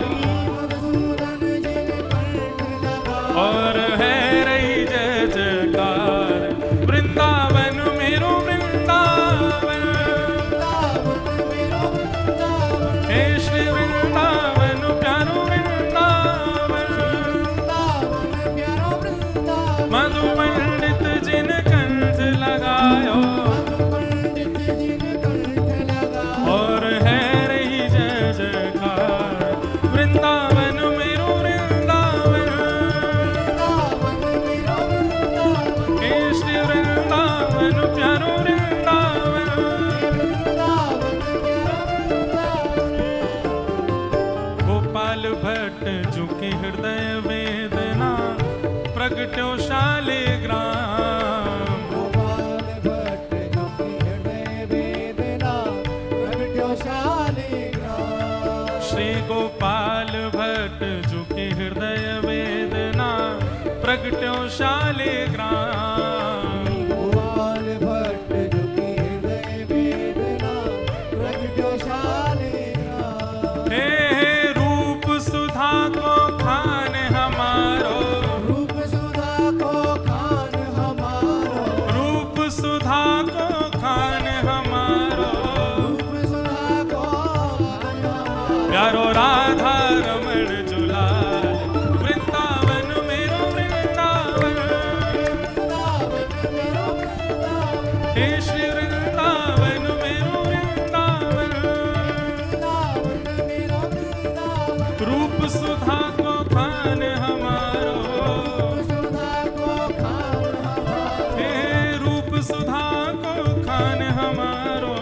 S1: और है रही जय जयकार वृंदावन मेरो वृंदावन, हे श्री वृंदावन प्यारो वृंदावन, मधु पंडित जिन कंठ लगायो, और है रही जय जयकार वृंदावन मेरो वृंदावन, हे श्री वृंदावन प्यारो वृंदावन। गोपाल भट्ट झुकी हृदय वेदना प्रगट्यो शालिग्राम,
S2: गोपाल भट्ट जो की हृदय वेदना प्रगट्यो शालिग्राम।
S1: श्री गोपाल भट्ट झुकी हृदय वेदना प्रगट्यो शालिग्राम,
S2: गोपाल भट्ट जो की हृदय वेदना प्रगट्यो शालिग्राम।
S1: हे रूप सुधा को खान हमारो,
S2: रूप सुधा को खान हमारो,
S1: रूप सुधा को खान हमारो,
S2: रूप सुधा को खान हमारो।
S1: प्यारो राधा रमण जुलाल वृंदावन मेरो वृंदावन, हे श्री वृंदावन मेरो वृंदावन, रूप सुधा को खान हमारो, हे रूप सुधा को खान हमारो,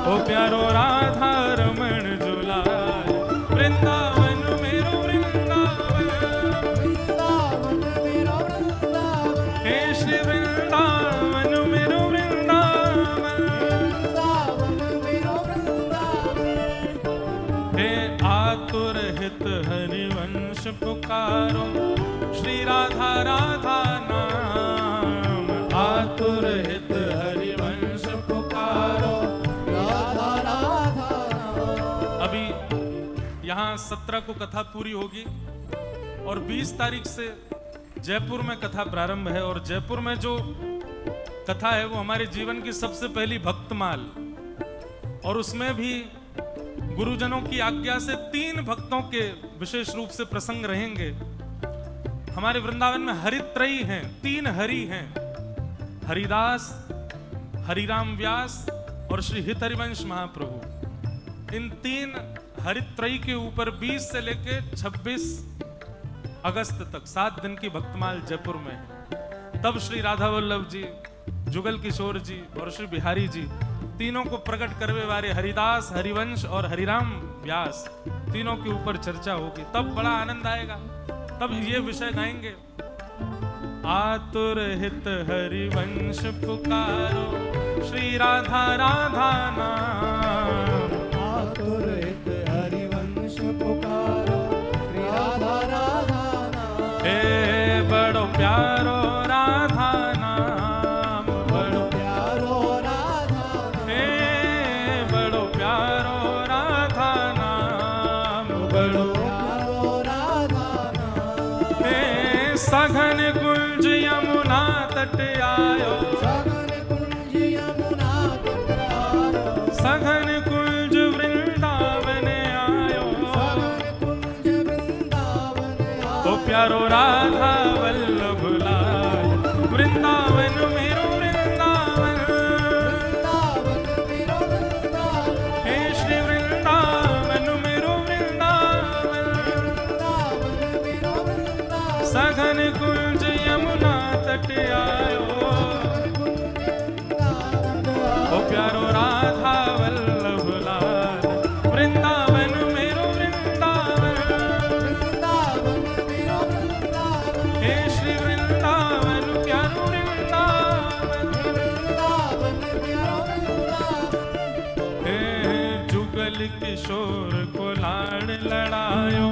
S1: ओ प्यारो राधा रमण जुलाल वृंदावन मेरो वृंदावन, हे श्री वृंदावन मेरो वृंदावन, हे आतुर हित हरिवंश पुकारो श्री राधा राधा नाम, आतुर हित हरिवंश पुकारो।
S2: राधा राधा
S1: अभी यहाँ 17 को कथा पूरी होगी और 20 तारीख से जयपुर में कथा प्रारंभ है, और जयपुर में जो कथा है वो हमारे जीवन की सबसे पहली भक्तमाल, और उसमें भी गुरुजनों की आज्ञा से 3 भक्तों के विशेष रूप से प्रसंग रहेंगे। हमारे वृंदावन में हरित्रयी हैं, 3 हरि हैं, हरिदास, हरिराम व्यास और श्री हित हरिवंश महाप्रभु। इन 3 हरित्रयी के ऊपर 20 से लेके 26 अगस्त तक 7 दिन की भक्तमाल जयपुर में है। तब श्री राधा वल्लभ जी, जुगल किशोर जी और श्री बिहारी जी तीनों को प्रकट करवे वाले हरिदास, हरिवंश और हरिराम व्यास तीनों के ऊपर चर्चा होगी। तब बड़ा आनंद आएगा, तब ये विषय गाएंगे। आतुर हित हरिवंश पुकारो, श्री राधा राधा नाम।
S2: आतुर हित हरिवंश पुकारो, श्री राधा राधा नाम।
S1: हे बड़ो प्यारो राधा नाम, बड़ो
S2: प्यारो राधा नाम।
S1: हे बड़ो प्यारो राधा नाम, बड़ो
S2: प्यारो राधा नाम।
S1: हे सघन कुंज यमुना तट आयो,
S2: सघन कुंज यमुना तट आयो।
S1: सघन कुंज वृंदावन आयो,
S2: सघन कुंज वृंदावन आयो।
S1: ओ प्यारो राधा वल्लभ लाल, वृंदावन मेरो वृंदावन।
S2: वृंदावन मेरो वृंदावन।
S1: हे श्री वृंदावन मेरो वृंदावन।
S2: वृंदावन मेरो वृंदावन।
S1: सघन कुंज यमुना तट आयो, ओ प्यारो राधा वल्लभ लाल, वृंदावन मेरो वृंदावन।
S2: वृंदावन मेरो वृंदावन।
S1: हे श्री वृंदावन प्यारो वृंदावन।
S2: वृंदावन मेरो वृंदावन।
S1: हे जुगल किशोर को लाड़ लड़ायो,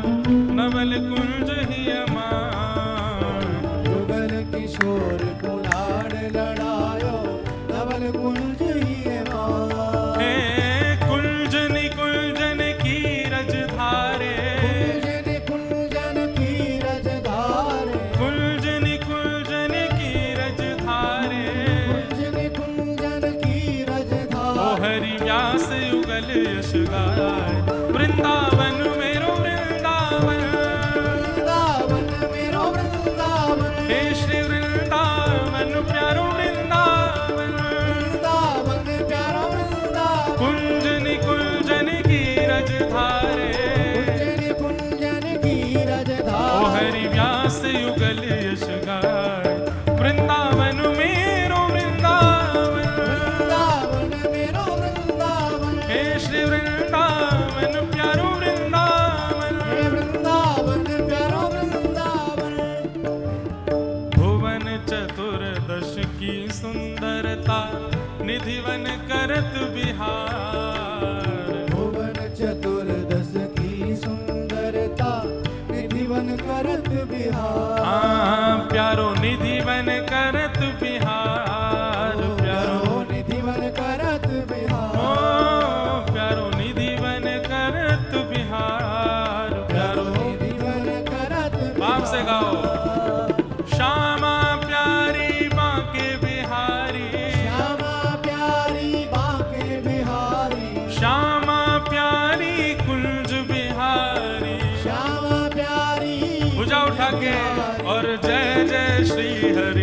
S1: नवल कुंज ही अमान।
S2: जुगल किशोर को लाड़ लड़ायो, नवल कुंज ही मान।
S1: हे कुंजन कुंजन की रज धारे,
S2: कुंजन कुंजन की रज धारे।
S1: कुंजन कुंजन की रज धारे।
S2: कुंजन कुंजन की रज
S1: ओ
S2: धारे।
S1: हरि व्यास युगल यश गाय, वृंदावन मेरो वृंदावन।
S2: वृंदावन मेरो वृंदावन।
S1: हे श्री वृंदावन प्यारो वृंदावन।
S2: वृंदावन प्यारो वृंदावन।
S1: कुंजन कुंजन की रज धारे,
S2: कुंजन कुंजन की रज
S1: ओ
S2: धारे।
S1: हरि व्यास युगल यश गाय, वृंदावन मेरो वृंदावन।
S2: वृंदावन मेरो वृंदावन।
S1: हे श्री वृंदावन प्यारो वृंदावन।
S2: हे वृंदावन प्यारो वृंदावन।
S1: भुवन चतुर्दश की सुंदरता, निधिवन करत बिहार।
S2: भुवन चतुर्दश की सुंदरता, निधिवन करत बिहार।
S1: प्यारो निधिवन करत बिहार, प्यारो
S2: निधिवन करत
S1: ओ
S2: बिहार।
S1: प्यारो निधिवन करत बिहार, प्यारो
S2: निधिवन करत
S1: बाप से गाओ।
S2: बिहार।
S1: श्यामा प्यारी बांके बिहारी,
S2: श्यामा प्यारी बांके बिहारी।
S1: श्यामा प्यारी कुंज बिहारी।
S2: श्यामा प्यारी
S1: भुजा उठा के और जय जय श्री हरि